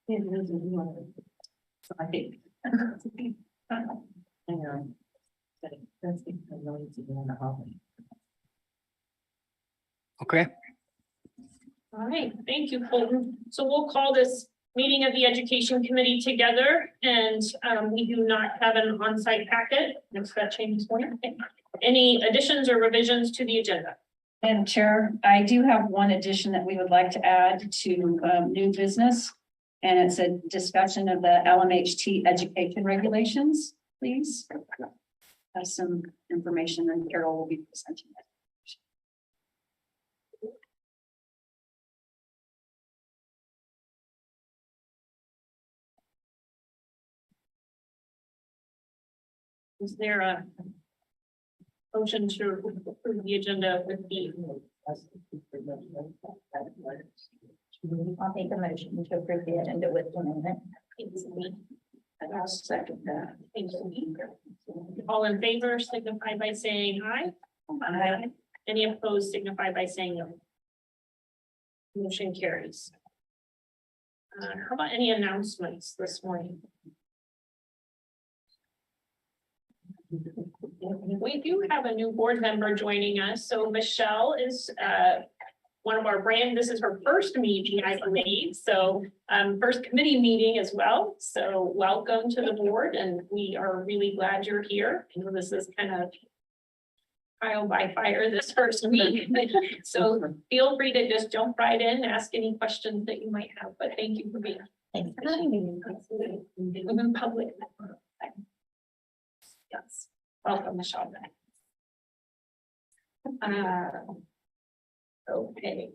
So I think. Okay, All right, thank you, Colton. So we'll call this meeting of the Education Committee together, and we do not have an on-site packet. Looks that changed this morning. Okay. Any additions or revisions to the agenda? Madam Chair, I do have one addition that we would like to add to new business. And it's a discussion of the LMHT education regulations, please. Have some information and Carol will be presenting it. Is there a motion to approve the agenda with the? I'll make a motion to approve the agenda with amendment. I'll second that. All in favor signify by saying aye. Aye. Any opposed signify by saying no. Motion carries. How about any announcements this morning? We do have a new board member joining us. So Michelle is one of our this is her first meeting, I believe. So first committee meeting as well. So welcome to the board, and we are really glad you're here. I know this is kind of trial by fire this first week. So feel free to just jump right in, ask any questions that you might have, but thank you for being in public. Yes, welcome, Michelle. Okay.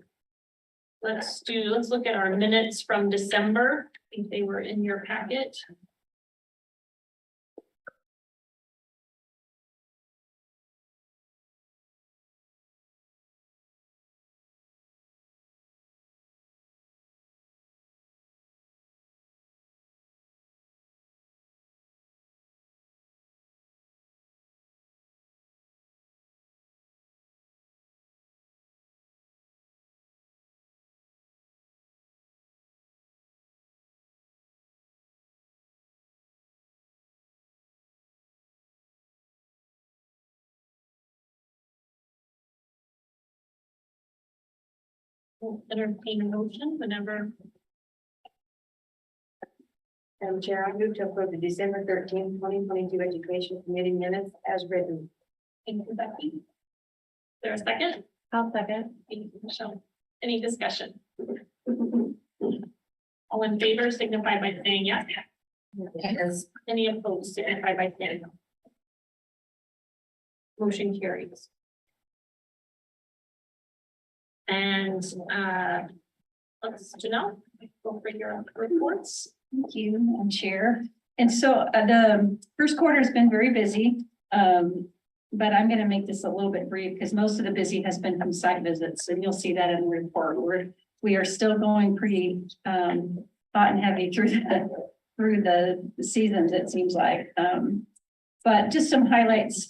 Let's look at our minutes from December. I think they were in your packet. We'll entertain a motion whenever. Madam Chair, I move to approve the December 13, 2022 Education Committee minutes as written. Thank you, Becky. Is there a second? I'll second. Thank you, Michelle. Any discussion? All in favor signify by saying yes. Yes. Any opposed signify by saying no. Motion carries. And let's Janelle, go for your reports. Thank you, Madam Chair. And so the first quarter has been very busy. But I'm going to make this a little bit brief because most of the busy has been from site visits, and you'll see that in the report. We are still going pretty hot and heavy through the seasons, it seems like. But just some highlights.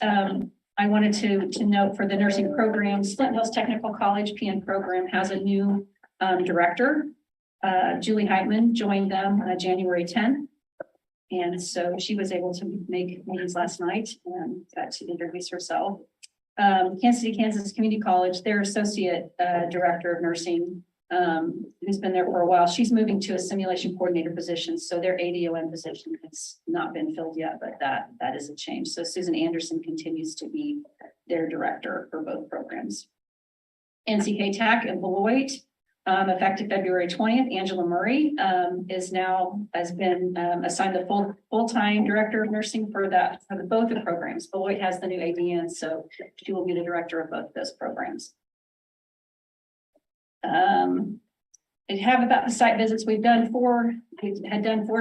I wanted to note for the nursing programs, Flint Hills Technical College PN program has a new director. Julie Heitman joined them January 10th. And so she was able to make meetings last night and got to introduce herself. Kansas City, Kansas Community College, their associate director of nursing, who's been there for a while, she's moving to a simulation coordinator position. So their ADON position has not been filled yet, but that is a change. So Susan Anderson continues to be their director for both programs. NCK Tech and Beloit. Effective February 20th, Angela Murray has been assigned the full-time director of nursing for both the programs. Beloit has the new ADN, so she will be the director of both those programs. I have about the site visits. We had done four.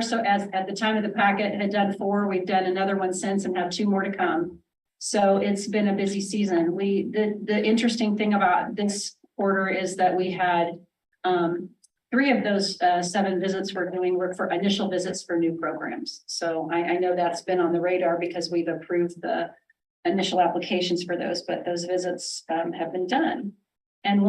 So as at the time of the packet had done 4, we've done another one since and have 2 more to come. So it's been a busy season. The interesting thing about this quarter is that we had 3 of those 7 visits we're doing were for initial visits for new programs. So I know that's been on the radar because we've approved the initial applications for those, but those visits have been done. And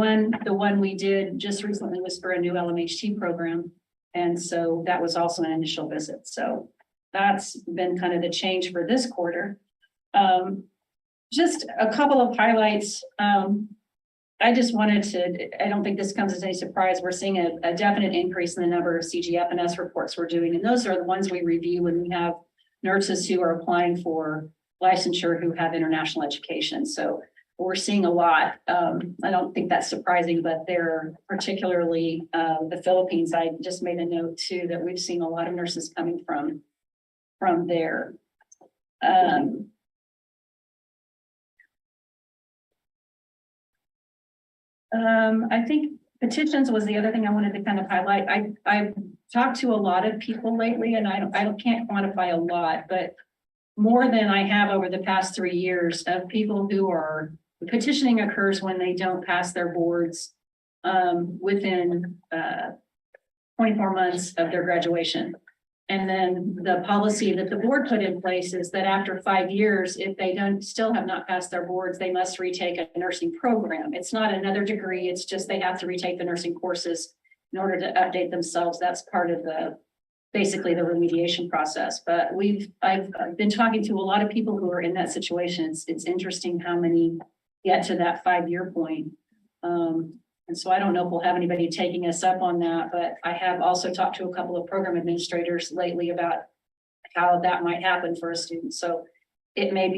the one we did just recently was for a new LMHT program. And so that was also an initial visit. So that's been kind of the change for this quarter. Just a couple of highlights. I just wanted to, I don't think this comes as any surprise. We're seeing a definite increase in the number of CGF&S reports we're doing. And those are the ones we review when we have nurses who are applying for licensure who have international education. So we're seeing a lot. I don't think that's surprising, but they're particularly the Philippines. I just made a note too, that we've seen a lot of nurses coming from there. I think petitions was the other thing I wanted to kind of highlight. I've talked to a lot of people lately, and I can't quantify a lot, but more than I have over the past 3 years of people who are petitioning occurs when they don't pass their boards within 24 months of their graduation. And then the policy that the board put in place is that after 5 years, if they still have not passed their boards, they must retake a nursing program. It's not another degree. It's just they have to retake the nursing courses in order to update themselves. That's part of basically the remediation process. But I've been talking to a lot of people who are in that situation. It's interesting how many get to that 5-year point. And so I don't know if we'll have anybody taking us up on that, but I have also talked to a couple of program administrators lately about how that might happen for a student. So it may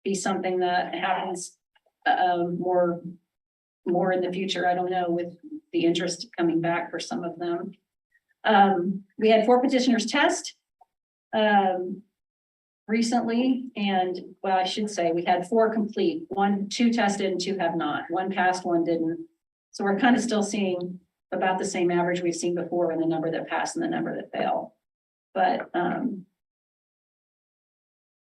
be something that happens more in the future. I don't know, with the interest coming back for some of them. We had 4 petitioners test recently, and well, I should say we had 4 complete. 2 tested and 2 have not. 1 passed, 1 didn't. So we're kind of still seeing about the same average we've seen before in the number that passed and the number that failed. But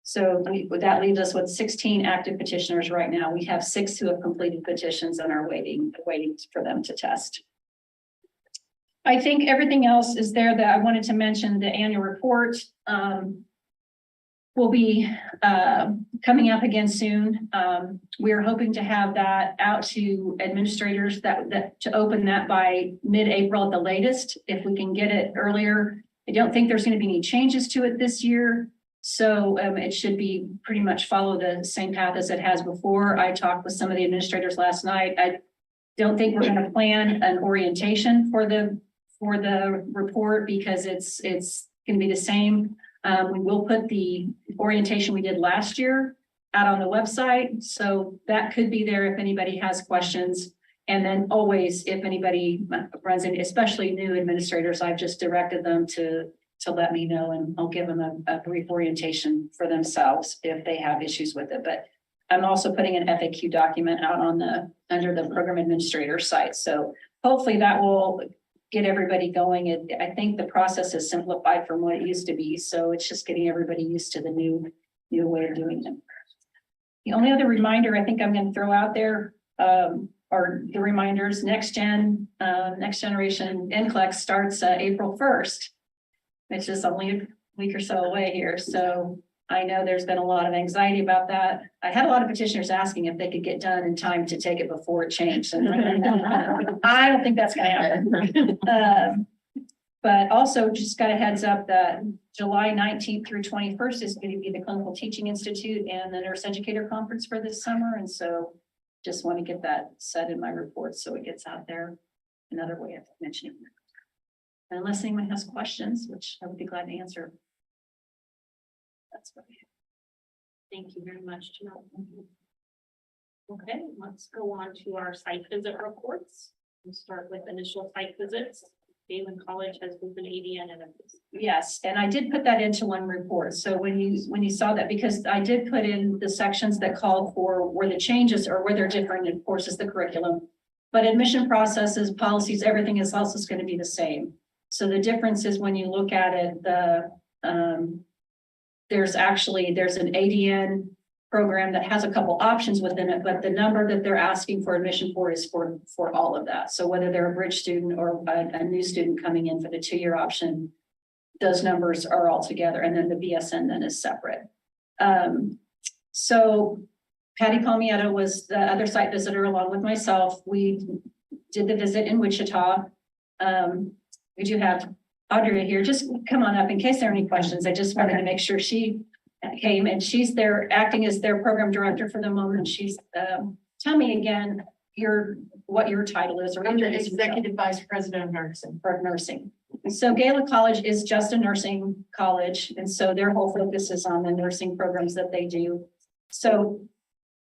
so that leaves us with 16 active petitioners right now. We have 6 who have completed petitions and are waiting for them to test. I think everything else is there that I wanted to mention. The annual report will be coming up again soon. We're hoping to have that out to administrators to open that by mid-April at the latest, if we can get it earlier. I don't think there's going to be any changes to it this year. So it should be pretty much follow the same path as it has before. I talked with some of the administrators last night. I don't think we're going to plan an orientation for the report because it's going to be the same. We will put the orientation we did last year out on the website. So that could be there if anybody has questions. And then always, if anybody runs in, especially new administrators, I've just directed them to let me know, and I'll give them a brief orientation for themselves if they have issues with it. But I'm also putting an FAQ document out under the program administrator site. So hopefully that will get everybody going. I think the process is simplified from what it used to be. So it's just getting everybody used to the new way of doing it. The only other reminder I think I'm going to throw out there are the reminders. Next Generation NCLEX starts April 1st, which is only a week or so away here. So I know there's been a lot of anxiety about that. I had a lot of petitioners asking if they could get done in time to take it before it changed. And I don't think that's going to happen. But also just got a heads up that July 19th through 21st is going to be the Clinical Teaching Institute and the Nurse Educator Conference for this summer. And so just want to get that set in my report so it gets out there. Another way of mentioning it. Unless anyone has questions, which I would be glad to answer. That's what we have. Thank you very much, Janelle. Okay, let's go on to our site visit reports. We'll start with initial site visits. Galen College has moved an ADN and yes, and I did put that into one report. So when you saw that, because I did put in the sections that called for where the changes or where they're different, of course, is the curriculum. But admission processes, policies, everything is also going to be the same. So the difference is when you look at it, there's an ADN program that has a couple options within it, but the number that they're asking for admission for is for all of that. So whether they're a bridge student or a new student coming in for the 2-year option, those numbers are all together. And then the BSN then is separate. So Patty Palmietta was the other site visitor along with myself. We did the visit in Wichita. we do have Audrey here. Just come on up in case there are any questions. I just wanted to make sure she came, and she's there acting as their program director for the moment. She's, tell me again, what your title is. Or I'm the executive vice president of nursing. for nursing. So Gala College is just a nursing college, and so their whole focus is on the nursing programs that they do. So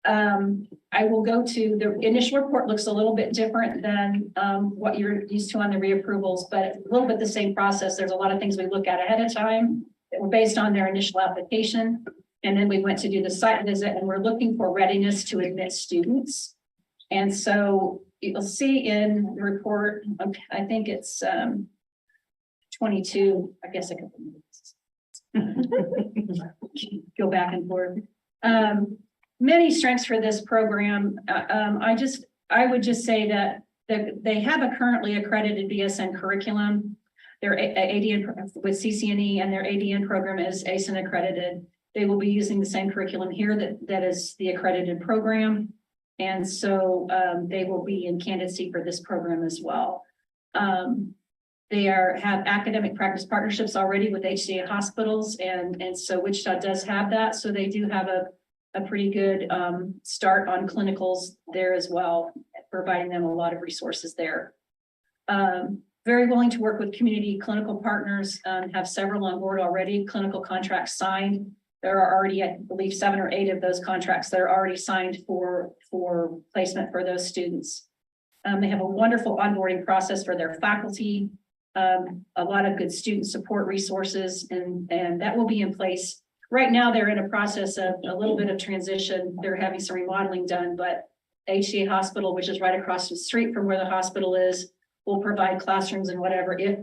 I will go to the initial report. Looks a little bit different than what you're used to on the reapprovals, but a little bit the same process. There's a lot of things we look at ahead of time that were based on their initial application. And then we went to do the site visit, and we're looking for readiness to admit students. And so you'll see in the report, I think it's 22, I guess I could go back and forth. Many strengths for this program. I would just say that they have a currently accredited BSN curriculum. Their ADN with CCNE, and their ADN program is ASIN accredited. They will be using the same curriculum here that is the accredited program. And so they will be in candidacy for this program as well. They have academic practice partnerships already with HCA hospitals, and so Wichita does have that. So they do have a pretty good start on clinicals there as well, providing them a lot of resources there. Very willing to work with community clinical partners, have several on board already, clinical contracts signed. There are already, I believe, 7 or 8 of those contracts that are already signed for placement for those students. They have a wonderful onboarding process for their faculty, a lot of good student support resources, and that will be in place. Right now, they're in a process of a little bit of transition. They're having some remodeling done, but HCA Hospital, which is right across the street from where the hospital is, will provide classrooms and whatever, if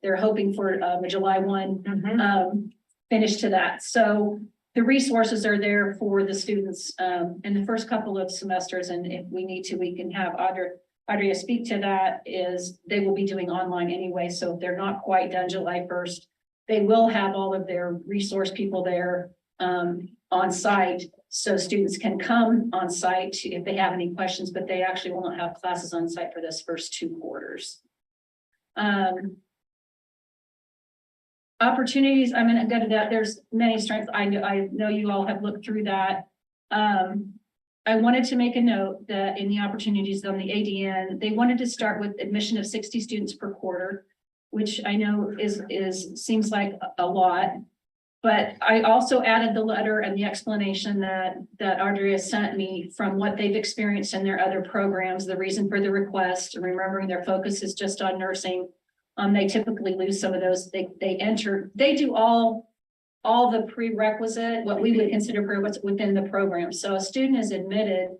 they're hoping for a July 1 finish to that. So the resources are there for the students in the first couple of semesters. And if we need to, we can have Audrey speak to that. Is they will be doing online anyway. So if they're not quite done July 1st, they will have all of their resource people there on site. So students can come on site if they have any questions, but they actually won't have classes on site for this first 2 quarters. Opportunities, I'm going to go to that. There's many strengths. I know you all have looked through that. I wanted to make a note that in the opportunities on the ADN, they wanted to start with admission of 60 students per quarter, which I know seems like a lot. But I also added the letter and the explanation that Andrea sent me from what they've experienced in their other programs, the reason for the request, remembering their focus is just on nursing. They typically lose some of those. They do all the prerequisite, what we would consider prerequisite within the program. So a student is admitted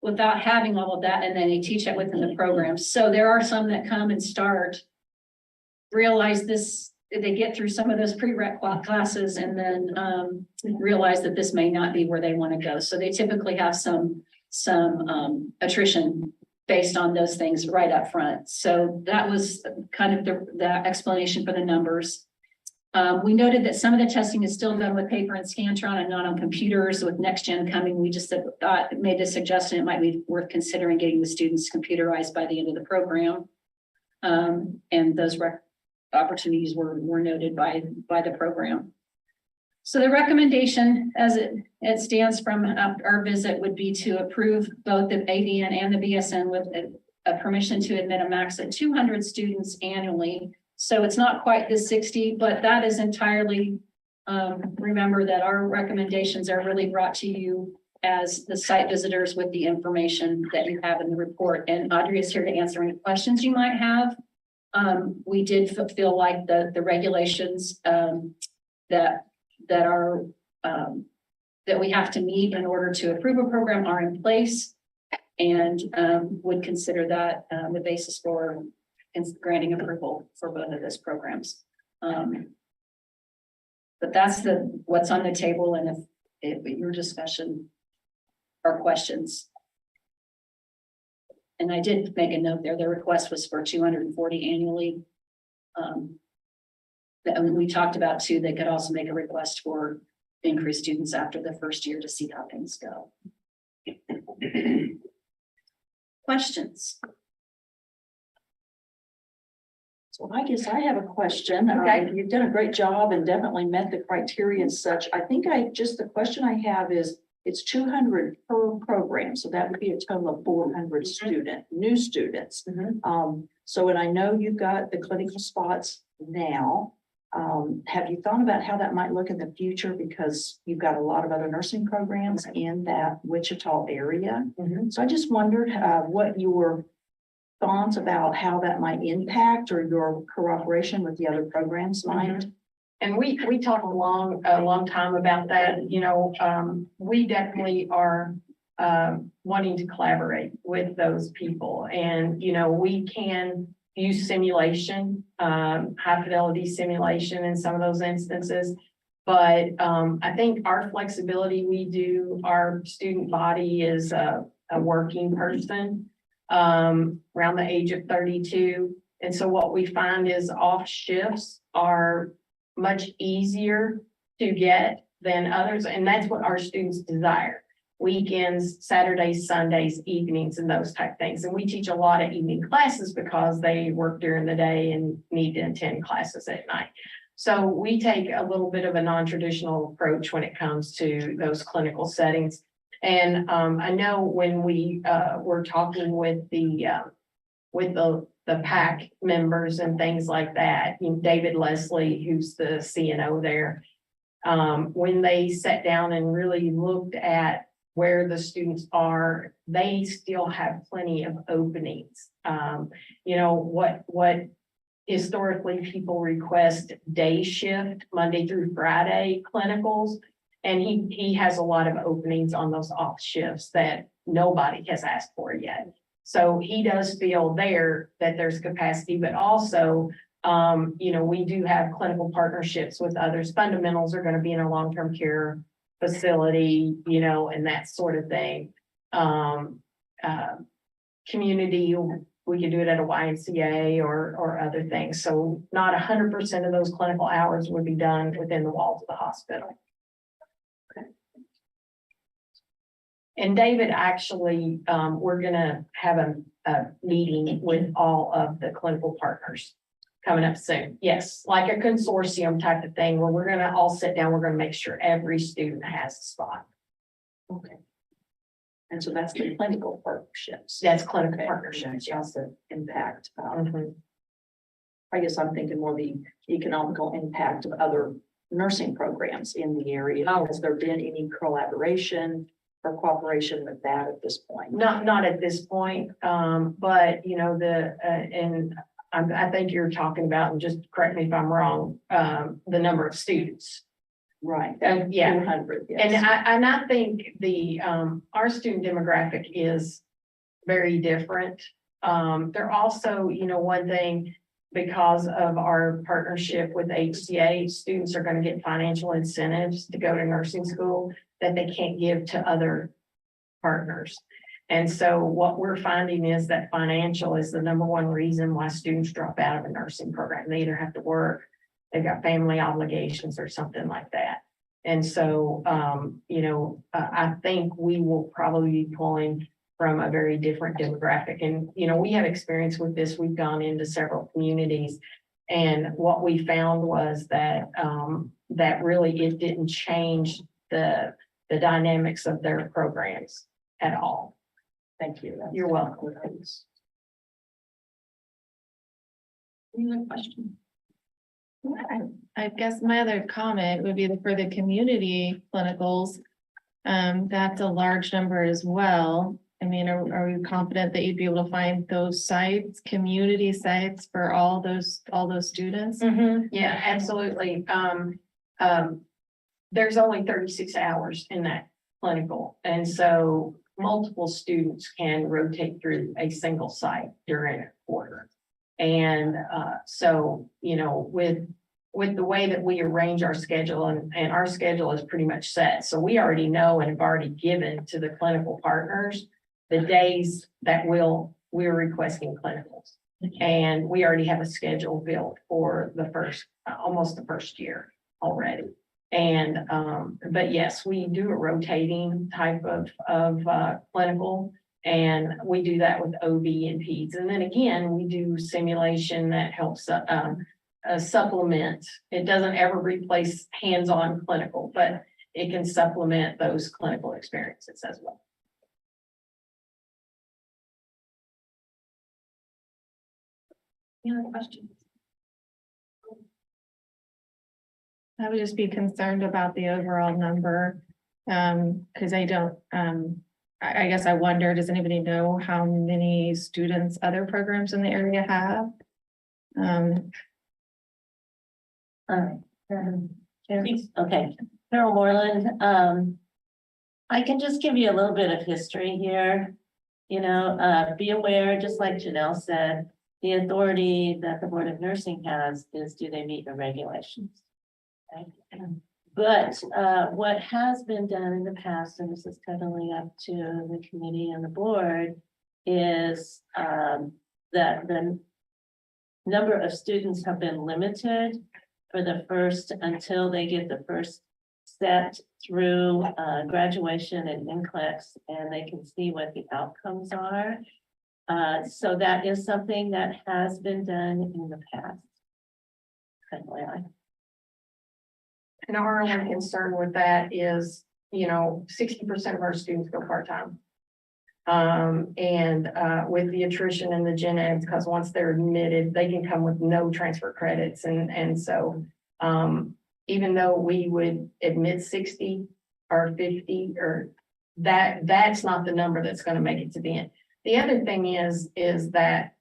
without having all of that, and then they teach it within the program. So there are some that come and start, realize this, they get through some of those prereq classes, and then realize that this may not be where they want to go. So they typically have some attrition based on those things right up front. So that was kind of the explanation for the numbers. We noted that some of the testing is still done with paper and Scantron and not on computers. With NextGen coming, we just made the suggestion it might be worth considering getting the students computerized by the end of the program. And those opportunities were noted by the program. So the recommendation as it stands from our visit would be to approve both the ADN and the BSN with a permission to admit a max of 200 students annually. So it's not quite the 60, but that is entirely, remember that our recommendations are really brought to you as the site visitors with the information that you have in the report. And Audrey is here to answer any questions you might have. We did feel like the regulations that we have to meet in order to approve a program are in place, and would consider that the basis for granting approval for both of those programs. But that's what's on the table, and if your discussion or questions. And I did make a note there, the request was for 240 annually. And we talked about too, they could also make a request for increased students after the first year to see how things go. Questions? So I guess I have a question. Okay. You've done a great job and definitely met the criteria and such. I think the question I have is, it's 200 per program, so that would be a total of 400 new students. So, and I know you've got the clinical spots now. Have you thought about how that might look in the future? Because you've got a lot of other nursing programs in that Wichita area. So I just wondered, what your thoughts about how that might impact or your cooperation with the other programs might. And we talked a long time about that, we definitely are wanting to collaborate with those people. And, we can use simulation, high fidelity simulation in some of those instances. But I think our flexibility, our student body is a working person around the age of 32. And so what we find is off shifts are much easier to get than others. And that's what our students desire. Weekends, Saturdays, Sundays, evenings, and those type things. And we teach a lot of evening classes because they work during the day and need to attend classes at night. So we take a little bit of a non-traditional approach when it comes to those clinical settings. And I know when we were talking with the PAC members and things like that, David Leslie, who's the CNO there, when they sat down and really looked at where the students are, they still have plenty of openings. What historically people request day shift, Monday through Friday clinicals, and he has a lot of openings on those off shifts that nobody has asked for yet. So he does feel there that there's capacity, but also, we do have clinical partnerships with others. Fundamentals are going to be in a long-term care facility, and that sort of thing. Community, we can do it at a YMCA or other things. So not 100% of those clinical hours would be done within the walls of the hospital. And David, actually, we're gonna have a meeting with all of the clinical partners coming up soon. Yes, like a consortium type of thing where we're gonna all sit down. We're gonna make sure every student has a spot. Okay. And so that's the clinical partnerships. That's clinical Okay. partnerships. Yes, the impact. Mhm. I guess I'm thinking more the economical impact of other nursing programs in the area. Oh. Has there been any collaboration or cooperation with that at this point? Not at this point, but I think you're talking about, and just correct me if I'm wrong, the number of students. Right. Yeah. 200, yes. And I think our student demographic is very different. They're also, one thing, because of our partnership with HCA, students are going to get financial incentives to go to nursing school that they can't give to other partners. And so what we're finding is that financial is the number one reason why students drop out of a nursing program. They either have to work, they've got family obligations or something like that. And so, I think we will probably be pulling from a very different demographic. And, we have experience with this. We've gone into several communities. And what we found was that, that really it didn't change the dynamics of their programs at all. Thank you. That's- You're welcome. Any other question? I guess my other comment would be for the community clinicals. That's a large number as well. I mean, are we confident that you'd be able to find those sites, community sites for all those students? Yeah, absolutely. There's only 36 hours in that clinical. And so multiple students can rotate through a single site during a quarter. And so, with the way that we arrange our schedule, and our schedule is pretty much set. So we already know and have already given to the clinical partners the days that we're requesting clinicals. And we already have a schedule built for almost the first year already. And, but yes, we do a rotating type of clinical. And we do that with OB and peds. And then again, we do simulation that helps supplement. It doesn't ever replace hands-on clinical, but it can supplement those clinical experiences as well. Any other questions? I would just be concerned about the overall number. Because I don't, I guess I wonder, does anybody know how many students other programs in the area have? Okay, Carol Moreland, I can just give you a little bit of history here. You know, be aware, just like Janelle said, the authority that the Board of Nursing has is, do they meet the regulations? Right? But what has been done in the past, and this is totally up to the committee and the board, is that the number of students have been limited for the first, until they get the first set through graduation and NCLEX, and they can see what the outcomes are. So that is something that has been done in the past. FYI. And our only concern with that is, you know, 60% of our students go part-time. With the attrition and the gen eds, because once they're admitted, they can come with no transfer credits. And so even though we would admit 60 or 50 or that's not the number that's going to make it to the end. The other thing is that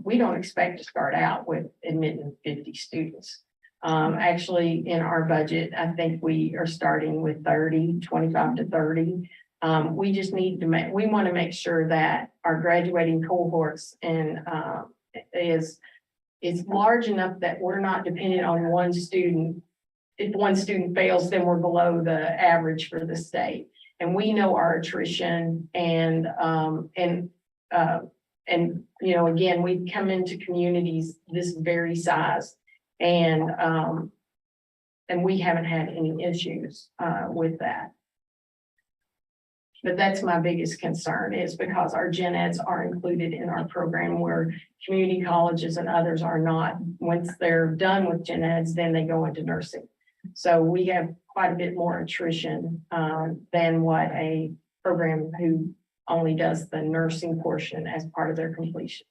we don't expect to start out with admitting 50 students. Actually, in our budget, I think we are starting with 25 to 30. We just need to we want to make sure that our graduating cohorts and is large enough that we're not dependent on one student. If one student fails, then we're below the average for the state. And we know our attrition and you know, again, we come into communities this very size. And we haven't had any issues with that. But that's my biggest concern, is because our gen eds are included in our program where community colleges and others are not. Once they're done with gen eds, then they go into nursing. So we have quite a bit more attrition than what a program who only does the nursing portion as part of their completion.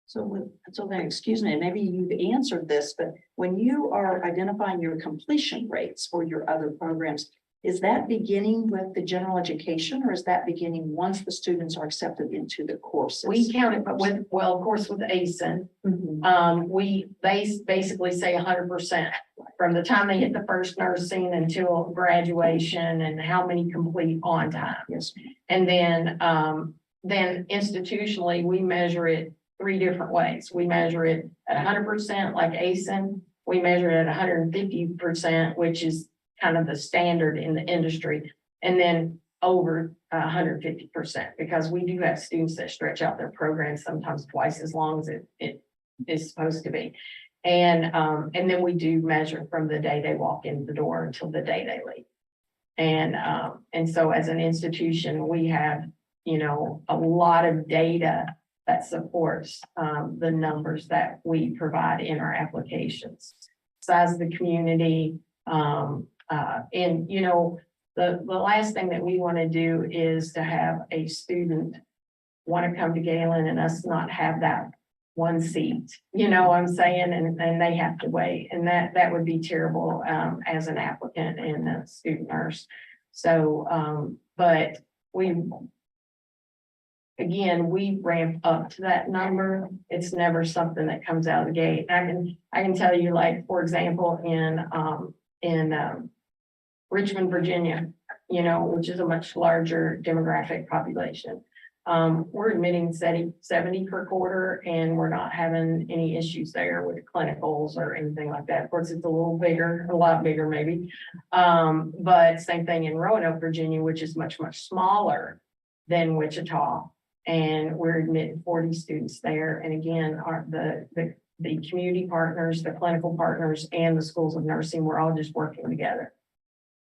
So then, excuse me, maybe you've answered this, but when you are identifying your completion rates for your other programs, is that beginning with the general education, or is that beginning once the students are accepted into the courses? We count it, but with, well, of course, with ASIN, Mhm. they basically say 100% from the time they hit the first nursing until graduation, and how many complete on time. Yes. And then institutionally, we measure it 3 different ways. We measure it at 100% like ASIN. We measure it at 150%, which is kind of the standard in the industry. And then over 150%, because we do have students that stretch out their program sometimes twice as long as it is supposed to be. And then we do measure from the day they walk in the door until the day they leave. And so as an institution, we have, you know, a lot of data that supports the numbers that we provide in our applications. Size of the community, and you know, the last thing that we want to do is to have a student want to come to Galen and us not have that one seat, you know what I'm saying, and they have to wait, and that would be terrible as an applicant and a student nurse. So but again, we ramp up to that number. It's never something that comes out of the gate. I can tell you, like, for example, in Richmond, Virginia, you know, which is a much larger demographic population. We're admitting 70 per quarter, and we're not having any issues there with clinicals or anything like that. Of course, it's a little bigger, a lot bigger maybe. But same thing in Roanoke, Virginia, which is much, much smaller than Wichita. And we're admitting 40 students there. And again, the community partners, the clinical partners, and the schools of nursing, we're all just working together.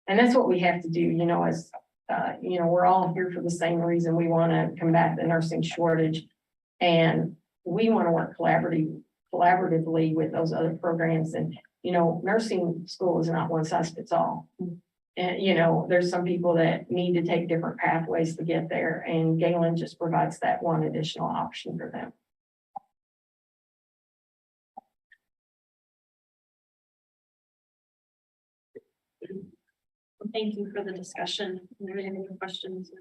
And that's what we have to do, you know, as we're all here for the same reason. We want to combat the nursing shortage. And we want to work collaboratively with those other programs. And, nursing school is not one size fits all. And, there's some people that need to take different pathways to get there, and Galen just provides that one additional option for them. Thank you for the discussion. Are there any questions?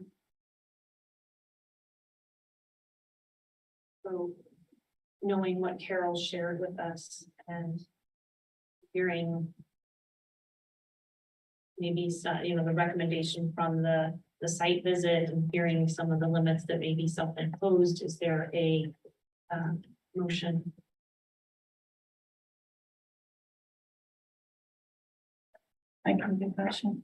So, knowing what Carol shared with us and hearing maybe some, the recommendation from the site visit and hearing some of the limits that may be self-imposed, is there a motion? I can do question.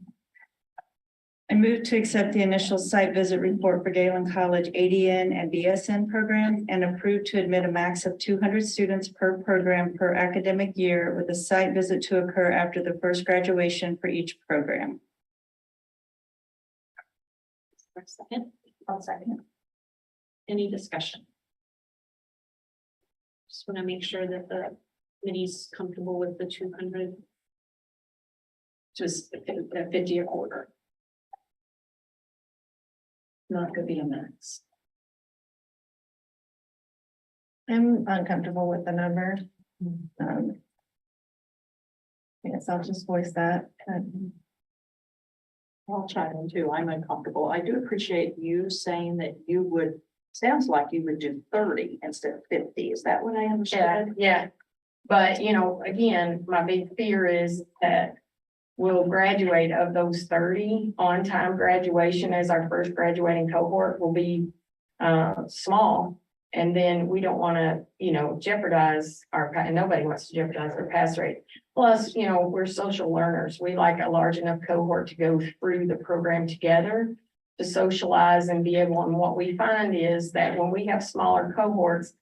I move to accept the initial site visit report for Galen College ADN and BSN program and approve to admit a max of 200 students per program per academic year, with a site visit to occur after the first graduation for each program. For a second, I'll second. Any discussion? Just want to make sure that the committee's comfortable with the 200. Just a 50 a quarter. Not gonna be a max. I'm uncomfortable with the number. Yes, I'll just voice that. I'll chime in too. I'm uncomfortable. I do appreciate you saying that you would, sounds like you would do 30 instead of 50. Is that what I understood? Yeah. But, again, my big fear is that we'll graduate of those 30 on-time graduation, as our first graduating cohort will be small. And then we don't want to, jeopardize and nobody wants to jeopardize our pass rate. Plus, we're social learners. We like a large enough cohort to go through the program together, to socialize and be able, and what we find is that when we have smaller cohorts,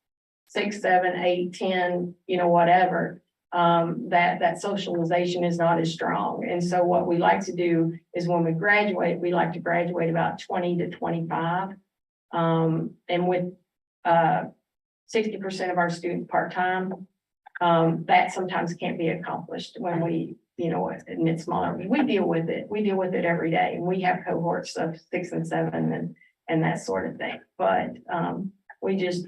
6, 7, 8, 10, whatever, that socialization is not as strong. And so what we like to do is when we graduate, we like to graduate about 20 to 25. And with 60% of our students part-time, that sometimes can't be accomplished when we, admit smaller. We deal with it. We deal with it every day. And we have cohorts of 6 and 7 and that sort of thing. But we just,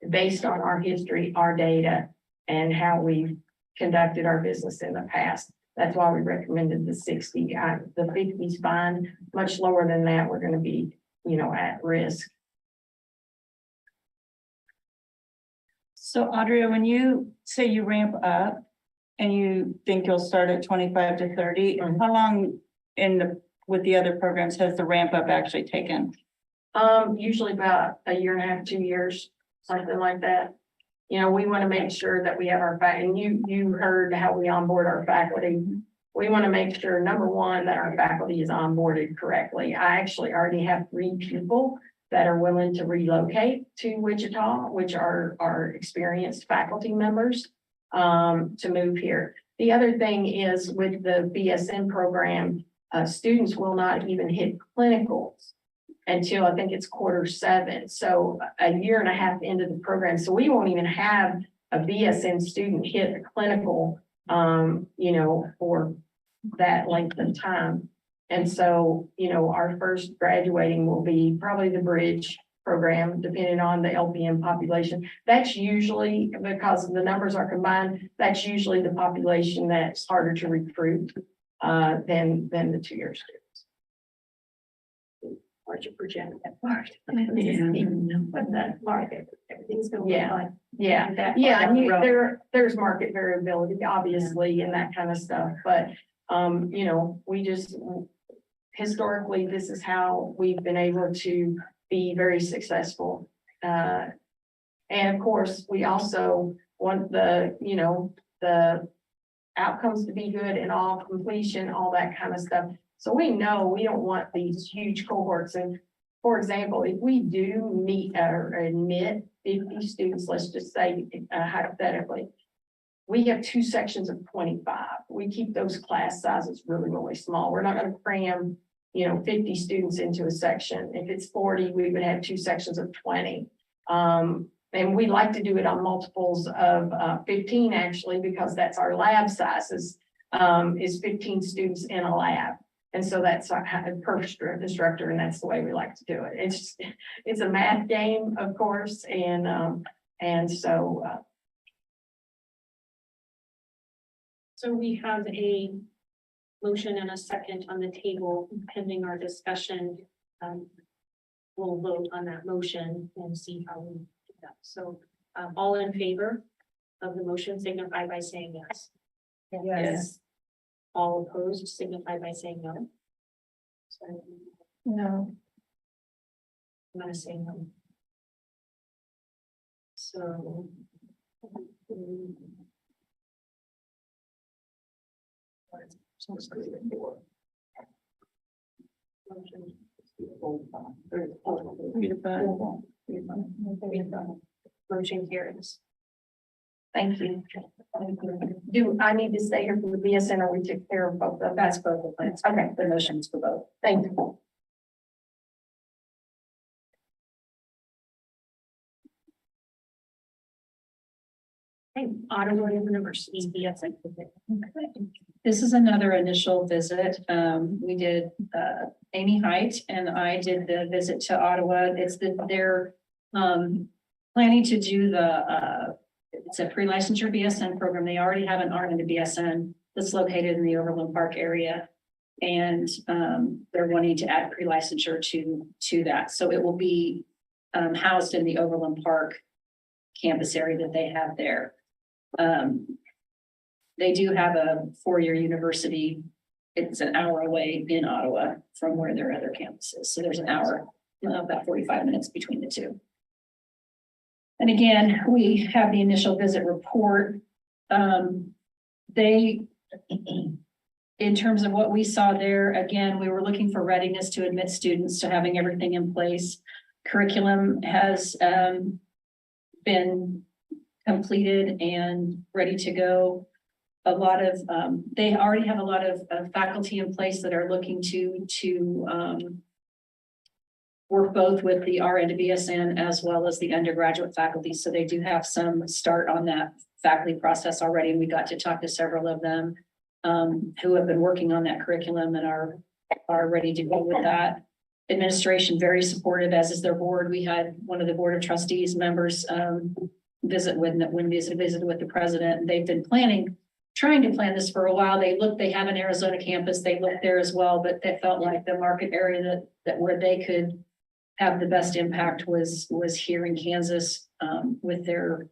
based on our history, our data, and how we've conducted our business in the past. That's why we recommended the 60. The 50 is fine. Much lower than that, we're going to be, at risk. So Audrey, when you say you ramp up and you think you'll start at 25 to 30, how long with the other programs has the ramp up actually taken? Usually about a year and a half, 2 years, something like that. We want to make sure that we have our and you heard how we onboard our faculty. We want to make sure, number one, that our faculty is onboarded correctly. I actually already have 3 people that are willing to relocate to Wichita, which are experienced faculty members, to move here. The other thing is with the BSN program, students will not even hit clinicals until I think it's Q7. So a year and a half into the program. So we won't even have a BSN student hit a clinical, for that length of time. And so, our first graduating will be probably the bridge program, depending on the LPN population. That's usually, because the numbers are combined, that's usually the population that's harder to recruit than the 2-year students. Hard to project that part. But that market, everything's going to be fine. Yeah. I mean, there's market variability, obviously, and that kind of stuff. But, we just, historically, this is how we've been able to be very successful. And of course, we also want the outcomes to be good and all completion, all that kind of stuff. So we know we don't want these huge cohorts. And for example, if we do meet or admit 50 students, let's just say hypothetically, we have 2 sections of 25. We keep those class sizes really, really small. We're not going to cram, 50 students into a section. If it's 40, we would have 2 sections of 20. And we like to do it on multiples of 15 actually, because that's our lab sizes, is 15 students in a lab. And so that's per instructor, and that's the way we like to do it. It's a math game, of course, and so So we have a motion and a second on the table pending our discussion. We'll vote on that motion and see how we do that. So all in favor of the motion signify by saying yes. yes. All opposed signify by saying no. So No, I'm gonna say no. So. Motion carries. Thank you. Do I need to stay here for the BSN, or we took care of both of them? That's both the plans. Okay, The motions for both. thank you. Okay, Ottawa University BSN. This is another initial visit. We did, Amy Height and I did the visit to Ottawa. They're planning to do it's a pre-licensure BSN program. They already have an RN and a BSN that's located in the Overland Park area. And, they're wanting to add pre-licensure to that. So it will be, housed in the Overland Park campus area that they have there. They do have a 4-year university. It's an hour away in Ottawa from where their other campus is. So there's an hour, about 45 minutes between the two. And again, we have the initial visit report. In terms of what we saw there, again, we were looking for readiness to admit students to having everything in place. Curriculum has been completed and ready to go. A lot of, they already have a lot of faculty in place that are looking to work both with the RN to BSN as well as the undergraduate faculty. So they do have some start on that faculty process already. And we got to talk to several of them who have been working on that curriculum and are ready to go with that. Administration very supportive, as is their board. We had one of the Board of Trustees members visited with the president. They've been trying to plan this for a while. They have an Arizona campus. They looked there as well, but they felt like the market area that where they could have the best impact was here in Kansas with their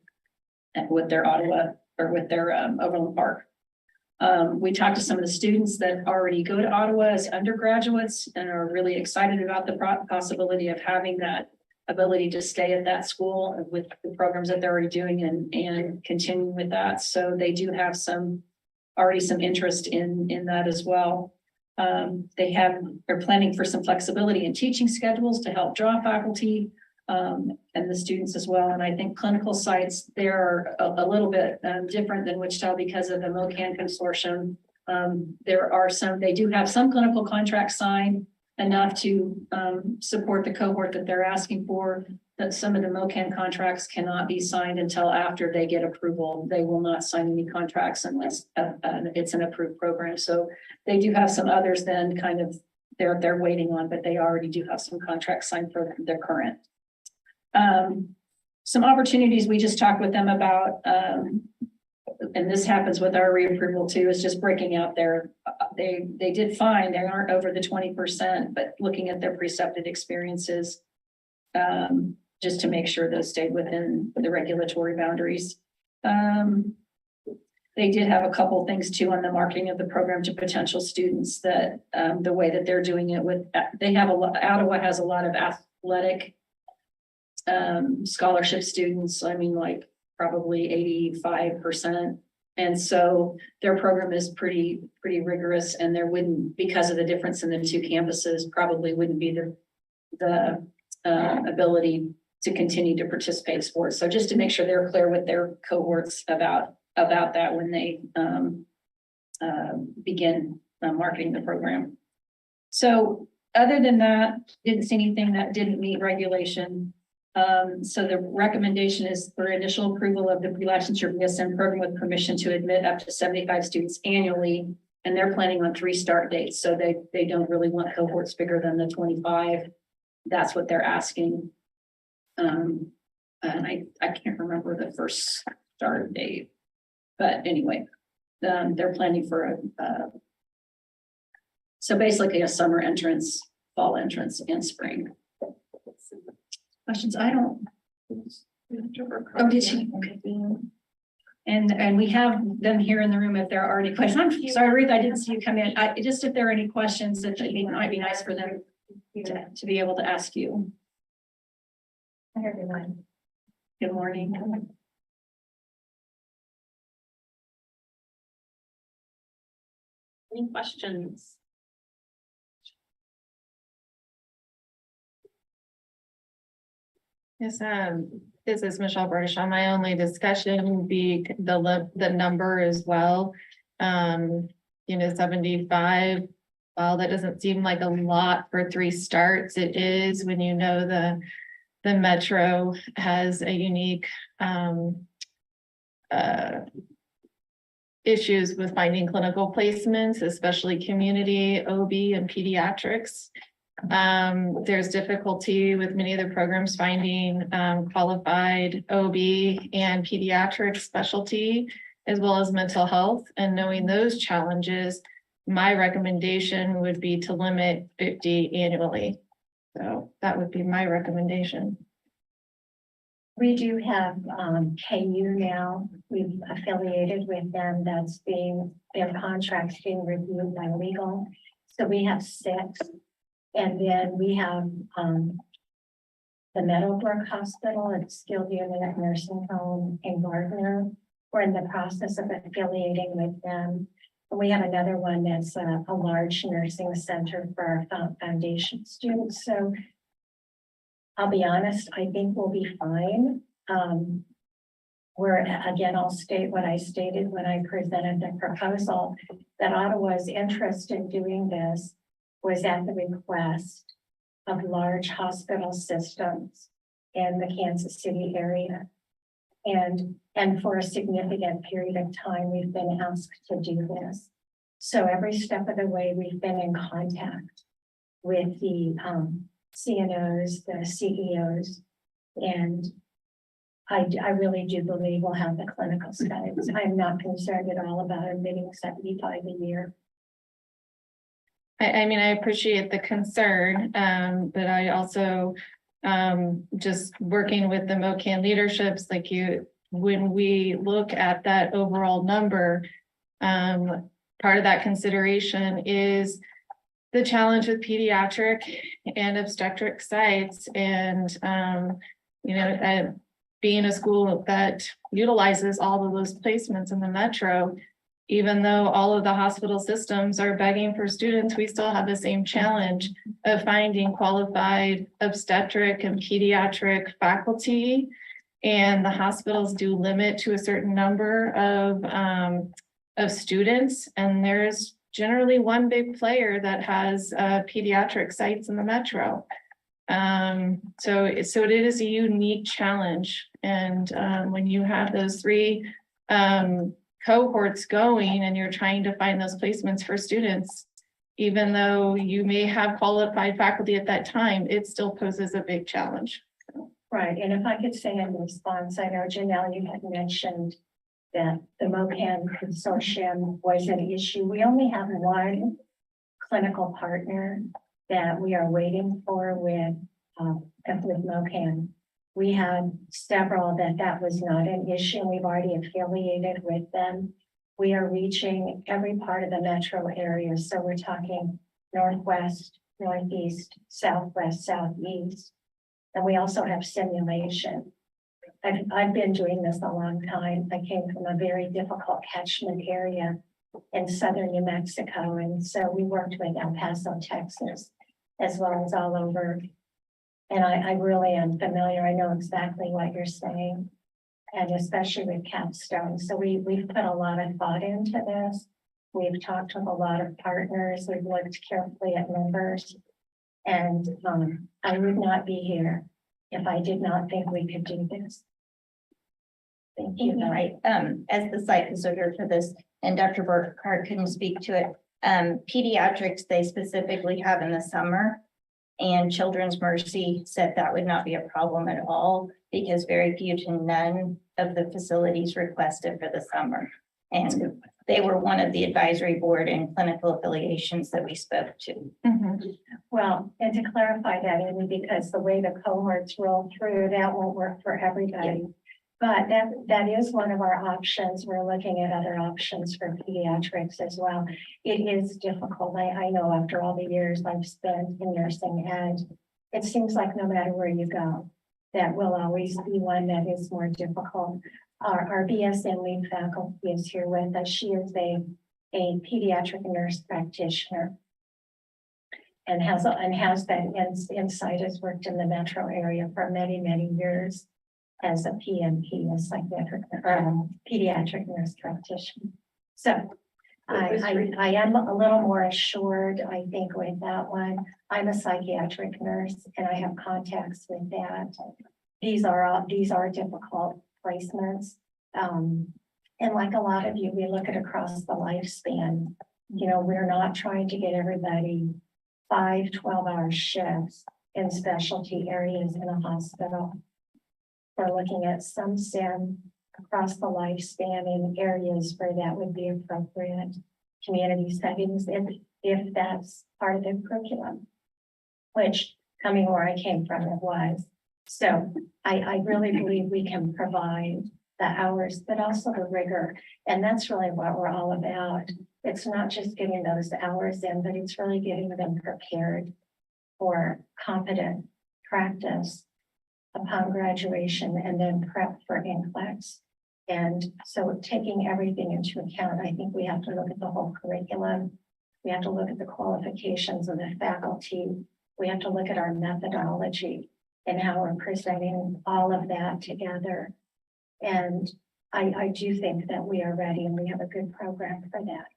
Ottawa or with their Overland Park. We talked to some of the students that already go to Ottawa as undergraduates and are really excited about the possibility of having that ability to stay at that school with the programs that they're already doing and continuing with that. So they do have already some interest in that as well. They're planning for some flexibility in teaching schedules to help draw faculty and the students as well. And I think clinical sites, they're a little bit different than Wichita because of the MOCAN consortium. They do have some clinical contracts signed enough to support the cohort that they're asking for, that some of the MOCAN contracts cannot be signed until after they get approval. They will not sign any contracts unless it's an approved program. So they do have some others then kind of they're waiting on, but they already do have some contracts signed for their current. Some opportunities we just talked with them about, and this happens with our reapproval too, is just breaking out they did fine. They aren't over the 20%, but looking at their precepted experiences, just to make sure those stayed within the regulatory boundaries. They did have a couple things too on the marketing of the program to potential students that the way that they're doing it Ottawa has a lot of athletic scholarship students. I mean, like probably 85%. And so their program is pretty rigorous, and there wouldn't, because of the difference in the two campuses, probably wouldn't be the ability to continue to participate in sports. So just to make sure they're clear with their cohorts about that when they begin marketing the program. So other than that, didn't see anything that didn't meet regulation. So the recommendation is for initial approval of the pre-licensure BSN program with permission to admit up to 75 students annually. And they're planning on 3 start dates, so they don't really want cohorts bigger than the 25. That's what they're asking. And I can't remember the first start date. But anyway, they're planning for so basically a summer entrance, fall entrance, and spring. Questions? I don't. Oh, did she? Okay. And we have them here in the room if there are any questions. I'm sorry, Ruth, I didn't see you come in. Just if there are any questions that it might be nice for them to be able to ask you. Hi, everyone. Good morning. Any questions? Yes, this is Michelle Burdishaw. My only discussion would be the number as well. 75. While that doesn't seem like a lot for 3 starts, it is when you know the Metro has a unique issues with finding clinical placements, especially community, OB, and pediatrics. There's difficulty with many of the programs finding qualified OB and pediatric specialty, as well as mental health. And knowing those challenges, my recommendation would be to limit 50 annually. So that would be my recommendation. We do have KU now. We've affiliated with them. That's their contracts being reviewed by legal. So we have 6. And then we have the Meadowbrook Hospital and Skilled Unit Nursing Home in Gardner. We're in the process of affiliating with them. And we have another one that's a large nursing center for our foundation students. So I'll be honest, I think we'll be fine. Again, I'll state what I stated when I presented the proposal, that Ottawa's interest in doing this was at the request of large hospital systems in the Kansas City area. And for a significant period of time, we've been asked to do this. So every step of the way, we've been in contact with the CNOs, the CEOs, and I really do believe we'll have the clinical studies. I'm not concerned at all about admitting 75 a year. I mean, I appreciate the concern, but I also just working with the MOCAN leaderships like you, when we look at that overall number, part of that consideration is the challenge with pediatric and obstetric sites, and being a school that utilizes all of those placements in the Metro. Even though all of the hospital systems are begging for students, we still have the same challenge of finding qualified obstetric and pediatric faculty. And the hospitals do limit to a certain number of students. And there's generally one big player that has pediatric sites in the Metro. So it is a unique challenge. And when you have those 3 cohorts going and you're trying to find those placements for students, even though you may have qualified faculty at that time, it still poses a big challenge. Right, and if I could say in response, I know Janelle, you had mentioned that the MOCAN consortium was an issue. We only have one clinical partner that we are waiting for with MOCAN. We had several that was not an issue. We've already affiliated with them. We are reaching every part of the metro area. So we're talking northwest, northeast, southwest, southeast. And we also have simulation. I've been doing this a long time. I came from a very difficult catchment area in southern New Mexico. And so we worked with El Paso, Texas, as well as all over. And I really am familiar. I know exactly what you're saying, and especially with Capstone. So we've put a lot of thought into this. We've talked with a lot of partners. We've looked carefully at numbers. And I would not be here if I did not think we could do this. Thank you. Right, as the site visitor for this, and Dr. Burkhardt couldn't speak to it. Pediatrics, they specifically have in the summer. And Children's Mercy said that would not be a problem at all because very few to none of the facilities requested for the summer. And they were one of the advisory board and clinical affiliations that we spoke to. Well, and to clarify that, Amy, because the way the cohorts roll through, that won't work for everybody. But that is one of our options. We're looking at other options for pediatrics as well. It is difficult. I know after all the years I've spent in nursing ed, it seems like no matter where you go, that will always be one that is more difficult. Our BSN lead faculty is here with us. She is a pediatric nurse practitioner. And has that insight, has worked in the metro area for many, many years as a PNP, a psychiatric, pediatric nurse practitioner. So I am a little more assured, I think, with that one. I'm a psychiatric nurse and I have contacts with that. These are difficult placements. And like a lot of you, we look at across the lifespan. You know, we're not trying to get everybody 5 12-hour shifts in specialty areas in a hospital. We're looking at some SIM across the lifespan in areas where that would be appropriate. Community settings, if that's part of the curriculum, which coming where I came from, it was. So I really believe we can provide the hours, but also the rigor. And that's really what we're all about. It's not just getting those hours in, but it's really getting them prepared for competent practice upon graduation and then prep for NCLEX. And so taking everything into account, I think we have to look at the whole curriculum. We have to look at the qualifications of the faculty. We have to look at our methodology and how we're presenting all of that together. And I do think that we are ready and we have a good program for that.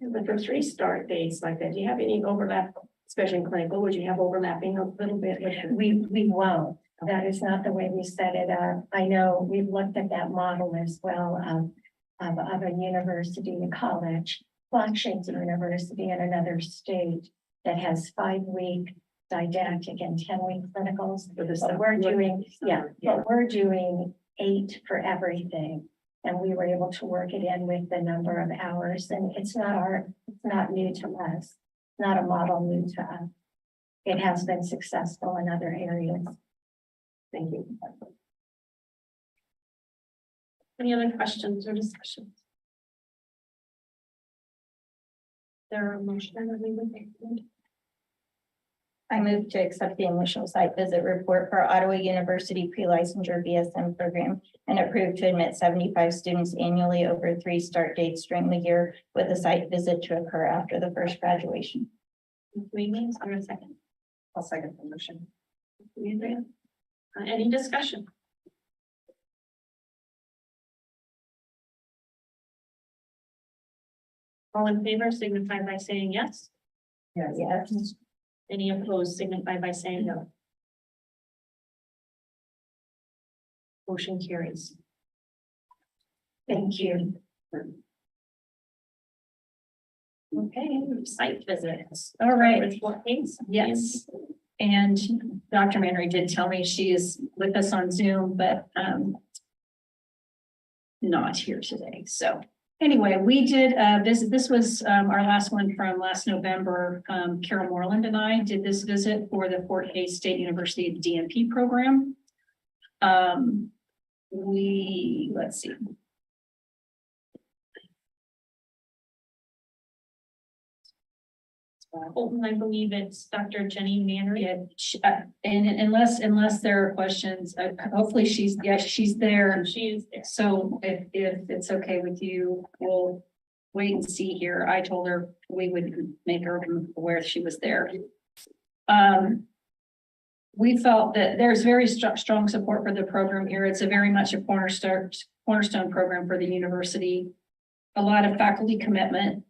But for 3 start dates like that, do you have any overlap, especially in clinical? Would you have overlapping a little bit? We won't. That is not the way we set it up. I know we've looked at that model as well of a university, a college, well, actually it's a university in another state that has 5-week didactic and 10-week clinicals. But we're doing, but we're doing 8 for everything. And we were able to work it in with the number of hours, and it's not new to us, not a model new to us. It has been successful in other areas. Thank you. Any other questions or discussions? There are a motion that we would make. I move to accept the initial site visit report for Ottawa University pre-licensure BSN program and approve to admit 75 students annually over 3 start dates during the year with a site visit to occur after the first graduation. 3 minutes or a second. I'll second the motion. Andrea? Any discussion? All in favor signify by saying yes. Yes. Any opposed signify by saying no. Motion carries. Thank you. Okay, site visits. All right. With what things? Yes. And Dr. Manry did tell me she is with us on Zoom, but not here today. So anyway, we did visit. This was our last one from last November. Carol Moreland and I did this visit for the Fort Hays State University DNP program. Let's see. Holton, I believe it's Dr. Jenny Manry. Yeah, and unless there are questions, hopefully she's there. She's there. So if it's okay with you, we'll wait and see here. I told her we would make her aware she was there. We felt that there's very strong support for the program here. It's a very much a cornerstone program for the university. A lot of faculty commitment.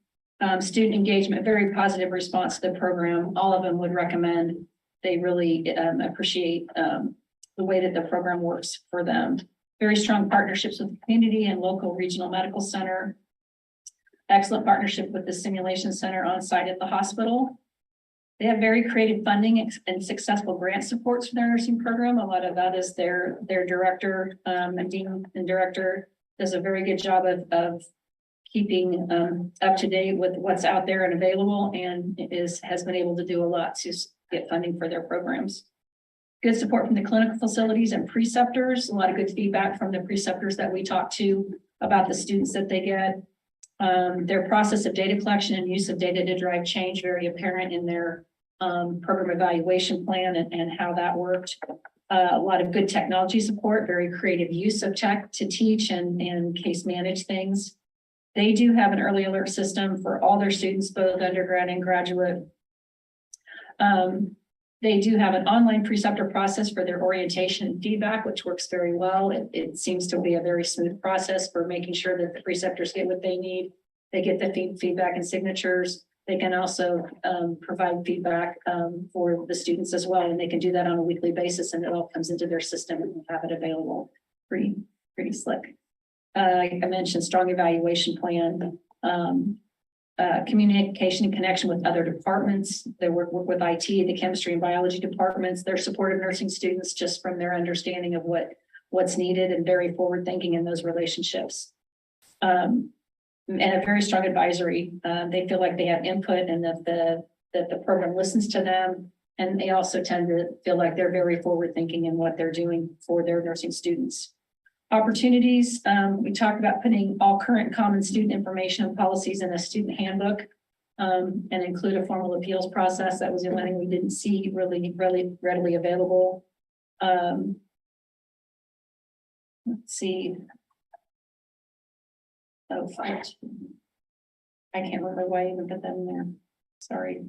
Student engagement, very positive response to the program. All of them would recommend. They really appreciate the way that the program works for them. Very strong partnerships with the community and local regional medical center. Excellent partnership with the simulation center on site at the hospital. They have very creative funding and successful grant supports for their nursing program. A lot of that is their director and dean and director does a very good job of keeping up to date with what's out there and available, and has been able to do a lot to get funding for their programs. Good support from the clinical facilities and preceptors. A lot of good feedback from the preceptors that we talk to about the students that they get. Their process of data collection and use of data to drive change, very apparent in their program evaluation plan and how that worked. A lot of good technology support, very creative use of tech to teach and case manage things. They do have an early alert system for all their students, both undergrad and graduate. They do have an online preceptor process for their orientation and feedback, which works very well. It seems to be a very smooth process for making sure that the preceptors get what they need. They get the feedback and signatures. They can also provide feedback for the students as well, and they can do that on a weekly basis, and it all comes into their system and have it available. Pretty slick. I mentioned strong evaluation plan. Communication and connection with other departments. They work with IT, the chemistry and biology departments. They're supportive nursing students just from their understanding of what's needed, and very forward thinking in those relationships. And a very strong advisory. They feel like they have input and that the program listens to them. And they also tend to feel like they're very forward thinking in what they're doing for their nursing students. Opportunities, we talked about putting all current common student information and policies in a student handbook and include a formal appeals process. That was the only thing we didn't see really readily available. Let's see. Oh, fine. I can't remember why I even put that in there. Sorry.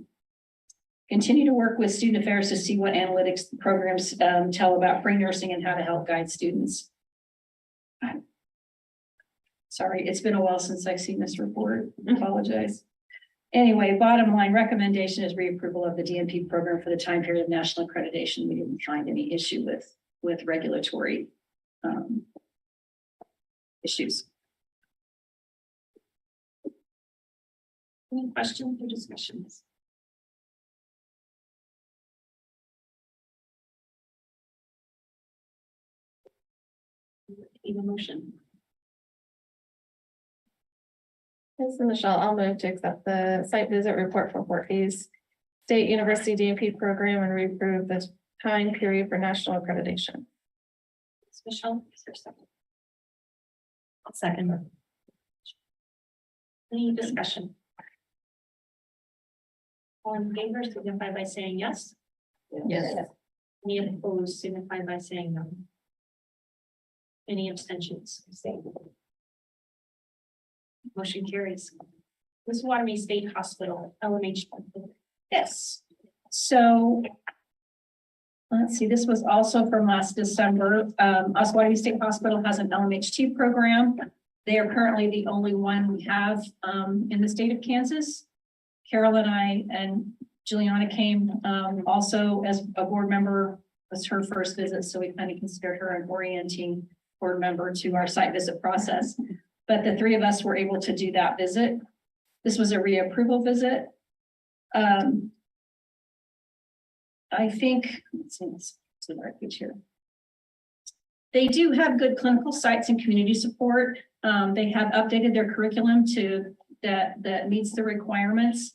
Continue to work with student affairs to see what analytics programs tell about pre-nursing and how to help guide students. Sorry, it's been a while since I've seen this report. I apologize. Anyway, bottom line recommendation is reapproval of the DNP program for the time period of national accreditation. We didn't find any issue with regulatory issues. Any questions or discussions? Need a motion? This is Michelle. I'll move to accept the site visit report for Fort Hays State University DNP program and reapprove the time period for national accreditation. It's Michelle, is there a second? I'll second. Any discussion? All in favor, signify by saying yes. Yes. Any opposed, signify by saying no. Any abstentions? Motion carries. Wateree State Hospital, LMH. Yes. So let's see, this was also from last December. Osawatomie State Hospital has an LMHT program. They are currently the only one we have in the state of Kansas. Carol and I and Juliana came also as a board member. It was her first visit, so we kind of considered her an orienting board member to our site visit process. But the three of us were able to do that visit. This was a reapproval visit. I think, let's see, it's the right page here. They do have good clinical sites and community support. They have updated their curriculum to that meets the requirements.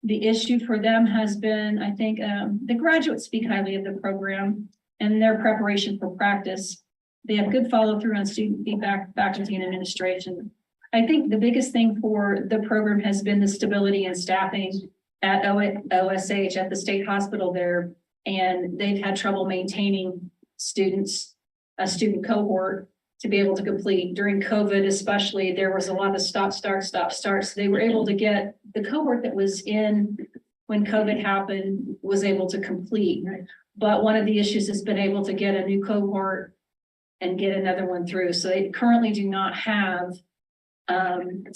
The issue for them has been, I think, the graduates speak highly of the program and their preparation for practice. They have good follow through on student feedback, faculty and administration. I think the biggest thing for the program has been the stability and staffing at OSH at the state hospital there. And they've had trouble maintaining students, a student cohort to be able to complete. During COVID especially, there was a lot of stop, starts. They were able to get the cohort that was in when COVID happened was able to complete. But one of the issues has been able to get a new cohort and get another one through. So they currently do not have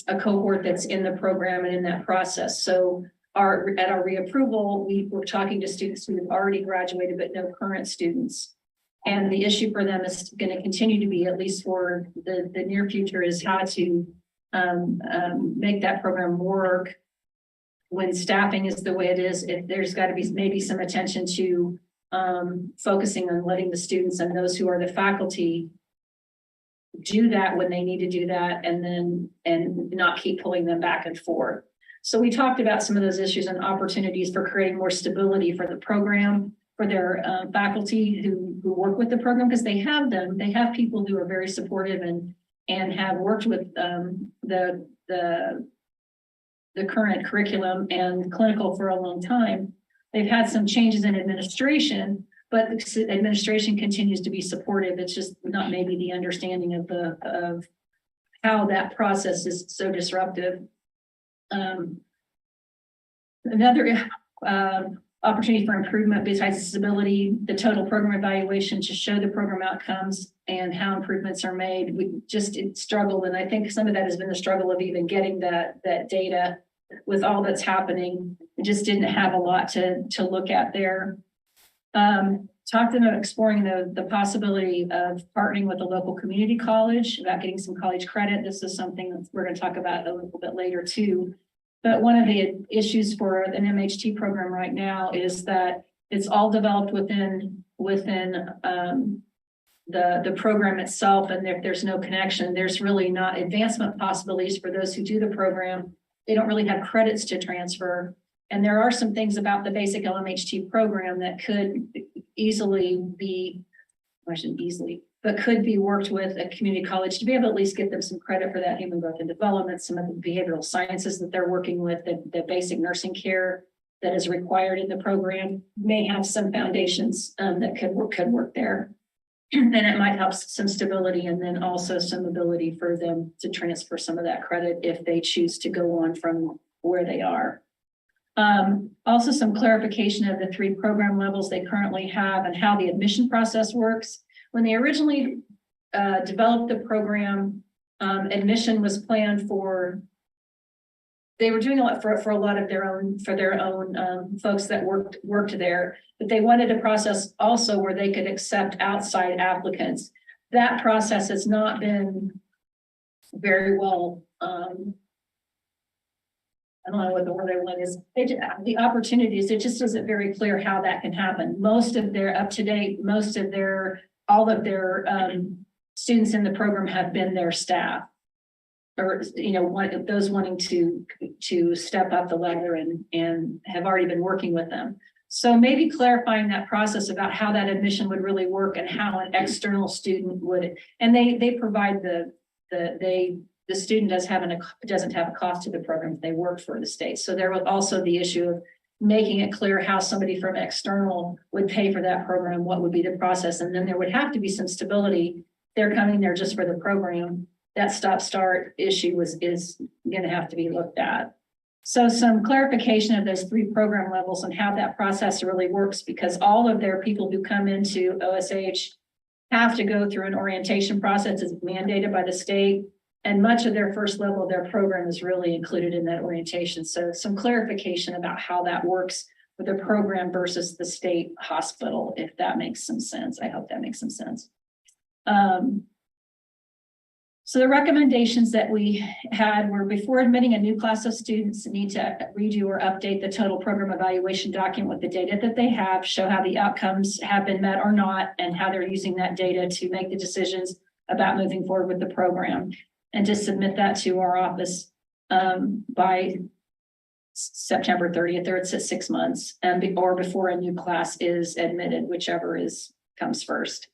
a cohort that's in the program and in that process. So at our reapproval, we were talking to students who have already graduated, but no current students. And the issue for them is going to continue to be, at least for the near future, is how to make that program work when staffing is the way it is. If there's got to be maybe some attention to focusing on letting the students and those who are the faculty do that when they need to do that, and not keep pulling them back and forth. So we talked about some of those issues and opportunities for creating more stability for the program, for their faculty who work with the program, because they have them. They have people who are very supportive and have worked with the current curriculum and clinical for a long time. They've had some changes in administration, but the administration continues to be supportive. It's just not maybe the understanding of how that process is so disruptive. Another opportunity for improvement besides disability, the total program evaluation to show the program outcomes and how improvements are made. We just struggled, and I think some of that has been the struggle of even getting that data with all that's happening. We just didn't have a lot to look at there. Talked about exploring the possibility of partnering with a local community college about getting some college credit. This is something that we're going to talk about a little bit later too. But one of the issues for an MHT program right now is that it's all developed within the program itself, and there's no connection. There's really not advancement possibilities for those who do the program. They don't really have credits to transfer. And there are some things about the basic LMHT program that could easily be, I shouldn't easily, but could be worked with a community college to be able to at least get them some credit for that human growth and development, some of the behavioral sciences that they're working with, the basic nursing care that is required in the program may have some foundations that could work there. And it might help some stability, and then also some ability for them to transfer some of that credit if they choose to go on from where they are. Also some clarification of the 3 program levels they currently have and how the admission process works. When they originally developed the program, admission was planned for, they were doing a lot for a lot of their own folks that worked there, but they wanted a process also where they could accept outside applicants. That process has not been very well, I don't know what the word I want is. The opportunities, it just isn't very clear how that can happen. Most of their all of their students in the program have been their staff, or those wanting to step up the ladder and have already been working with them. So maybe clarifying that process about how that admission would really work and how an external student would, and they provide the student doesn't have a cost to the program if they work for the state. So there was also the issue of making it clear how somebody from external would pay for that program, what would be the process. And then there would have to be some stability. They're coming there just for the program. That stop-start issue is going to have to be looked at. So some clarification of those 3 program levels and how that process really works, because all of their people who come into OSH have to go through an orientation process that's mandated by the state. And much of their first level of their program is really included in that orientation. So some clarification about how that works with the program versus the state hospital, if that makes some sense. I hope that makes some sense. So the recommendations that we had were, before admitting a new class of students, need to redo or update the total program evaluation document with the data that they have, show how the outcomes have been met or not, and how they're using that data to make the decisions about moving forward with the program. And to submit that to our office by September 30th, or it's at 6 months, or before a new class is admitted, whichever comes first.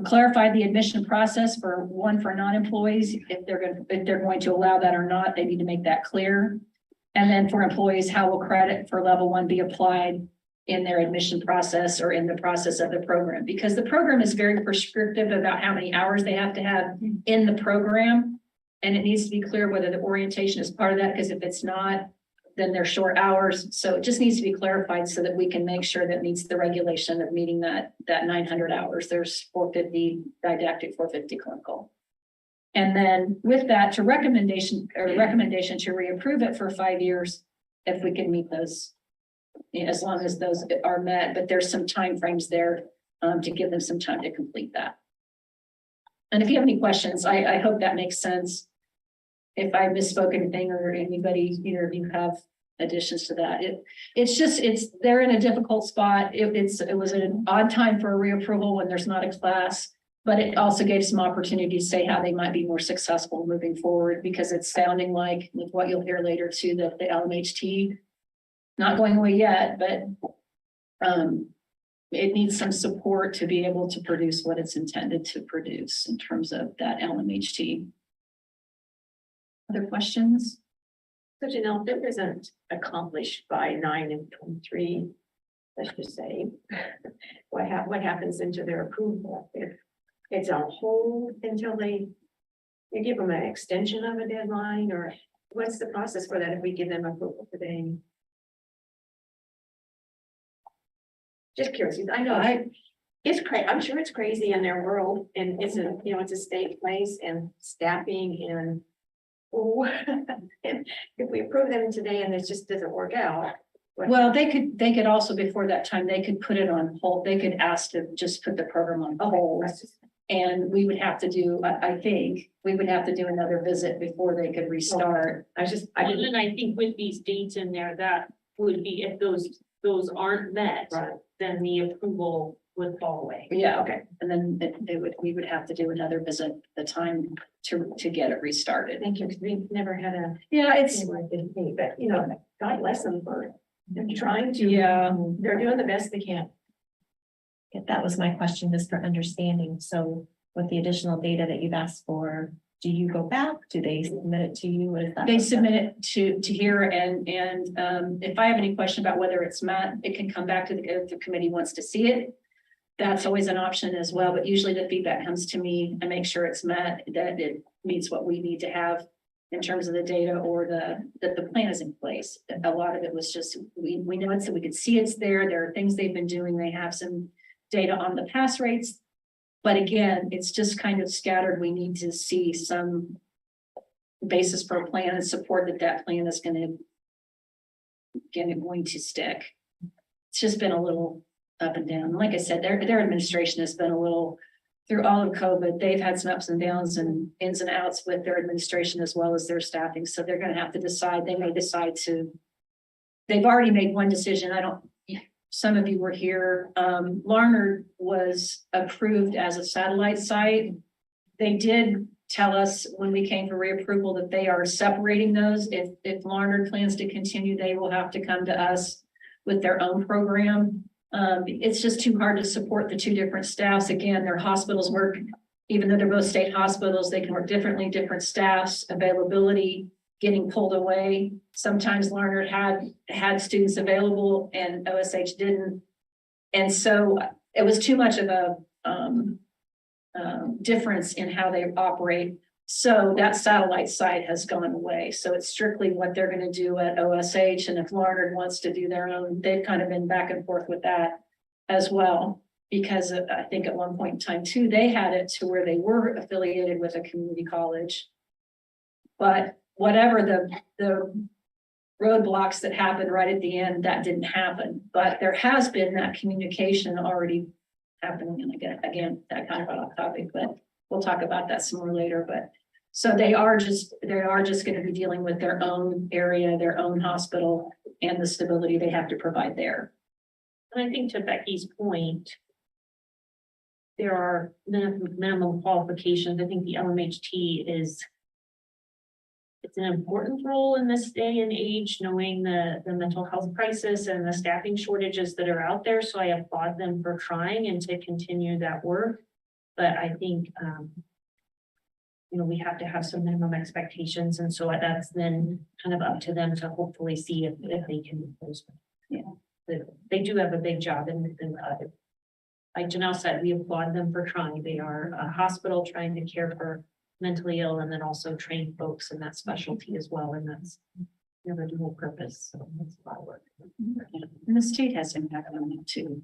Clarify the admission process for non-employees, if they're going to allow that or not. They need to make that clear. And then for employees, how will credit for level 1 be applied in their admission process or in the process of the program? Because the program is very prescriptive about how many hours they have to have in the program. And it needs to be clear whether the orientation is part of that, because if it's not, then they're short hours. So it just needs to be clarified so that we can make sure that meets the regulation of meeting that 900 hours. There's 450 didactic, 450 clinical. And then with that, to recommendation to reapprove it for 5 years, if we can meet those. As long as those are met, but there's some timeframes there to give them some time to complete that. And if you have any questions, I hope that makes sense. If I misspoke anything or anybody, either of you have additions to that, they're in a difficult spot. It was an odd time for a reapproval when there's not a class. But it also gave some opportunity to say how they might be more successful moving forward, because it's sounding like, with what you'll hear later too, that the LMHT, not going away yet, but it needs some support to be able to produce what it's intended to produce in terms of that LMHT. Other questions? So Janelle, if it isn't accomplished by 9 and 23, let's just say, what happens into their approval? If it's on hold until you give them an extension of a deadline, or what's the process for that if we give them approval today? Just curious, I know it's crazy. I'm sure it's crazy in their world, and it's a state place and staffing and. If we approve them today and it just doesn't work out. Well, they could also, before that time, they could put it on hold. They could ask to just put the program on hold. And we would have to do, I think, we would have to do another visit before they could restart. And I think with these dates in there, that would be, if those aren't met, Right. then the approval would fall away. Yeah, okay. And then we would have to do another visit, the time to get it restarted. Thank you, because we've never had a. Yeah, it's, But God bless them for them trying to. yeah. They're doing the best they can. That was my question, just for understanding. So with the additional data that you've asked for, do you go back? Do they submit it to you? What is that? They submit it to here, and if I have any question about whether it's met, it can come back to if the committee wants to see it. That's always an option as well, but usually the feedback comes to me. I make sure it's met, that it meets what we need to have in terms of the data, or that the plan is in place. A lot of it was just, we know it, so we could see it's there. There are things they've been doing. They have some data on the pass rates. But again, it's just kind of scattered. We need to see some basis for a plan and support that plan is going to stick. It's just been a little up and down. Like I said, their administration has been a little, through all of COVID, they've had some ups and downs and ins and outs with their administration as well as their staffing. So they're going to have to decide. They may decide to, they've already made one decision. Some of you were here. Larned was approved as a satellite site. They did tell us when we came for reapproval that they are separating those. If Larned plans to continue, they will have to come to us with their own program. It's just too hard to support the two different staffs. Again, their hospitals work, even though they're both state hospitals, they can work differently, different staffs, availability, getting pulled away. Sometimes Larned had students available and OSH didn't. And so it was too much of a difference in how they operate. So that satellite site has gone away. So it's strictly what they're going to do at OSH. And if Larned wants to do their own, they've kind of been back and forth with that as well. Because I think at one point in time too, they had it to where they were affiliated with a community college. But whatever the roadblocks that happened right at the end, that didn't happen. But there has been that communication already happening. And again, that kind of off topic, but we'll talk about that some more later. But so they are just going to be dealing with their own area, their own hospital, and the stability they have to provide there. And I think to Becky's point, there are minimum qualifications. I think the LMHT it's an important role in this day and age, knowing the mental health crisis and the staffing shortages that are out there. So I applaud them for trying and to continue that work. But I think, we have to have some minimum expectations. And so that's then kind of up to them to hopefully see if they can meet those. Yeah, they do have a big job. And like Janelle said, we applaud them for trying. They are a hospital trying to care for mentally ill and then also train folks in that specialty as well. And that's the dual purpose. So that's a lot of work. And the state has impact on them too,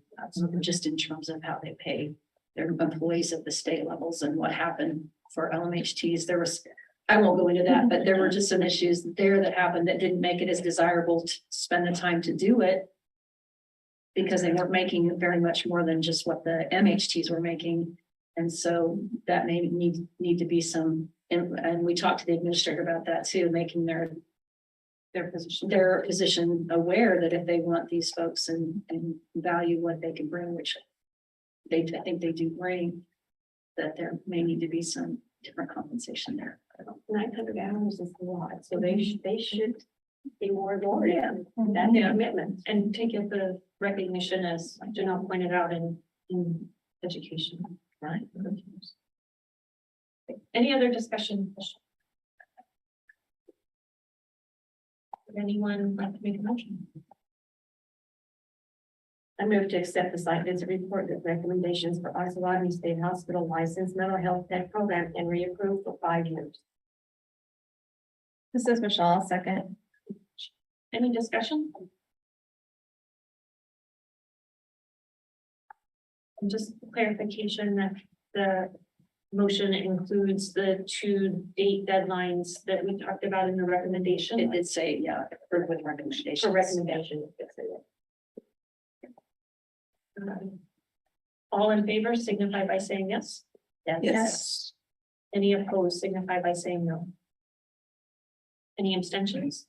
just in terms of how they pay their employees at the state levels and what happened for LMHTs. There was, I won't go into that, but there were just some issues there that happened that didn't make it as desirable to spend the time to do it. Because they weren't making very much more than just what the MHTs were making. And so that may need to be some, and we talked to the administrator about that too, making their position aware that if they want these folks and value what they can bring, which I think they do bring, that there may need to be some different compensation there. 900 hours is a lot, so they should be more rewarded. That's a commitment. And take it the recognition, as Janelle pointed out, in education. Right. Any other discussion? Would anyone like to make a motion? I move to accept the site visit report with recommendations for Osawatomie State Hospital licensed mental health tech program and reapproved for 5 years. This is Michelle, second. Any discussion? And just clarification that the motion includes the 2 date deadlines that we talked about in the recommendation. It did say, yeah, approved with recommendations. For recommendation. All in favor signify by saying yes. Yes. Any opposed signify by saying no. Any abstentions?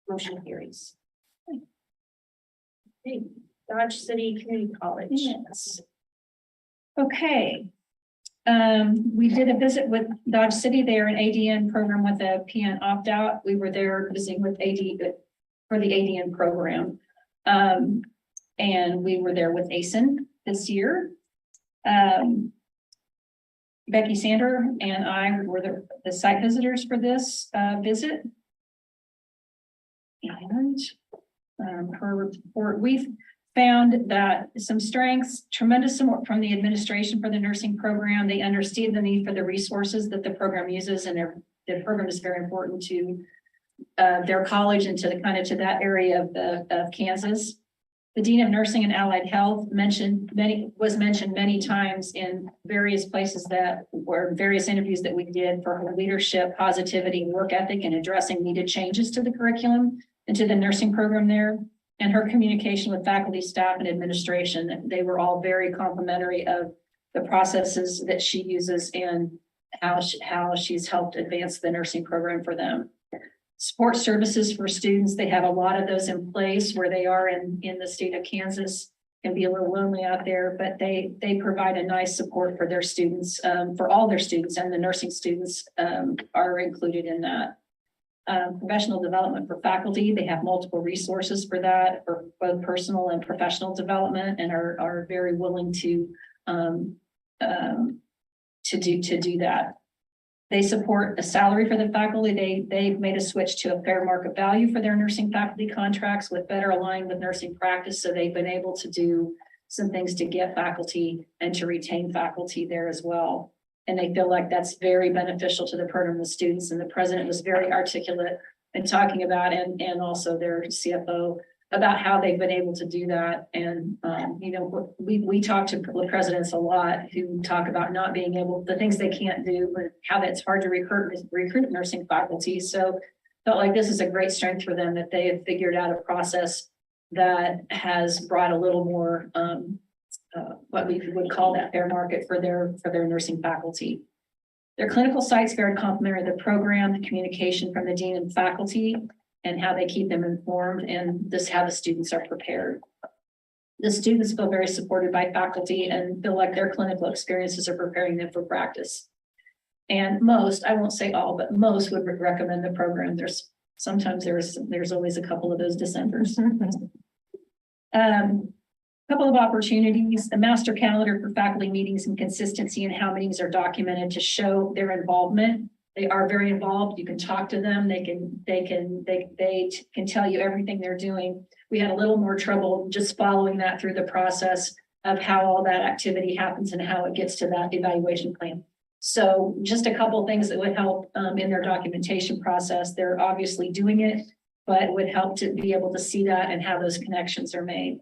Motion carries. Okay, Dodge City Community College. Yes. Okay. We did a visit with Dodge City. They are an ADN program with a PN opt-out. We were there visiting with for the ADN program. And we were there with ASIN this year. Becky Sander and I were the site visitors for this visit. And her report, we've found that some strengths, tremendous support from the administration for the nursing program. They understand the need for the resources that the program uses, and the program is very important to their college and to the kind of to that area of Kansas. The Dean of Nursing and Allied Health was mentioned many times in various places that were various interviews that we did for her leadership, positivity, work ethic, and addressing needed changes to the curriculum and to the nursing program there. And her communication with faculty, staff, and administration, they were all very complimentary of the processes that she uses and how she's helped advance the nursing program for them. Support services for students, they have a lot of those in place where they are in the state of Kansas. Can be a little lonely out there, but they provide a nice support for their students, for all their students, and the nursing students are included in that. Professional development for faculty, they have multiple resources for that, for both personal and professional development, and are very willing to do that. They support a salary for the faculty. They've made a switch to a fair market value for their nursing faculty contracts with better aligned with nursing practice. So they've been able to do some things to get faculty and to retain faculty there as well. And they feel like that's very beneficial to the program and the students. And the president was very articulate in talking about, and also their CFO, about how they've been able to do that. And, we talk to presidents a lot who talk about not being able, the things they can't do, but how that's hard to recruit nursing faculty. So felt like this is a great strength for them, that they have figured out a process that has brought a little more, what we would call that fair market for their nursing faculty. Their clinical sites very complementary to the program, the communication from the dean and faculty, and how they keep them informed, and this how the students are prepared. The students feel very supported by faculty and feel like their clinical experiences are preparing them for practice. And most, I won't say all, but most would recommend the program. Sometimes there's always a couple of those dissenters. Couple of opportunities, a master calendar for faculty meetings and consistency in how meetings are documented to show their involvement. They are very involved. You can talk to them. They can tell you everything they're doing. We had a little more trouble just following that through the process of how all that activity happens and how it gets to that evaluation plan. So just a couple of things that would help in their documentation process. They're obviously doing it, but it would help to be able to see that and how those connections are made.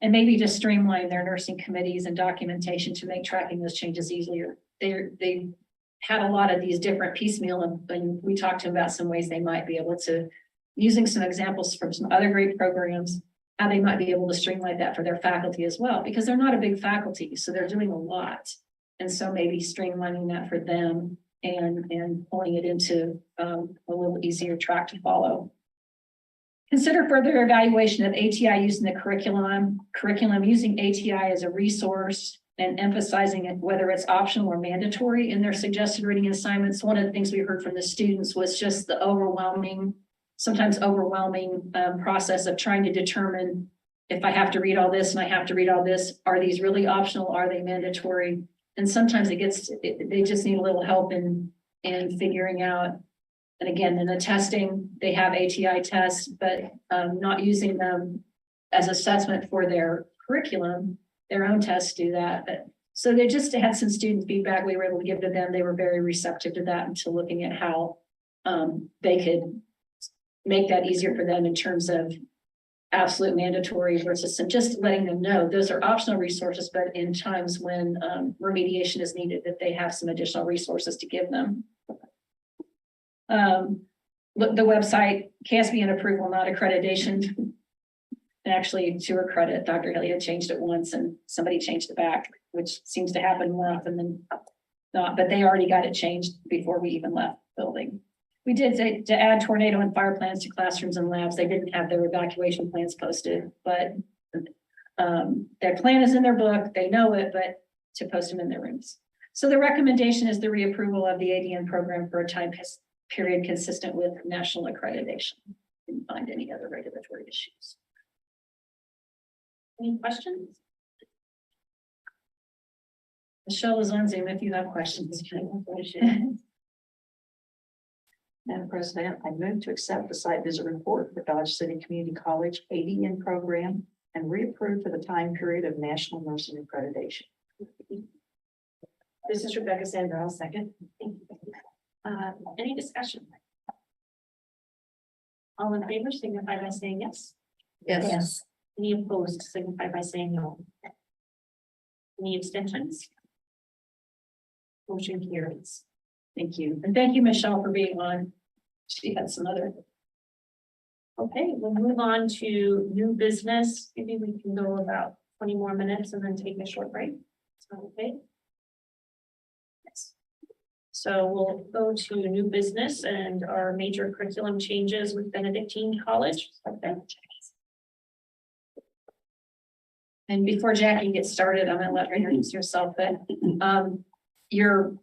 And maybe just streamline their nursing committees and documentation to make tracking those changes easier. they had a lot of these different piecemeal and we talked to them about some ways they might be able to, using some examples from some other great programs, how they might be able to streamline that for their faculty as well, because they're not a big faculty, so they're doing a lot. And so maybe streamlining that for them and pulling it into a little easier track to follow. Consider further evaluation of ATI using the curriculum using ATI as a resource and emphasizing it, whether it's optional or mandatory in their suggested reading assignments. One of the things we heard from the students was just the sometimes overwhelming process of trying to determine if I have to read all this and I have to read all this, are these really optional? Are they mandatory? And sometimes they just need a little help in figuring out. And again, in the testing, they have ATI tests, but not using them as assessment for their curriculum. Their own tests do that. But so they just had some student feedback we were able to give to them. They were very receptive to that and to looking at how they could make that easier for them in terms of absolute mandatory versus some, just letting them know those are optional resources, but in times when remediation is needed, that they have some additional resources to give them. The website, CASB and approval, not accreditation. And actually, to her credit, Dr. Hilliard changed it once and somebody changed it back, which seems to happen more often than not, but they already got it changed before we even left the building. We did say to add tornado and fire plans to classrooms and labs. They didn't have their evacuation plans posted, but their plan is in their book. They know it, but to post them in their rooms. So the recommendation is the reapproval of the ADN program for a time period consistent with national accreditation. Didn't find any other regulatory issues. Any questions? Michelle is on Zoom if you have questions. Madam President, I move to accept the site visit report for Dodge City Community College ADN program and reapprove for the time period of national nursing accreditation. This is Rebecca Sandra, I'll second. Any discussion? All in favor signify by saying yes. Yes. Any opposed signify by saying no. Any abstentions? Motion carries. Thank you. And thank you, Michelle, for being on. She had some other. Okay, we'll move on to new business. Maybe we can go about 20 more minutes and then take a short break. Okay. Yes. So we'll go to new business and our major curriculum changes with Benedictine College. And before Jackie gets started, I'm gonna let her introduce herself, but your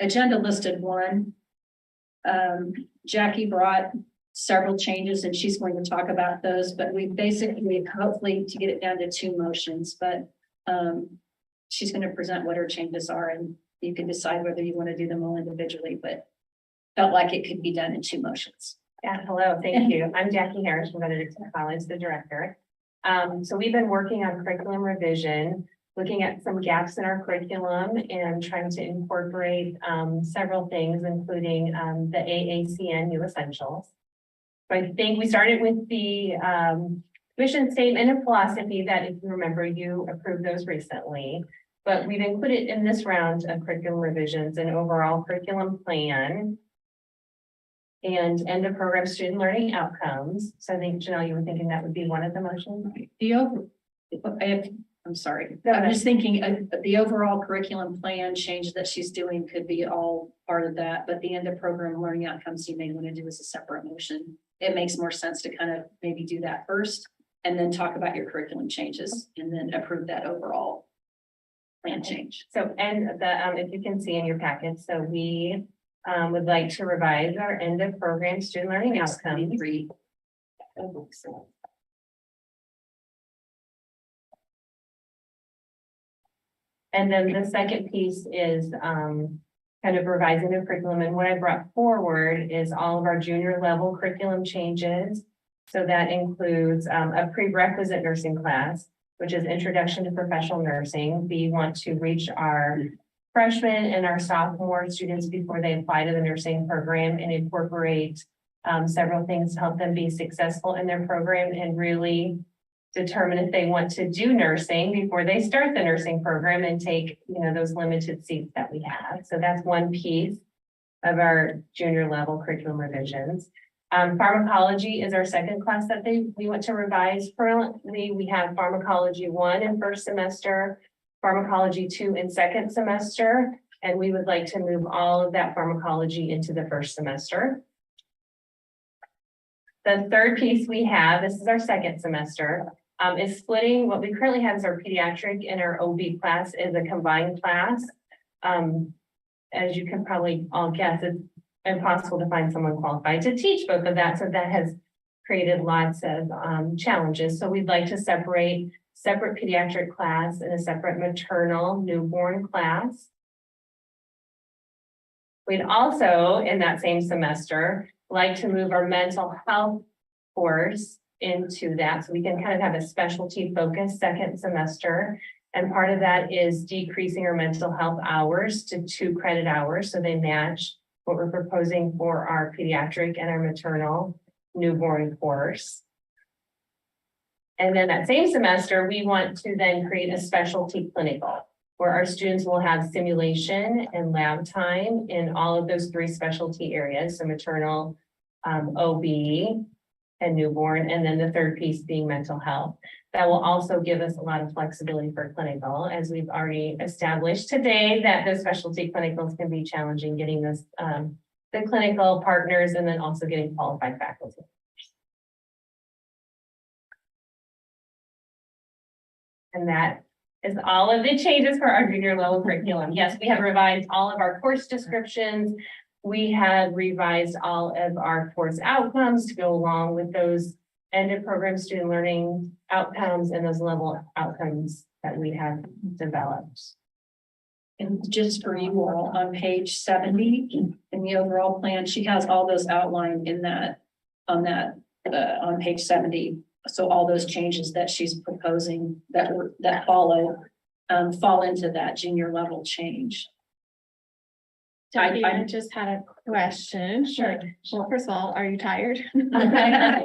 agenda listed one. Jackie brought several changes and she's going to talk about those, but we basically, hopefully to get it down to 2 motions, but she's going to present what her changes are and you can decide whether you want to do them all individually, but felt like it could be done in 2 motions. Yeah, hello, thank you. I'm Jackie Harris from Benedictine College, the director. So we've been working on curriculum revision, looking at some gaps in our curriculum and trying to incorporate several things, including the AACN New Essentials. So I think we started with the mission statement and philosophy that, if you remember, you approved those recently. But we've included in this round of curriculum revisions an overall curriculum plan and end of program student learning outcomes. So I think, Janelle, you were thinking that would be one of the motions. I'm sorry. I'm just thinking the overall curriculum plan change that she's doing could be all part of that, but the end of program learning outcomes you may want to do as a separate motion. It makes more sense to kind of maybe do that first and then talk about your curriculum changes and then approve that overall plan change. So, and if you can see in your packet, so we would like to revise our end of program student learning outcomes. And then the second piece is kind of revising the curriculum. And what I brought forward is all of our junior level curriculum changes. So that includes a prerequisite nursing class, which is Introduction to Professional Nursing. We want to reach our freshmen and our sophomore students before they apply to the nursing program and incorporate several things to help them be successful in their program and really determine if they want to do nursing before they start the nursing program and take, those limited seats that we have. So that's one piece of our junior level curriculum revisions. Pharmacology is our second class that we want to revise. Currently, we have pharmacology 1 in first semester, pharmacology 2 in second semester, and we would like to move all of that pharmacology into the first semester. The third piece we have, this is our second semester, is splitting what we currently have as our pediatric and our OB class is a combined class. As you can probably all guess, it's impossible to find someone qualified to teach both of that. So that has created lots of challenges. So we'd like to separate pediatric class and a separate maternal newborn class. We'd also, in that same semester, like to move our mental health course into that. So we can kind of have a specialty focus second semester. And part of that is decreasing our mental health hours to 2 credit hours. So they match what we're proposing for our pediatric and our maternal newborn course. And then that same semester, we want to then create a specialty clinical where our students will have simulation and lab time in all of those 3 specialty areas. So maternal, OB, and newborn, and then the third piece being mental health. That will also give us a lot of flexibility for clinical, as we've already established today that those specialty clinicals can be challenging, getting this, the clinical partners and then also getting qualified faculty. And that is all of the changes for our junior level curriculum. Yes, we have revised all of our course descriptions. We have revised all of our course outcomes to go along with those end of program student learning outcomes and those level outcomes that we have developed. And just for you all, on page 70 in the overall plan, she has all those outlined in that, on page 70. So all those changes that she's proposing that follow fall into that junior level change. Jackie, I just had a question. Sure. Well, first of all, are you tired? Yeah,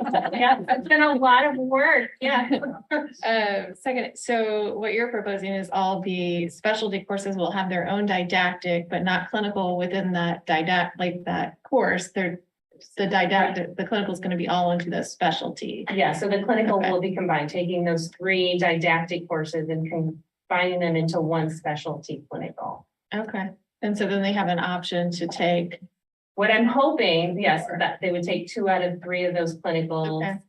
it's been a lot of work. Yeah. Second, so what you're proposing is all the specialty courses will have their own didactic, but not clinical within that that course. The clinical is going to be all into the specialty. Yeah, so the clinical Okay. will be combined, taking those 3 didactic courses and combining them into one specialty clinical. Okay. And so then they have an option to take. What I'm hoping, yes, that they would take 2 out of 3 of those clinicals. Okay.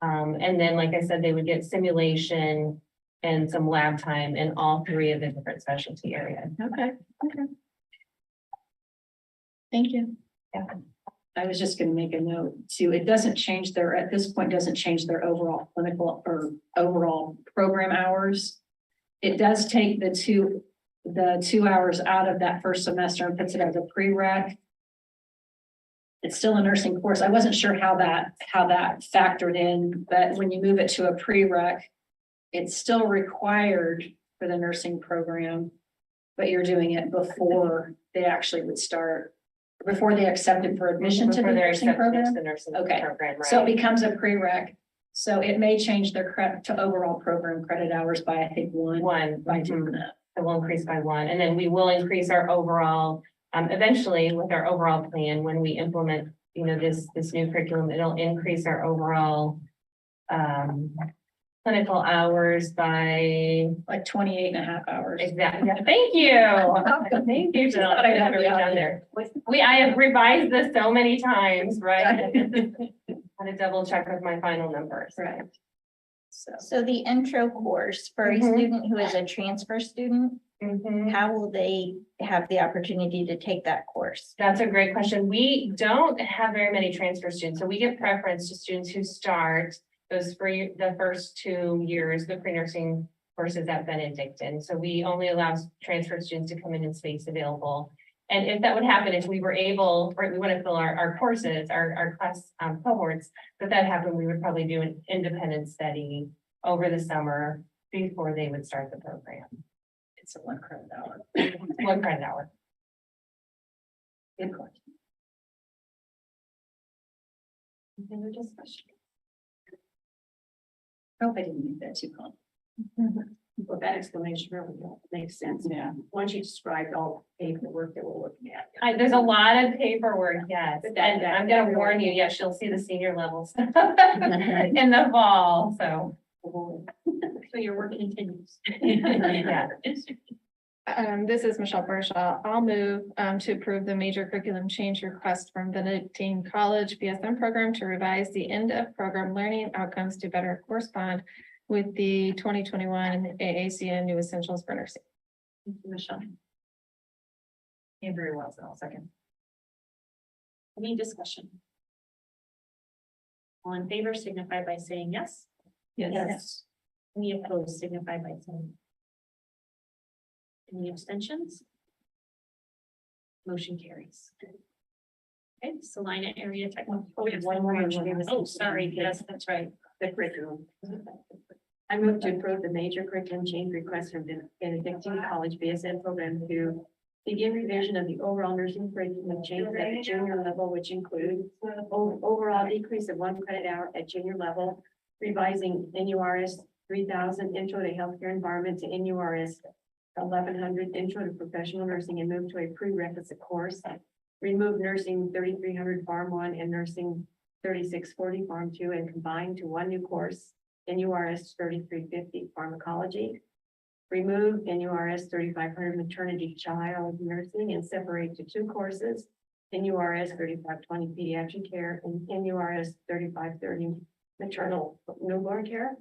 And then, like I said, they would get simulation and some lab time in all 3 of the different specialty areas. Okay. Thank you. I was just gonna make a note too. It doesn't change at this point, doesn't change their overall clinical or overall program hours. It does take the 2 hours out of that first semester and puts it as a prereq. It's still a nursing course. I wasn't sure how that factored in, but when you move it to a prereq, it's still required for the nursing program, but you're doing it before they actually would start, before they accepted for admission to the Before they're nursing accepted program. to the nursing Okay. program, So it right? becomes a prereq. So it may change their credit to overall program credit hours by, I think, one by doing that. It will increase by 1, and then we will increase our overall, eventually with our overall plan, when we implement, this new curriculum, it'll increase our overall clinical hours by Like 28 and a half hours. exactly. Thank you. Thank you, Jill. Thought I'd have Really you out done there. I have revised this so many times, right? Had to double check with my final numbers. Right. So the intro course for a Mhm. student who is a transfer student, Mhm. how will they have the opportunity to take that course? That's a great question. We don't have very many transfer students, so we give preference to students who start the first 2 years, the pre-nursing courses at Benedictine. So we only allow transfer students to come in space available. And if that would happen, if we were able, right, we want to fill our courses, our class cohorts, but that happened, we would probably do an independent study over the summer before they would start the program. It's a 1 credit hour. 1 credit hour. Good question. Any other discussion? Hope I didn't make that too complicated. Well, that explanation really makes sense. Yeah. Once you described all the paperwork that we're looking at. There's a lot of paperwork, yes, But and that- I'm gonna warn you, yes, you'll see the senior levels in the fall, so. So your work continues. Yeah. This is Michelle Barshaw. I'll move to approve the major curriculum change request from Benedictine College BSN program to revise the end of program learning outcomes to better correspond with the 2021 AACN New Essentials for Nursing. Michelle. Very well, so I'll second. Any discussion? All in favor signify by saying yes. Yes. Any opposed signify by saying. Any abstentions? Motion carries. Okay, Salina area technical. Oh, we have one more. Oh, sorry, yes, that's right. The curriculum. I move to approve the major curriculum change request from Benedictine College BSN program to begin revision of the overall nursing curriculum changes at the junior level, which includes overall decrease of 1 credit hour at junior level, revising NURS 3000 intro to healthcare environment to NURS 1100 intro to professional nursing and move to a prerequisite course. Remove nursing 3300 farm 1 and nursing 3640 farm 2 and combine to one new course, NURS 3350 pharmacology. Remove NURS 3500 maternity child nursing and separate to two courses, NURS 3520 pediatric care and NURS 3530 maternal newborn care.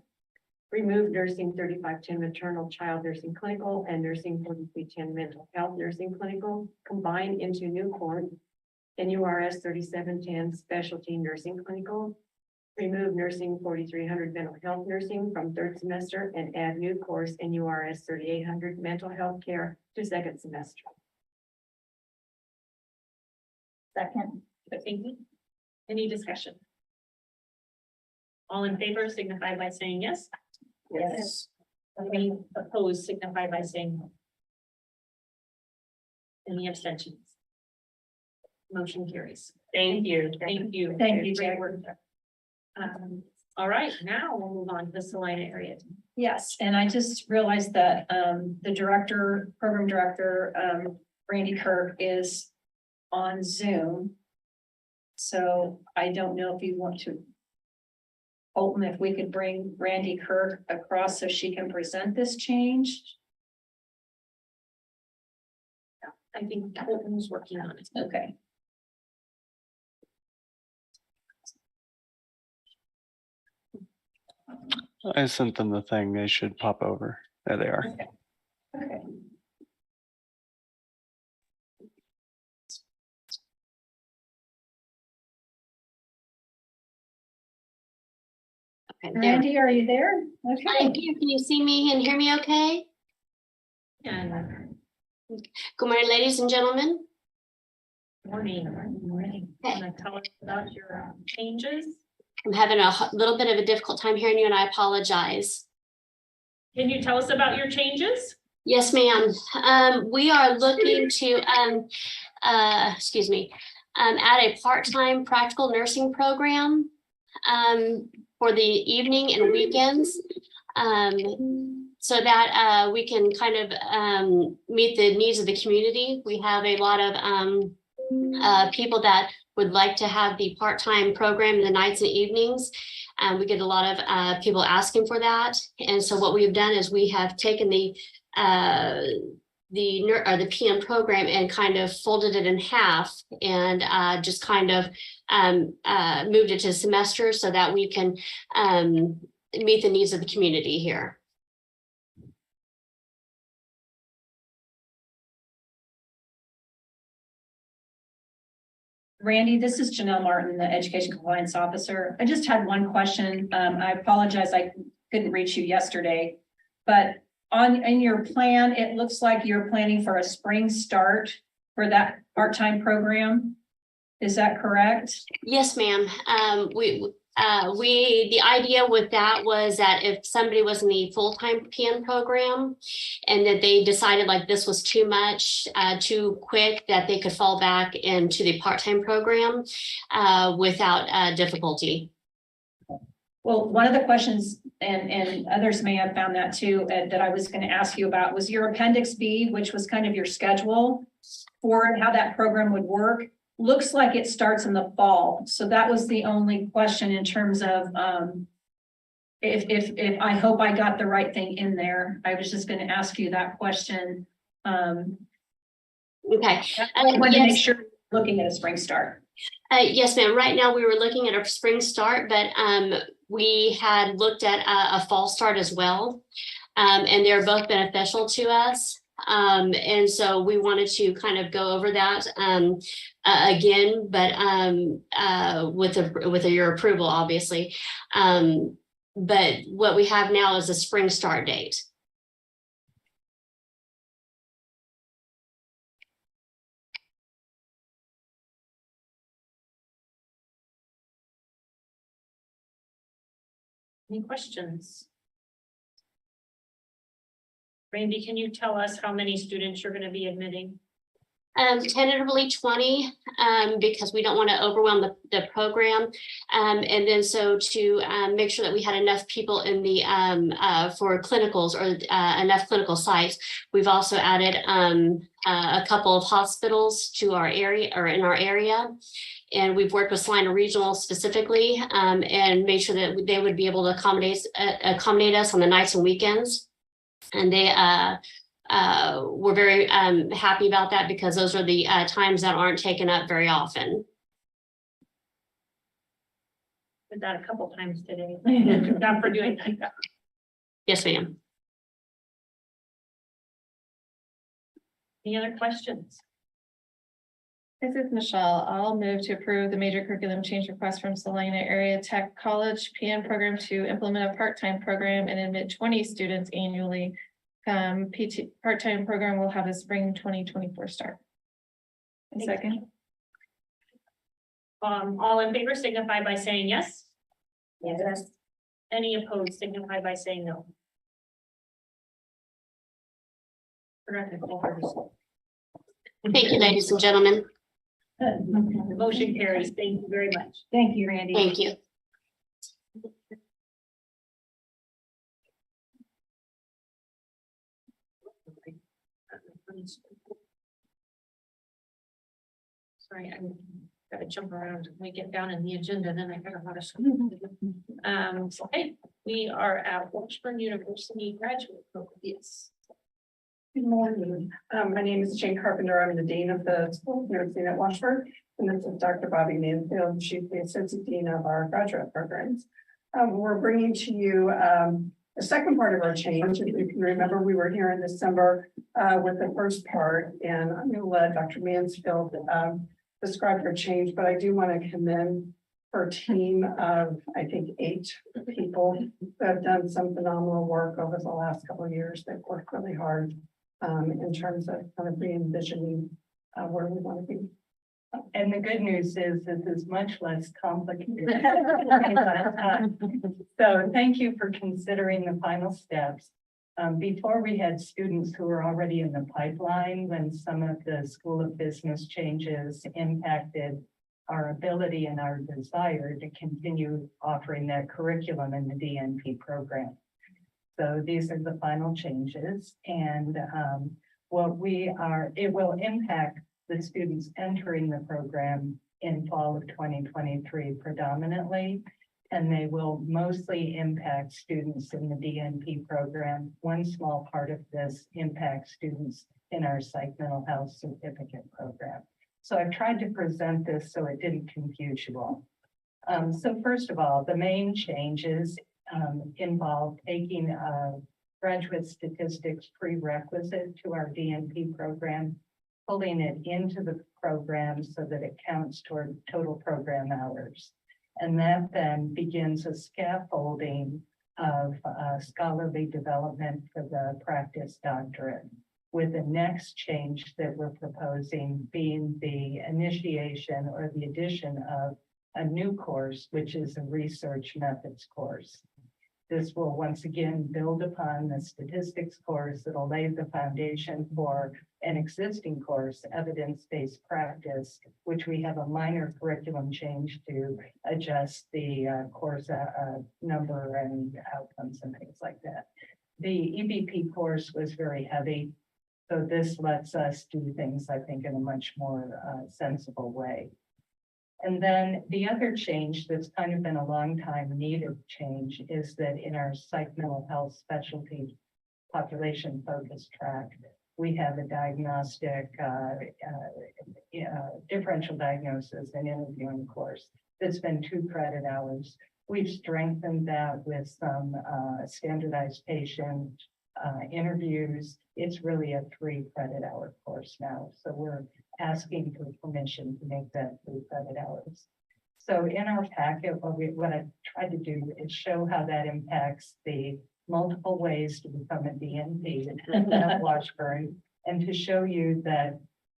Remove nursing 3510 maternal child nursing clinical and nursing 4310 mental health nursing clinical, combine into new course, NURS 3710 specialty nursing clinical. Remove nursing 4300 mental health nursing from third semester and add new course NURS 3800 mental health care to second semester. Second. Thank you. Any discussion? All in favor signify by saying yes. Yes. Any opposed signify by saying no. Any abstentions? Motion carries. Thank you. Thank you. Thank you, Great Jack. work. All right, now we'll move on to the Salina area. Yes, and I just realized that the director, program director, Randy Kirk is on Zoom. So I don't know if you want to. Colton, if we could bring Randy Kirk across so she can present this change. I think Colton's working on it. Okay. I sent them the thing. They should pop over. There they are. Okay. Okay, there. Randy, are you there? Okay. Thank you. Can you see me and hear me okay? And Good morning, ladies and gentlemen. morning. Want to tell us about your changes? I'm having a little bit of a difficult time hearing you and I apologize. Can you tell us about your changes? Yes, ma'am. We are looking to, excuse me, add a part-time practical nursing program for the evening and weekends. So that we can kind of meet the needs of the community. We have a lot of people that would like to have the part-time program in the nights and evenings. We get a lot of people asking for that. And so what we've done is we have taken the PM program and kind of folded it in half and just kind of moved it to semester so that we can meet the needs of the community here. Randy, this is Janelle Martin, the Education Compliance Officer. I just had one question. I apologize, I couldn't reach you yesterday. But in your plan, it looks like you're planning for a spring start for that part-time program. Is that correct? Yes, ma'am. The idea with that was that if somebody was in the full-time PM program and that they decided like this was too much, too quick, that they could fall back into the part-time program without difficulty. Well, one of the questions, and others may have found that too, Ed, that I was going to ask you about was your appendix B, which was kind of your schedule for how that program would work. Looks like it starts in the fall. So that was the only question in terms of, if I hope I got the right thing in there. I was just going to ask you that question. Okay. I wanted to make Yes. sure we're looking at a spring start. Yes, ma'am. Right now, we were looking at a spring start, but we had looked at a fall start as well. And they're both beneficial to us. And so we wanted to kind of go over that again, but with your approval, obviously. But what we have now is a spring start date. Any questions? Randy, can you tell us how many students you're going to be admitting? Tentatively 20, because we don't want to overwhelm the program. And then so to make sure that we had enough people in the for clinicals or enough clinical sites, we've also added a couple of hospitals to our area or in our area. And we've worked with Salina Regional specifically and made sure that they would be able to accommodate us on the nights and weekends. And they we're very happy about that because those are the times that aren't taken up very often. Did that a couple times today. Not for doing that. Yes, ma'am. Any other questions? This is Michelle. I'll move to approve the major curriculum change request from Salina Area Tech College PM program to implement a part-time program and admit 20 students annually. PT part-time program will have a spring 2024 start. A second. All in favor signify by saying yes. Yes. Any opposed signify by saying no. Thank you, ladies and gentlemen. Motion carries. Thank you very much. Thank you, Randy. Thank you. Sorry, I'm gotta jump around. When we get down in the agenda, then I got a lot of stuff. So, hey, we are at Washburn University graduate program. Yes. Good morning. My name is Jane Carpenter. I'm the Dean of the School of Nursing at Washburn. And this is Dr. Bobby Mansfield. She's the Associate Dean of our graduate programs. We're bringing to you the second part of our change. If you can remember, we were here in December with the first part, and I'm going to let Dr. Mansfield describe her change, but I do want to commend her team of, I think, 8 people that have done some phenomenal work over the last couple of years. They've worked really hard in terms of kind of re-envisioning where we want to be. And the good news is this is much less complicated. So thank you for considering the final steps. Before we had students who were already in the pipeline when some of the School of Business changes impacted our ability and our desire to continue offering that curriculum in the DNP program. So these are the final changes, and it will impact the students entering the program in fall of 2023 predominantly, and they will mostly impact students in the DNP program. One small part of this impacts students in our psych mental health certificate program. So I've tried to present this so it didn't confuse you all. So first of all, the main changes involve taking a graduate statistics prerequisite to our DNP program, pulling it into the program so that it counts toward total program hours. And that then begins a scaffolding of scholarly development for the practice doctorate, with the next change that we're proposing being the initiation or the addition of a new course, which is a research methods course. This will once again build upon the statistics course that'll lay the foundation for an existing course, evidence-based practice, which we have a minor curriculum change to adjust the course number and outcomes and things like that. The EBP course was very heavy, so this lets us do things, I think, in a much more sensible way. And then the other change that's kind of been a long time needed change is that in our psych mental health specialty population focus track, we have a diagnostic differential diagnosis and interviewing course that's been 2 credit hours. We've strengthened that with some standardized patient interviews. It's really a 3 credit hour course now. So we're asking for permission to make that 3 credit hours. So in our packet, what I tried to do is show how that impacts the multiple ways to become a DNP at Washburn, and to show you that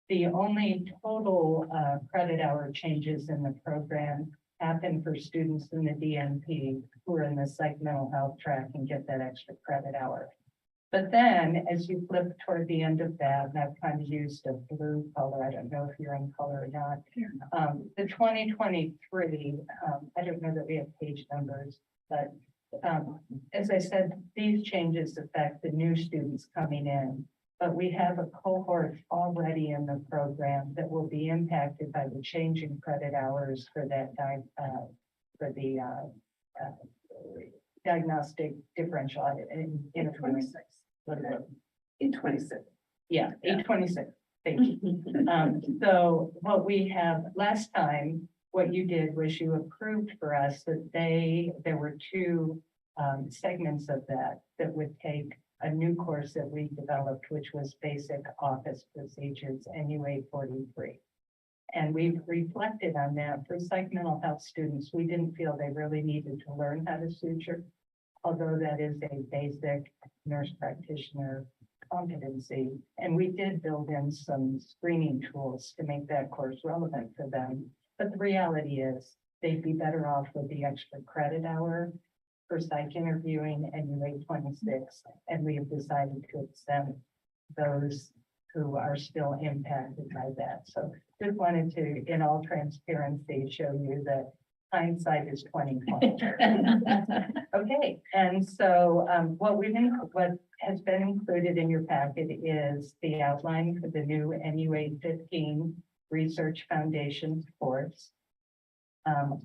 the only total credit hour changes in the program happen for students in the DNP who are in the psych mental health track and get that extra credit hour. But then as you flip toward the end of that, and I've kind of used a blue color, I don't know if you're in color or not. The 2023, I don't know that we have page numbers, but as I said, these changes affect the new students coming in. But we have a cohort already in the program that will be impacted by the change in credit hours for that diagnostic differential in 26. In 26. Yeah, 826. Thank you. So what we have last time, what you did was you approved for us that there were 2 segments of that would take a new course that we developed, which was basic office procedures, NUA 43. And we've reflected on that for psych mental health students. We didn't feel they really needed to learn how to suture, although that is a basic nurse practitioner competency. And we did build in some screening tools to make that course relevant for them. But the reality is they'd be better off with the extra credit hour for psych interviewing and NUA 26. And we have decided to exempt those who are still impacted by that. So just wanted to, in all transparency, show you that hindsight is 2020. Okay, and so what has been included in your packet is the outline for the new NUA 15 Research Foundation course.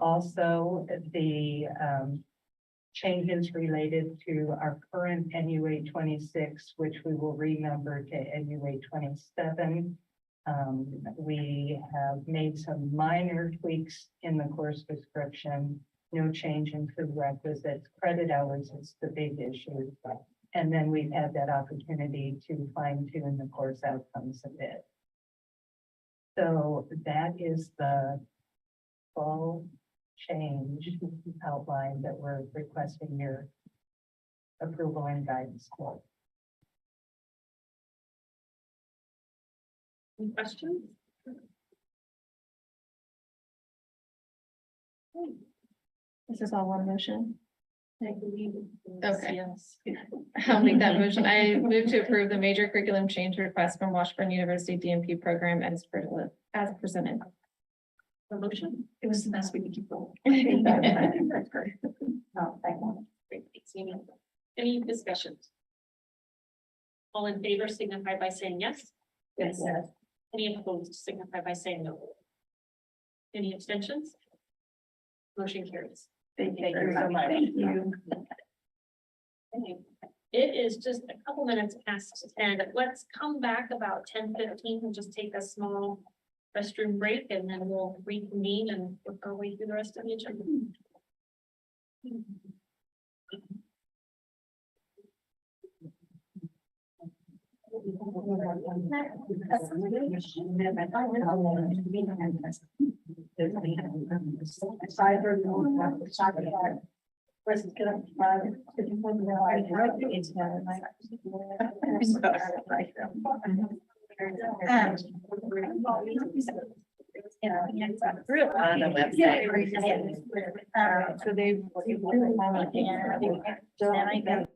Also, the changes related to our current NUA 26, which we will renumber to NUA 27. We have made some minor tweaks in the course description, no change in prerequisites, credit hours is the big issue. And then we've had that opportunity to fine tune the course outcomes a bit. So that is the full change outline that we're requesting your approval and guidance for. Any questions? This is all one motion. I believe. Okay. Yes. I'll make that motion. I move to approve the major curriculum change request from Washburn University DNP program as presented. The motion? It was the best we could keep going. That's great. No, thank you. Great, thanks, Amy. Any discussions? All in favor signify by saying yes. Yes. Any opposed signify by saying no. Any abstentions? Motion carries. Thank you so much. Thank you. Okay. It is just a couple minutes past 10. Let's come back about 10:15 and just take a small restroom break, and then we'll reconvene and work our way through the rest of the agenda. Yeah. On the website. So they. And I go.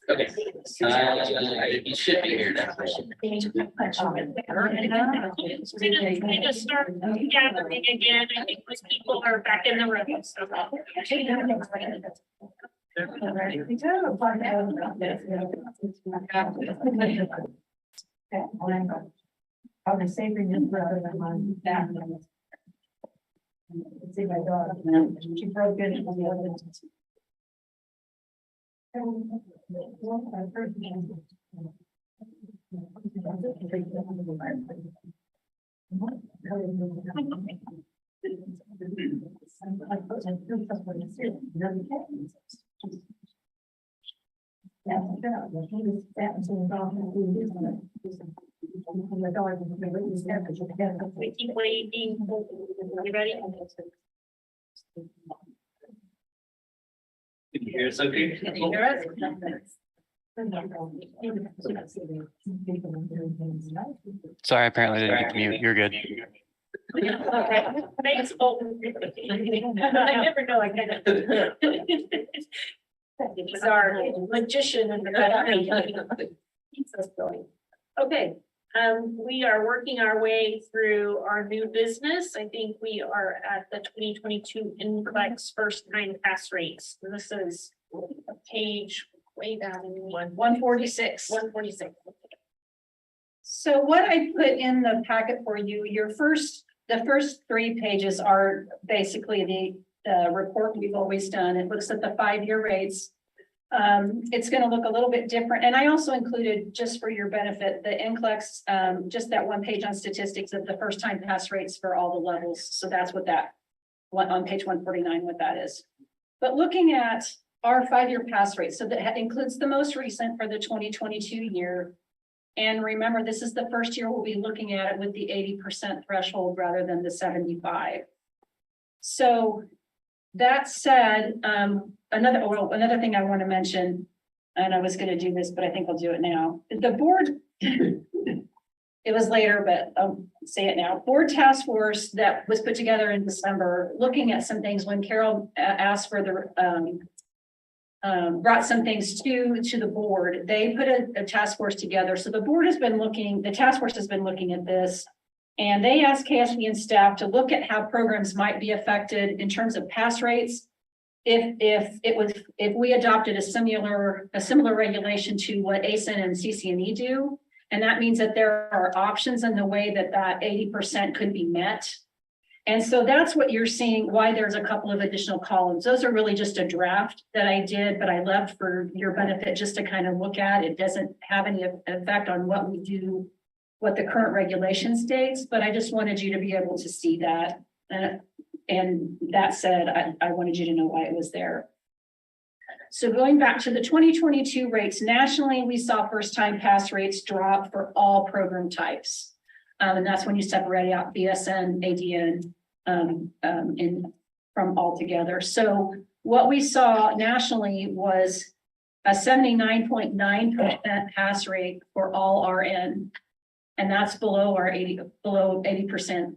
Okay. You should be here now. We just start gathering again. I think most people are back in the room, so. I'll be saving this rather than on that. See my daughter, she broke in. We keep waiting. You ready? Here's okay. Sorry, apparently I didn't get the mute. You're good. Okay, thanks. Oh, I never know, I kind of. It's our magician in the back. Keeps us going. Okay, we are working our way through our new business. I think we are at the 2022 NCLEX first time pass rates. This is a page way down in 146. 146. So what I put in the packet for you, the first 3 pages are basically the report we've always done. It looks at the 5-year rates. It's going to look a little bit different. And I also included, just for your benefit, the NCLEX, just that 1 page on statistics of the first time pass rates for all the levels. So that's what that on page 149, what that is. But looking at our 5-year pass rate, so that includes the most recent for the 2022 year. And remember, this is the first year we'll be looking at it with the 80% threshold rather than the 75. So that said, another thing I want to mention, and I was going to do this, but I think I'll do it now. The board, it was later, but I'll say it now. Board task force that was put together in December, looking at some things when Carol asked for the brought some things to the board. They put a task force together. So the board has been looking, the task force has been looking at this. And they asked KSB and staff to look at how programs might be affected in terms of pass rates. If we adopted a similar regulation to what ASIN and CCNE do. And that means that there are options in the way that 80% could be met. And so that's what you're seeing, why there's a couple of additional columns. Those are really just a draft that I did, but I left for your benefit just to kind of look at. It doesn't have any effect on what we do, what the current regulation states, but I just wanted you to be able to see that. And that said, I wanted you to know why it was there. So going back to the 2022 rates, nationally, we saw first time pass rates drop for all program types. And that's when you separate out BSN, ADN, from all together. So what we saw nationally was a 79.9% pass rate for all RN. And that's below our 80%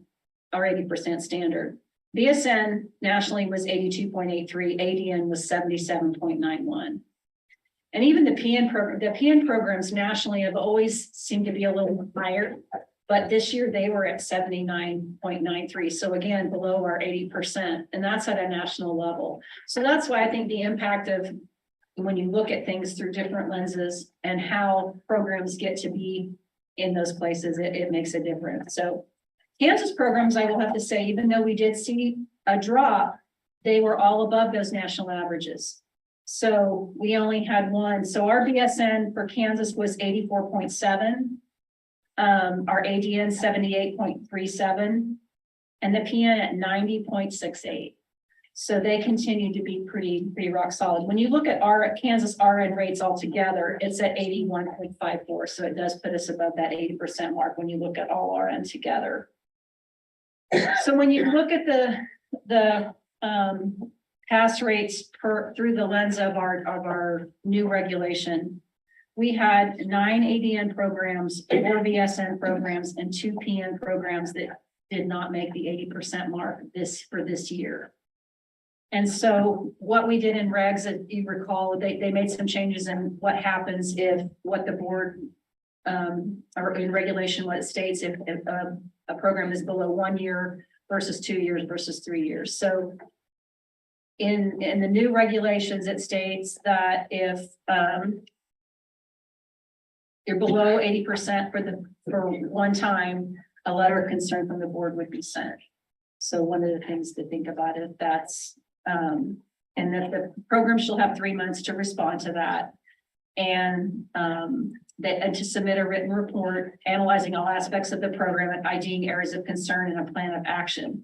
standard. BSN nationally was 82.83, ADN was 77.91. And even the PN programs nationally have always seemed to be a little higher. But this year they were at 79.93. So again, below our 80%, and that's at a national level. So that's why I think the impact of when you look at things through different lenses and how programs get to be in those places, it makes a difference. So Kansas programs, I will have to say, even though we did see a drop, they were all above those national averages. So we only had one. So our BSN for Kansas was 84.7. Our ADN 78.37 and the PN at 90.68. So they continue to be pretty rock solid. When you look at our Kansas RN rates altogether, it's at 81.54. So it does put us above that 80% mark when you look at all RN together. So when you look at the pass rates through the lens of our new regulation, we had 9 ADN programs, 4 VSN programs, and 2 PN programs that did not make the 80% mark for this year. And so what we did in regs, if you recall, they made some changes in what happens if what the board or in regulation, what it states if a program is below 1 year versus 2 years versus 3 years. So in the new regulations, it states that if you're below 80% for one time, a letter of concern from the board would be sent. So one of the things to think about if that's and that the program shall have 3 months to respond to that. And and to submit a written report analyzing all aspects of the program and IDing areas of concern and a plan of action.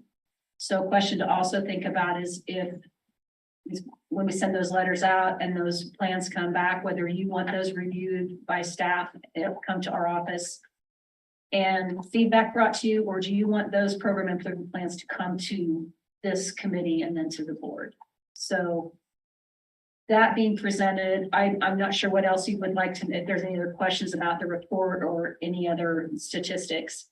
So a question to also think about is when we send those letters out and those plans come back, whether you want those reviewed by staff, it'll come to our office and feedback brought to you, or do you want those program improvement plans to come to this committee and then to the board? So that being presented, I'm not sure what else you would like to, if there's any other questions about the report or any other statistics.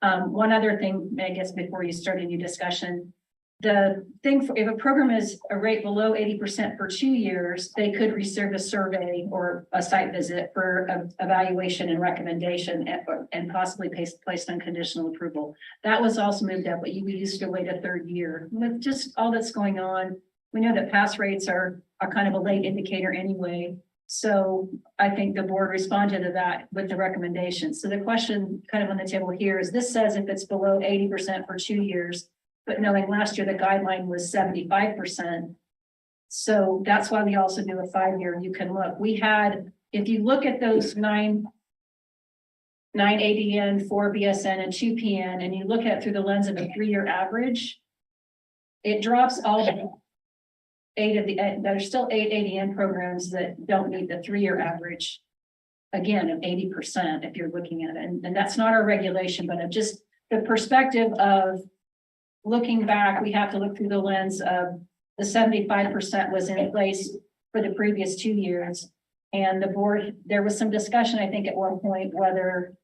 One other thing, I guess, before you start a new discussion, the thing, if a program is a rate below 80% for 2 years, they could receive a survey or a site visit for evaluation and recommendation and possibly placed on conditional approval. That was also moved up, but you used to wait a 3rd year. With just all that's going on, we know that pass rates are kind of a late indicator anyway. So I think the board responded to that with the recommendation. So the question kind of on the table here is this says if it's below 80% for 2 years, but knowing last year the guideline was 75%. So that's why we also do a 5-year. You can look, we had, if you look at those 9 ADN, 4 BSN and 2 PN, and you look at it through the lens of a 3-year average, it drops all 8 of the, there's still 8 ADN programs that don't meet the 3-year average. Again, of 80% if you're looking at it. And that's not our regulation, but just the perspective of looking back, we have to look through the lens of the 75% was in place for the previous 2 years. And the board, there was some discussion, I think, at one point, whether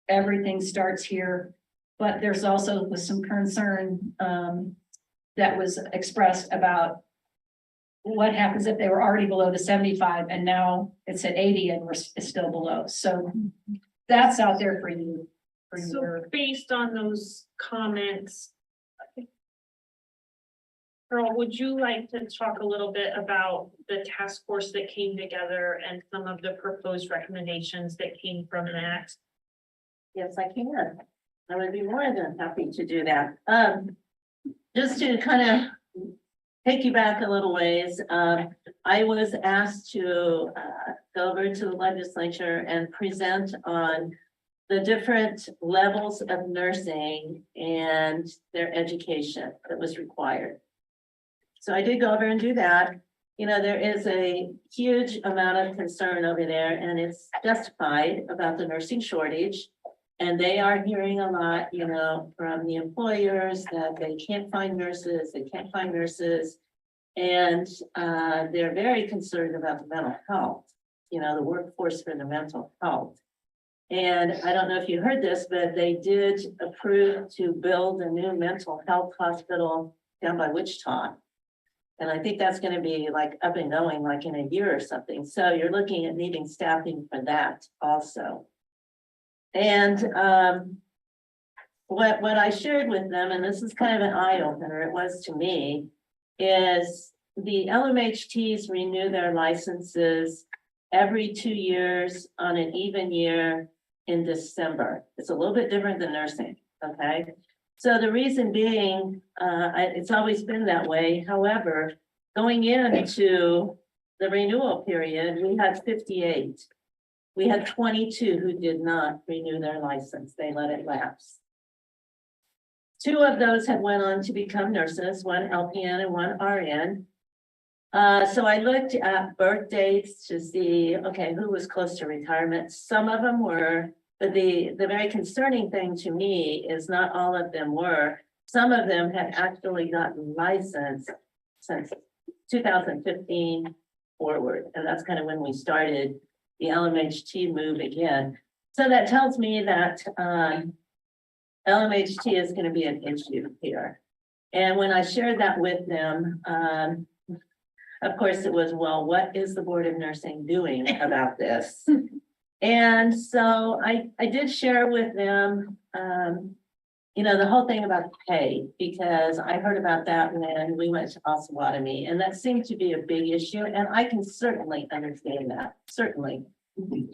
everything starts here, but there's also some concern that was expressed about what happens if they were already below the 75 and now it's at 80 and it's still below. So that's out there for you. So based on those comments, Carol, would you like to talk a little bit about the task force that came together and some of the proposed recommendations that came from that? Yes, I can. I would be more than happy to do that. Just to kind of take you back a little ways, I was asked to go over to the legislature and present on the different levels of nursing and their education that was required. So I did go over and do that. You know, there is a huge amount of concern over there and it's justified about the nursing shortage. And they are hearing a lot, you know, from the employers that they can't find nurses, And they're very concerned about the mental health, you know, the workforce for the mental health. And I don't know if you heard this, but they did approve to build a new mental health hospital down by Wichita. And I think that's going to be like up and going like in a year or something. So you're looking at needing staffing for that also. And what I shared with them, and this is kind of an eye opener, it was to me, is the LMHTs renew their licenses every 2 years on an even year in December. It's a little bit different than nursing, okay? So the reason being, it's always been that way. However, going into the renewal period, we had 58. We had 22 who did not renew their license. They let it lapse. 2 of those had went on to become nurses, 1 LPN and 1 RN. So I looked at birth dates to see, okay, who was close to retirement. Some of them were, but the very concerning thing to me is not all of them were. Some of them had actually gotten licensed since 2015 forward. And that's kind of when we started the LMHT move again. So that tells me that, LMHT is gonna be an issue here. And when I shared that with them, of course, it was, well, what is the Board of Nursing doing about this? And so I did share with them, the whole thing about pay, because I heard about that when we went to Osawatomie, and that seemed to be a big issue, and I can certainly understand that, certainly.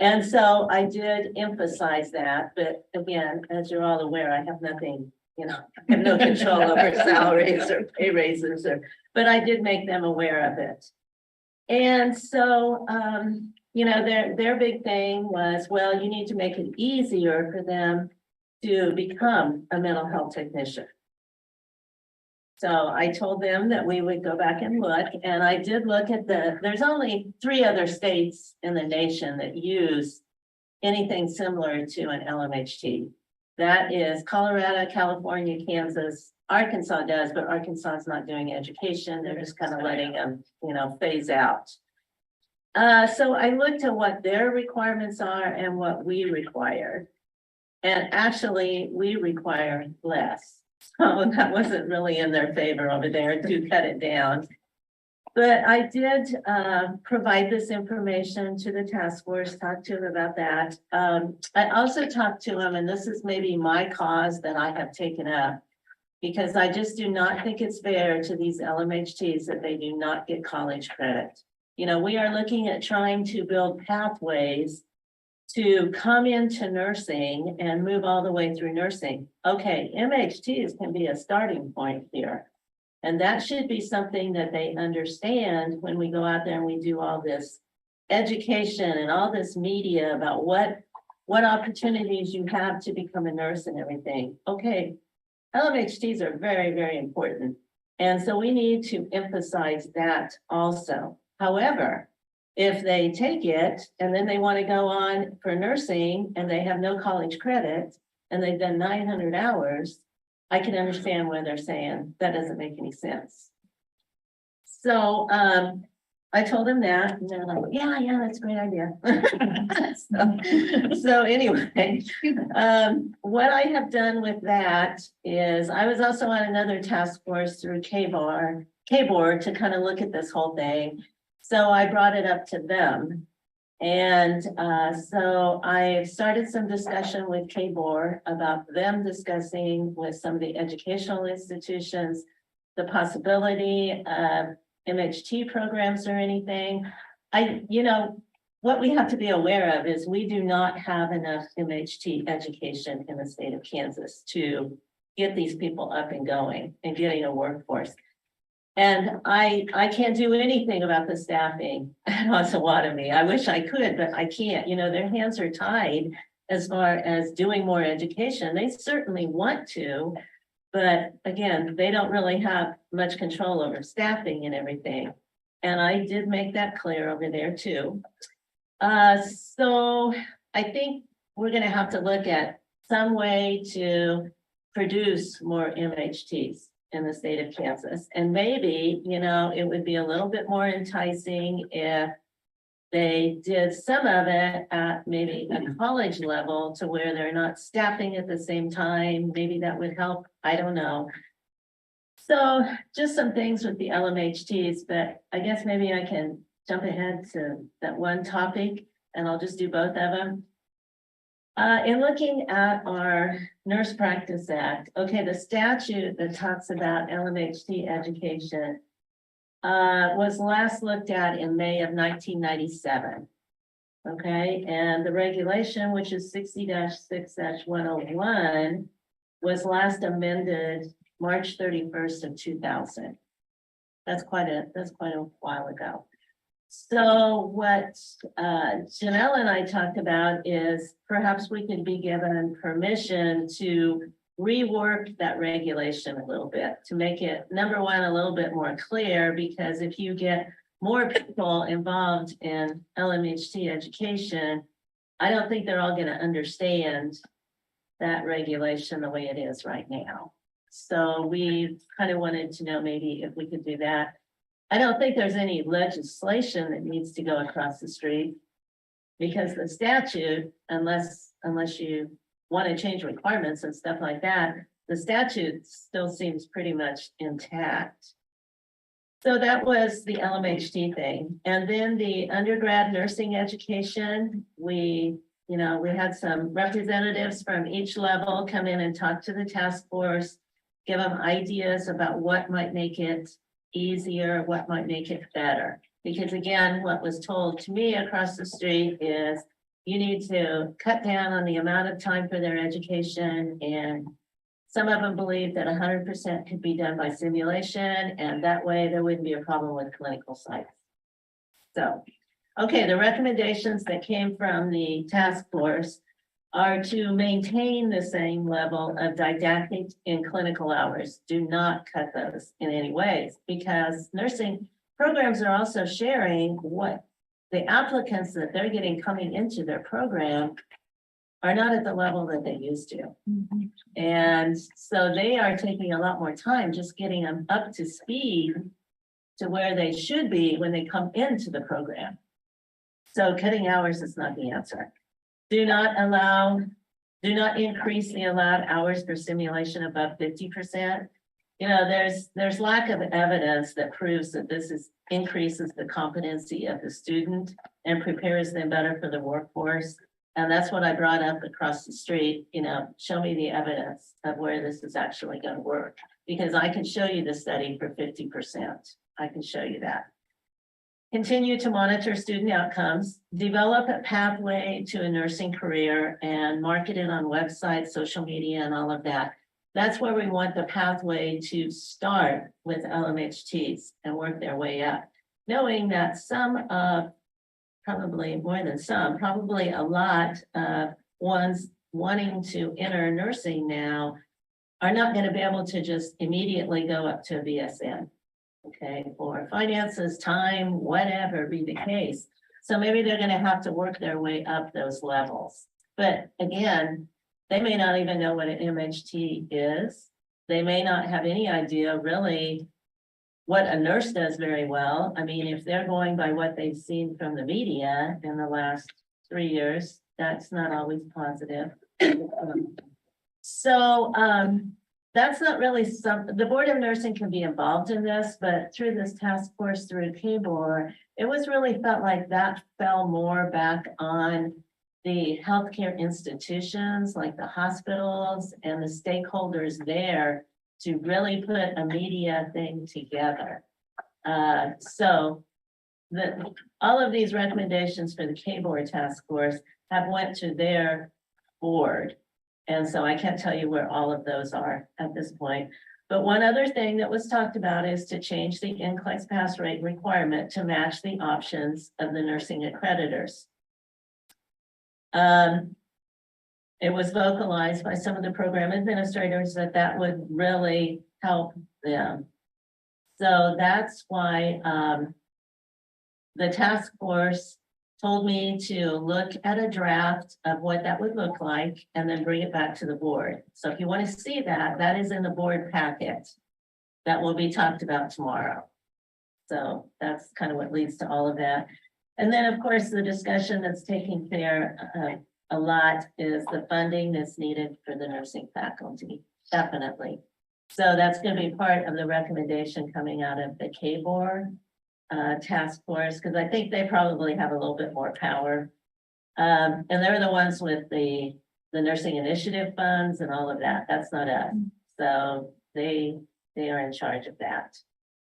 And so I did emphasize that, but again, as you're all aware, I have nothing, I have no control over salaries or pay raises, but I did make them aware of it. And so, their big thing was, well, you need to make it easier for them to become a mental health technician. So I told them that we would go back and look, and I did look at there's only 3 other states in the nation that use anything similar to an LMHT. That is Colorado, California, Kansas, Arkansas does, but Arkansas is not doing education. They're just kind of letting them, phase out. So I looked at what their requirements are and what we require. And actually, we require less. So that wasn't really in their favor over there to cut it down. But I did provide this information to the task force, talk to them about that. I also talked to them, and this is maybe my cause that I have taken up, because I just do not think it's fair to these LMHTs that they do not get college credit. We are looking at trying to build pathways to come into nursing and move all the way through nursing. Okay, MHTs can be a starting point here. And that should be something that they understand when we go out there and we do all this education and all this media about what opportunities you have to become a nurse and everything. Okay, LMHTs are very, very important. And so we need to emphasize that also. However, if they take it and then they want to go on for nursing and they have no college credit and they've done 900 hours, I can understand why they're saying that doesn't make any sense. So I told them that, and they're like, yeah, that's a great idea. so anyway, what I have done with that is I was also on another task force through KBOR to kind of look at this whole thing. So I brought it up to them. And so I started some discussion with KBOR about them discussing with some of the educational institutions, the possibility of MHT programs or anything. What we have to be aware of is we do not have enough MHT education in the state of Kansas to get these people up and going and getting a workforce. And I can't do anything about the staffing at Osawatomie. I wish I could, but I can't. Their hands are tied as far as doing more education. They certainly want to, but again, they don't really have much control over staffing and everything. And I did make that clear over there too. So I think we're going to have to look at some way to produce more MHTs in the state of Kansas. And maybe, it would be a little bit more enticing if they did some of it at maybe a college level to where they're not staffing at the same time. Maybe that would help. I don't know. So just some things with the LMHTs, but I guess maybe I can jump ahead to that one topic and I'll just do both of them. In looking at our Nurse Practice Act, okay, the statute that talks about LMHT education was last looked at in May of 1997. Okay, and the regulation, which is 60-6-101, was last amended March 31st of 2000. That's quite a while ago. So what Janelle and I talked about is perhaps we could be given permission to rework that regulation a little bit to make it, number one, a little bit more clear, because if you get more people involved in LMHT education, I don't think they're all going to understand that regulation the way it is right now. So we kind of wanted to know maybe if we could do that. I don't think there's any legislation that needs to go across the street. Because the statute, unless you want to change requirements and stuff like that, the statute still seems pretty much intact. So that was the LMHT thing. And then the undergrad nursing education, we had some representatives from each level come in and talk to the task force, give them ideas about what might make it easier, what might make it better. Because again, what was told to me across the street is you need to cut down on the amount of time for their education, and some of them believe that 100% could be done by simulation, and that way there wouldn't be a problem with clinical sites. So, okay, the recommendations that came from the task force are to maintain the same level of didactic and clinical hours. Do not cut those in any ways, because nursing programs are also sharing what the applicants that they're getting coming into their program are not at the level that they used to. And so they are taking a lot more time just getting them up to speed to where they should be when they come into the program. So cutting hours is not the answer. Do not increase the allowed hours for simulation above 50%. There's lack of evidence that proves that increases the competency of the student and prepares them better for the workforce. And that's what I brought up across the street, show me the evidence of where this is actually going to work. Because I can show you the study for 50%. I can show you that. Continue to monitor student outcomes, develop a pathway to a nursing career and market it on websites, social media, and all of that. That's where we want the pathway to start with LMHTs and work their way up. Knowing that probably more than some, probably a lot of ones wanting to enter nursing now are not going to be able to just immediately go up to a BSN. Okay, for finances, time, whatever be the case. So maybe they're going to have to work their way up those levels. But again, they may not even know what an MHT is. They may not have any idea really what a nurse does very well. I mean, if they're going by what they've seen from the media in the last 3 years, that's not always positive. That's not really the Board of Nursing can be involved in this, but through this task force through KBOR, it was really felt like that fell more back on the healthcare institutions like the hospitals and the stakeholders there to really put a media thing together. All of these recommendations for the KBOR task force have went to their board. And so I can't tell you where all of those are at this point. But one other thing that was talked about is to change the NCLEX pass rate requirement to match the options of the nursing accreditors. It was vocalized by some of the program administrators that would really help them. So that's why the task force told me to look at a draft of what that would look like and then bring it back to the board. So if you want to see that, that is in the board packet that will be talked about tomorrow. So that's kind of what leads to all of that. And then, of course, the discussion that's taking care a lot is the funding that's needed for the nursing faculty, definitely. So that's going to be part of the recommendation coming out of the KBOR task force, because I think they probably have a little bit more power. And they're the ones with the nursing initiative funds and all of that. That's not us. So they are in charge of that.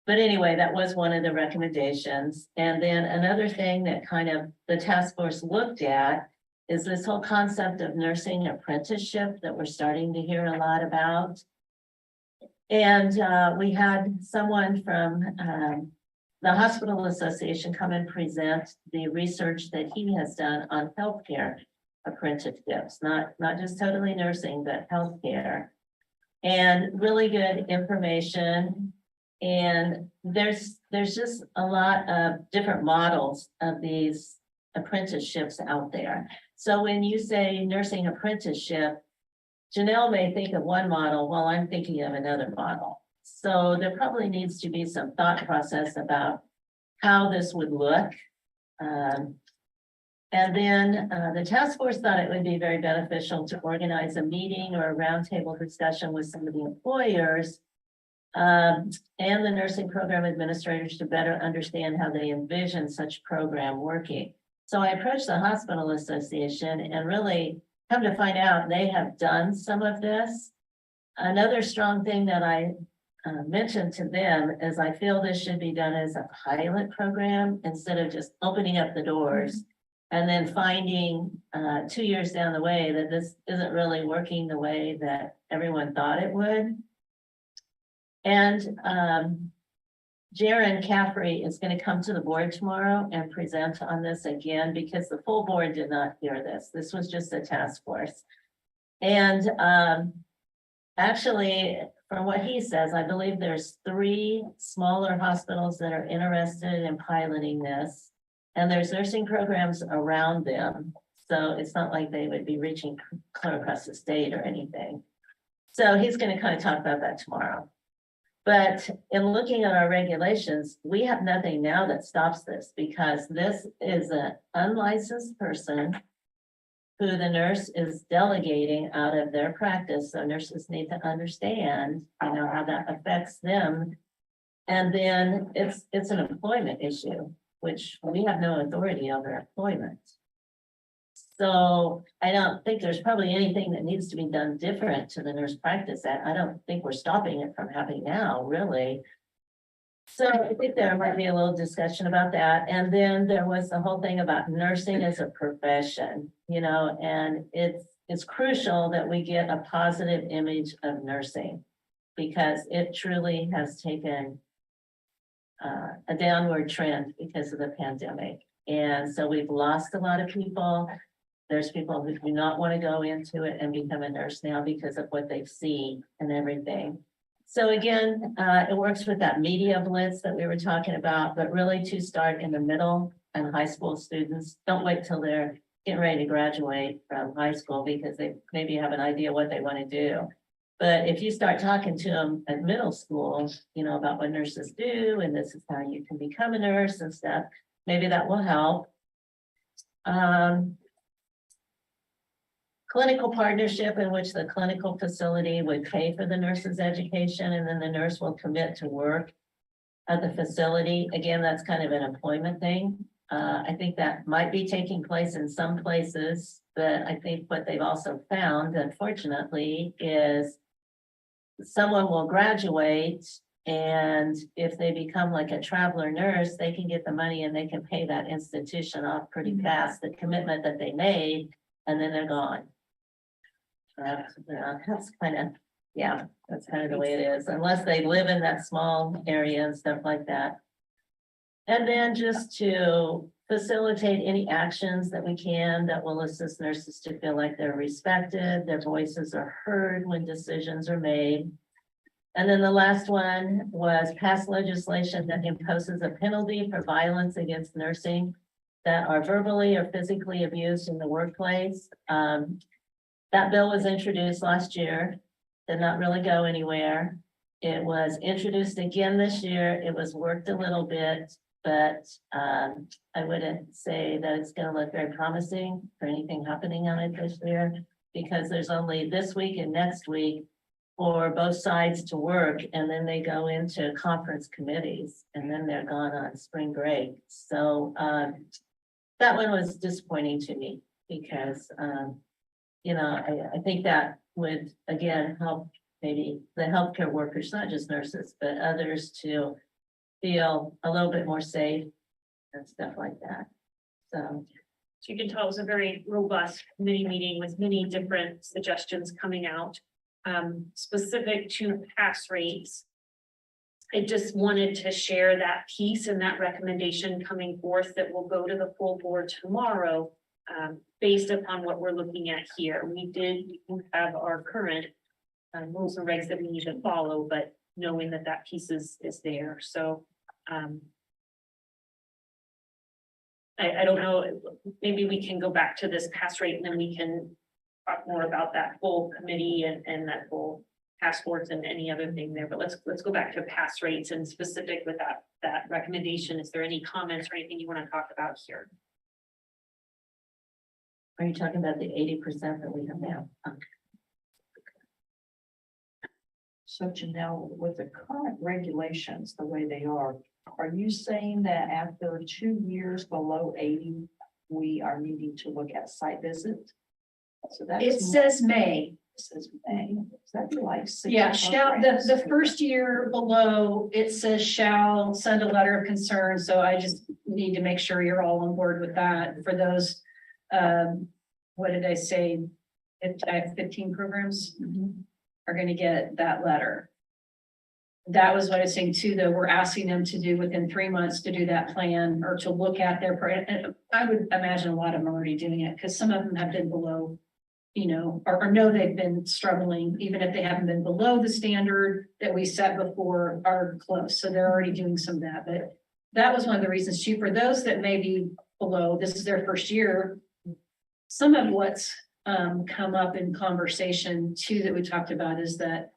But anyway, that was one of the recommendations. And then another thing that kind of the task force looked at is this whole concept of nursing apprenticeship that we're starting to hear a lot about. And we had someone from the Hospital Association come and present the research that he has done on healthcare apprenticeships, not just totally nursing, but healthcare. And really good information. And there's just a lot of different models of these apprenticeships out there. So when you say nursing apprenticeship, Janelle may think of one model while I'm thinking of another model. So there probably needs to be some thought process about how this would look. And then the task force thought it would be very beneficial to organize a meeting or a roundtable discussion with some of the employers and the nursing program administrators to better understand how they envision such program working. So I approached the Hospital Association and really come to find out they have done some of this. Another strong thing that I mentioned to them is I feel this should be done as a pilot program instead of just opening up the doors and then finding 2 years down the way that this isn't really working the way that everyone thought it would. And Jaron Caffrey is going to come to the board tomorrow and present on this again because the full board did not hear this. This was just a task force. And actually, from what he says, I believe there's 3 smaller hospitals that are interested in piloting this. And there's nursing programs around them. So it's not like they would be reaching clear across the state or anything. So he's going to kind of talk about that tomorrow. But in looking at our regulations, we have nothing now that stops this because this is an unlicensed person who the nurse is delegating out of their practice. So nurses need to understand, you know, how that affects them. And then it's an employment issue, which we have no authority over employment. So I don't think there's probably anything that needs to be done different to the Nurse Practice Act. I don't think we're stopping it from happening now, really. So I think there might be a little discussion about that. And then there was the whole thing about nursing as a profession, you know, and it's crucial that we get a positive image of nursing because it truly has taken a downward trend because of the pandemic. And so we've lost a lot of people. There's people who do not want to go into it and become a nurse now because of what they've seen and everything. So again, it works with that media blitz that we were talking about, but really to start in the middle and high school students. Don't wait till they're getting ready to graduate from high school because they maybe have an idea what they want to do. But if you start talking to them at middle school, you know, about what nurses do, and this is how you can become a nurse and stuff, maybe that will help. Clinical partnership in which the clinical facility would pay for the nurse's education and then the nurse will commit to work at the facility. Again, that's kind of an employment thing. I think that might be taking place in some places, but I think what they've also found, unfortunately, is someone will graduate and if they become like a traveler nurse, they can get the money and they can pay that institution off pretty fast, the commitment that they made, and then they're gone. That's kind of, yeah, that's kind of the way it is, unless they live in that small area and stuff like that. And then just to facilitate any actions that we can that will assist nurses to feel like they're respected, their voices are heard when decisions are made. And then the last one was pass legislation that imposes a penalty for violence against nursing that are verbally or physically abused in the workplace. That bill was introduced last year, did not really go anywhere. It was introduced again this year. It was worked a little bit, but I wouldn't say that it's going to look very promising for anything happening on it this year because there's only this week and next week for both sides to work, and then they go into conference committees, and then they're gone on spring break. So that one was disappointing to me because, you know, I think that would, again, help maybe the healthcare workers, not just nurses, but others to feel a little bit more safe and stuff like that. So you can tell it was a very robust committee meeting with many different suggestions coming out. Specific to pass rates. I just wanted to share that piece and that recommendation coming forth that will go to the full board tomorrow. Based upon what we're looking at here, we have our current rules and regs that we need to follow, but knowing that that piece is there. So I don't know, maybe we can go back to this pass rate and then we can talk more about that full committee and that full task force and any other thing there, but let's go back to pass rates and specific with that recommendation. Is there any comments or anything you want to talk about here? Are you talking about the 80% that we have now? So Janelle, with the current regulations, the way they are you saying that after 2 years below 80, we are needing to look at site visit? So that's. It says May. It says May. Is that like? 6 Yeah, shall, programs? the first year below, it says shall send a letter of concern, so I just need to make sure you're all on board with that for those. What did I say? If I have 15 programs are gonna get that letter. That was what I was saying too, though, we're asking them to do within 3 months to do that plan or to look at their, and I would imagine a lot of them are already doing it, because some of them have been below, you know, or know they've been struggling, even if they haven't been below the standard that we set before, are close. So they're already doing some of that, but that was one of the reasons too, for those that may be below, this is their first year. Some of what's come up in conversation too, that we talked about is that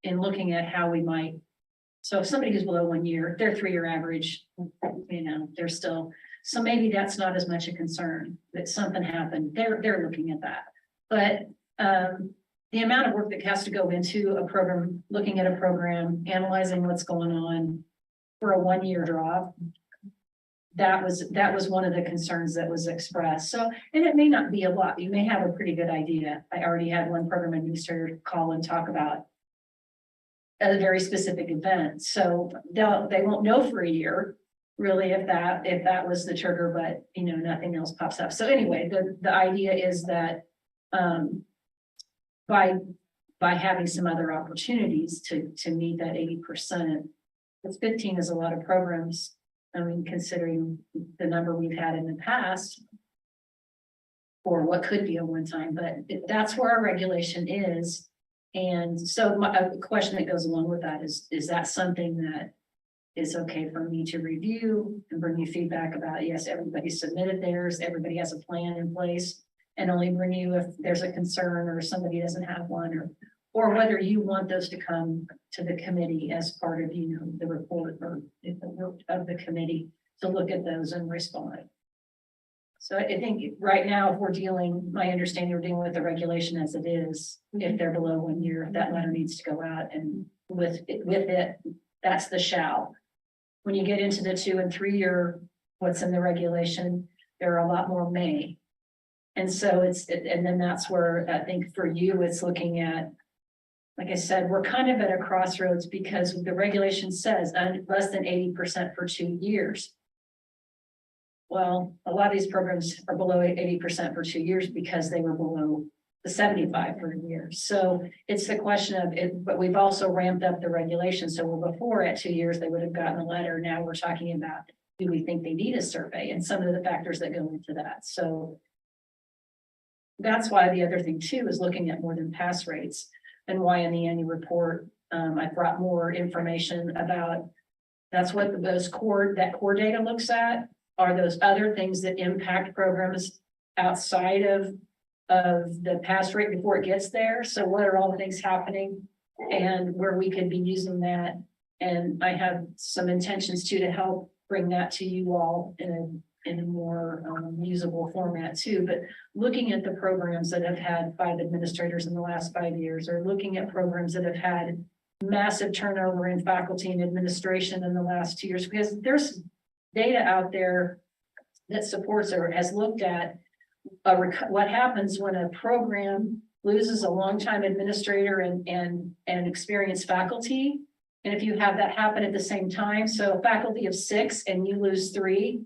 in looking at how we might, so if somebody who's below 1 year, their 3-year average, you know, they're still, so maybe that's not as much a concern that something happened. They're looking at that. But the amount of work that has to go into a program, looking at a program, analyzing what's going on for a 1-year drop, that was one of the concerns that was expressed. So, and it may not be a lot. You may have a pretty good idea. I already had one program administrator call and talk about a very specific event. So they won't know for a year, really, if that was the trigger, but you know, nothing else pops up. So anyway, the idea is that by having some other opportunities to meet that 80%, because 15 is a lot of programs. I mean, considering the number we've had in the past, or what could be a one-time, but that's where our regulation is. And so a question that goes along with that is that something that is okay for me to review and bring you feedback about? Yes, everybody submitted theirs, everybody has a plan in place, and only bring you if there's a concern or somebody doesn't have one, or whether you want those to come to the committee as part of, you know, the report or the work of the committee to look at those and respond. So I think right now, if we're dealing, my understanding, we're dealing with the regulation as it is. If they're below 1 year, that letter needs to go out, and with it, that's the shall. When you get into the 2 and 3 year, what's in the regulation, there are a lot more may. And so and then that's where I think for you, it's looking at, like I said, we're kind of at a crossroads because the regulation says less than 80% for 2 years. Well, a lot of these programs are below 80% for 2 years because they were below the 75 for a year. So it's the question of it, but we've also ramped up the regulation. So before at 2 years, they would have gotten a letter. Now we're talking about, do we think they need a survey and some of the factors that go into that. So that's why the other thing too is looking at more than pass rates, and why in the annual report, I brought more information about, that's what that core data looks at. Are those other things that impact programs outside of the pass rate before it gets there? So what are all the things happening and where we could be using that? And I have some intentions to help bring that to you all in a more usable format too. But looking at the programs that have had 5 administrators in the last 5 years, or looking at programs that have had massive turnover in faculty and administration in the last 2 years, because there's data out there that supports or has looked at what happens when a program loses a longtime administrator and experienced faculty. And if you have that happen at the same time, so a faculty of 6 and you lose 3,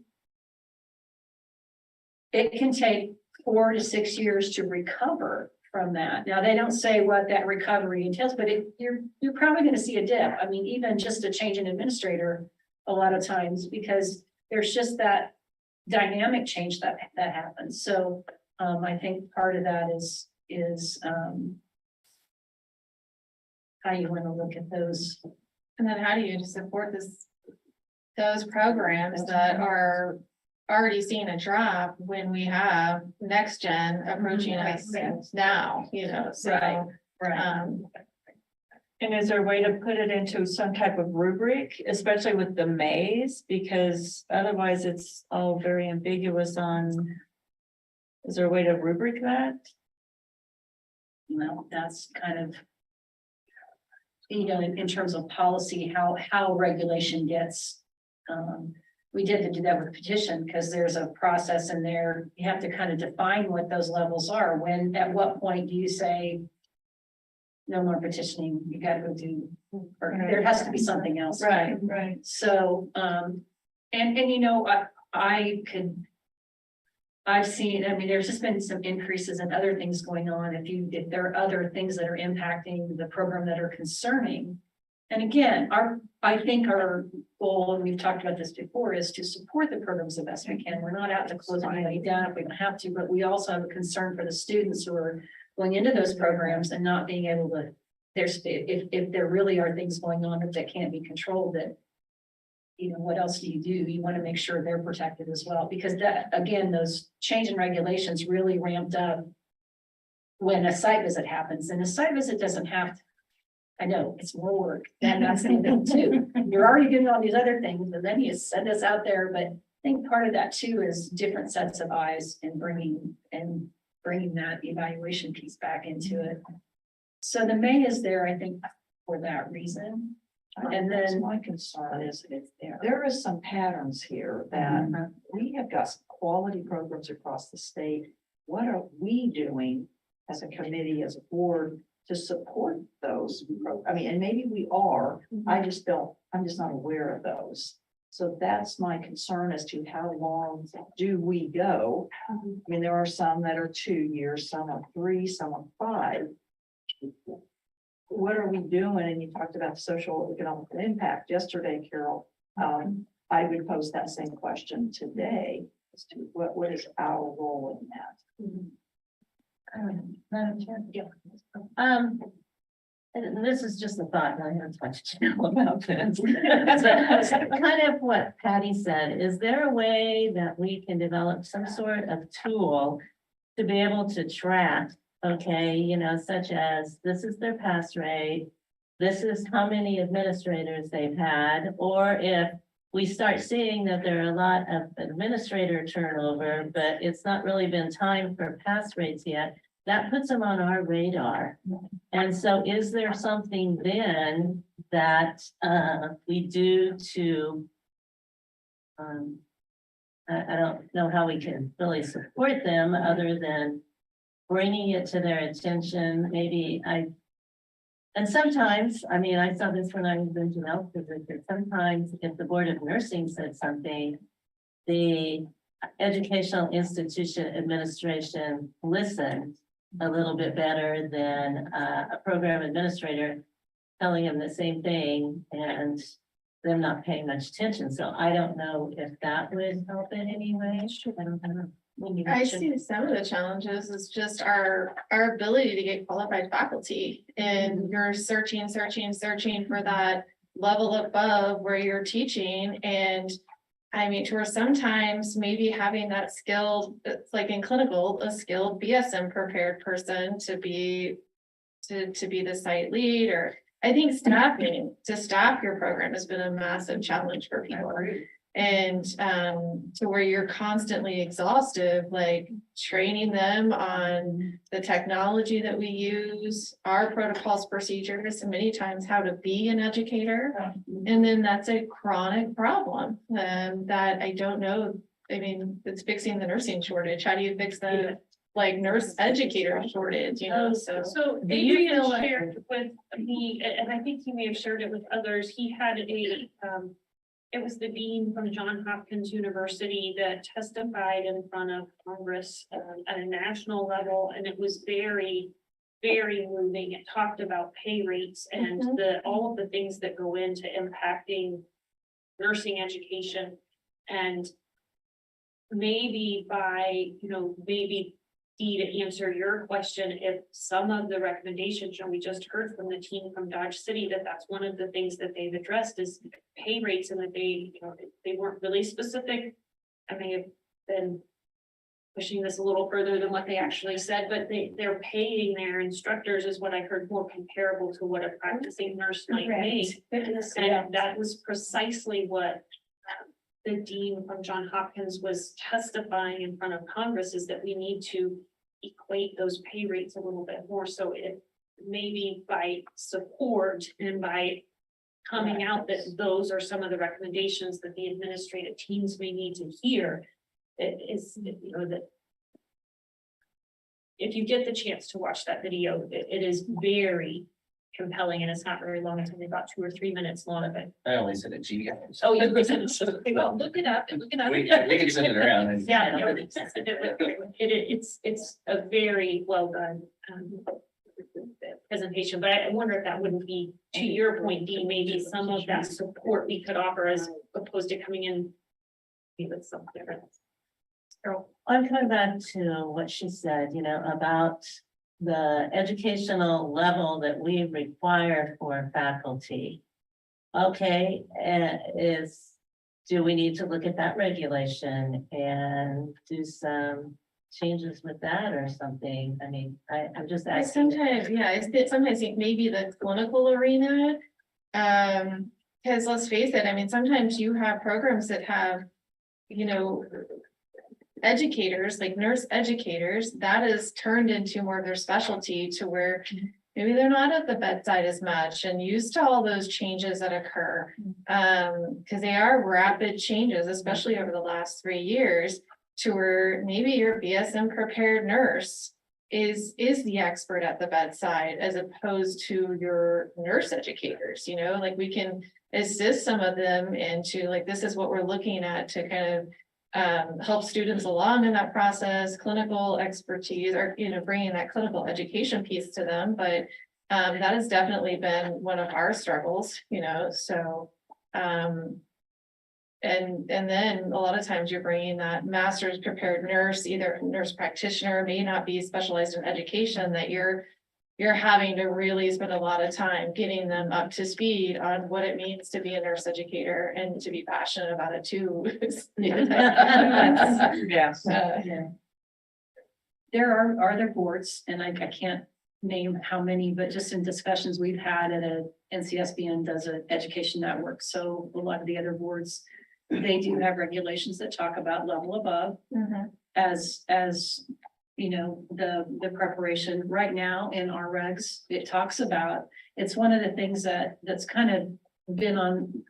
it can take 4 to 6 years to recover from that. Now, they don't say what that recovery entails, but you're probably going to see a dip. I mean, even just a change in administrator a lot of times, because there's just that dynamic change that happens. So I think part of that is how you want to look at those. And then how do you support those programs that are already seeing a drop when we have next gen approaching us now, you know, so. Right. And is there a way to put it into some type of rubric, especially with the maze? Because otherwise it's all very ambiguous on Is there a way to rubric that? No, that's kind of, you know, in terms of policy, how regulation gets. We did do that with petition because there's a process in there. You have to kind of define what those levels are. When, at what point do you say no more petitioning, you gotta go do, or there has to be something else. Right. So, and you know, I've seen, I mean, there's just been some increases in other things going on. If there are other things that are impacting the program that are concerning. And again, I think our goal, and we've talked about this before, is to support the programs the best we can. We're not out to close anybody down if we don't have to, but we also have a concern for the students who are going into those programs and not being able to, if there really are things going on that can't be controlled, that, you know, what else do? You want to make sure they're protected as well, because that, again, those change in regulations really ramped up when a site visit happens, and a site visit doesn't have to, I know it's more work, and that's the thing too. You're already doing all these other things, and then you send us out there, but I think part of that too is different sets of eyes and bringing that evaluation piece back into it. So the May is there, I think, for that reason. And then my concern is there is some patterns here that we have got some quality programs across the state. What are we doing as a committee, as a board, to support those? I mean, and maybe we are, I'm just not aware of those. So that's my concern as to how long do we go? I mean, there are some that are 2 years, some are 3, some are 5. What are we doing? And you talked about social economic impact yesterday, Carol. I would pose that same question today as to what is our role in that? Madam Chair? And this is just a thought, and I have talked to you about this. So, kind of what Patty said, is there a way that we can develop some sort of tool to be able to track, okay, you know, such as this is their pass rate, this is how many administrators they've had, or if we start seeing that there are a lot of administrator turnover, but it's not really been time for pass rates yet, that puts them on our radar. And so is there something then that we do to, I don't know how we can really support them other than bringing it to their attention, maybe and sometimes, I mean, I saw this when I was in Janelle's position, sometimes if the Board of Nursing said something, the Educational Institution Administration listened a little bit better than a program administrator telling them the same thing and them not paying much attention. So I don't know if that would help in any way. I don't know. I see some of the challenges is just our ability to get qualified faculty, and you're searching for that level above where you're teaching. And I mean, to where sometimes maybe having that skilled, it's like in clinical, a skilled BSM prepared person to be the site lead, or I think to staff your program has been a massive challenge for people. And to where you're constantly exhaustive, like training them on the technology that we use, our protocols, procedures, and many times how to be an educator. And then that's a chronic problem that I don't know. I mean, it's fixing the nursing shortage. How do you fix the like nurse educator shortage, you know? So Do you feel shared with me, and I think he may have shared it with others, he had it was the dean from Johns Hopkins University that testified in front of Congress at a national level, and it was very, very moving. It talked about pay rates and all of the things that go into impacting nursing education. And maybe maybe Dee, to answer your question, if some of the recommendations, we just heard from the team from Dodge City that's one of the things that they've addressed is pay rates, and that they weren't really specific. I may have been pushing this a little further than what they actually said, but they're paying their instructors is what I heard, more comparable to what a practicing nurse might make. And that was precisely what the dean from Johns Hopkins was testifying in front of Congress is that we need to equate those pay rates a little bit more. So it maybe by support and by coming out that those are some of the recommendations that the administrative teams may need to hear. It is, you know, that if you get the chance to watch that video, it is very compelling, and it's not very long. It's only about 2 or 3 minutes long of it. I only said it to you. Oh, you well, look it up and look it up. We can send it around. and- Yeah, no, it's a very well done presentation, but I wonder if that wouldn't be, to your point, Dean, maybe some of that support we could offer as opposed to coming in with some difference. Carol? I'm coming back to what she said, you know, about the educational level that we require for faculty. Okay, do we need to look at that regulation and do some changes with that or something? I mean, I'm just asking. Sometimes, yeah, sometimes it may be the clinical arena. Because let's face it, I mean, sometimes you have programs that have, you know, educators, like nurse educators, that is turned into more of their specialty to where maybe they're not at the bedside as much and used to all those changes that occur. Because they are rapid changes, especially over the last 3 years, to where maybe your BSN prepared nurse is the expert at the bedside as opposed to your nurse educators, you know, like we can assist some of them into like, this is what we're looking at to kind of help students along in that process, clinical expertise, or, you know, bringing that clinical education piece to them. But that has definitely been one of our struggles, you know, so. And then a lot of times you're bringing that master's prepared nurse, either nurse practitioner, may not be specialized in education, that you're having to really spend a lot of time getting them up to speed on what it means to be a nurse educator and to be passionate about it too. Yeah. There are other boards, and I can't name how many, but just in discussions we've had at a NCSBN does an education network. So a lot of the other boards, they do have regulations that talk about level above as you know, the preparation right now in our regs, it talks about, it's one of the things that's kind of been on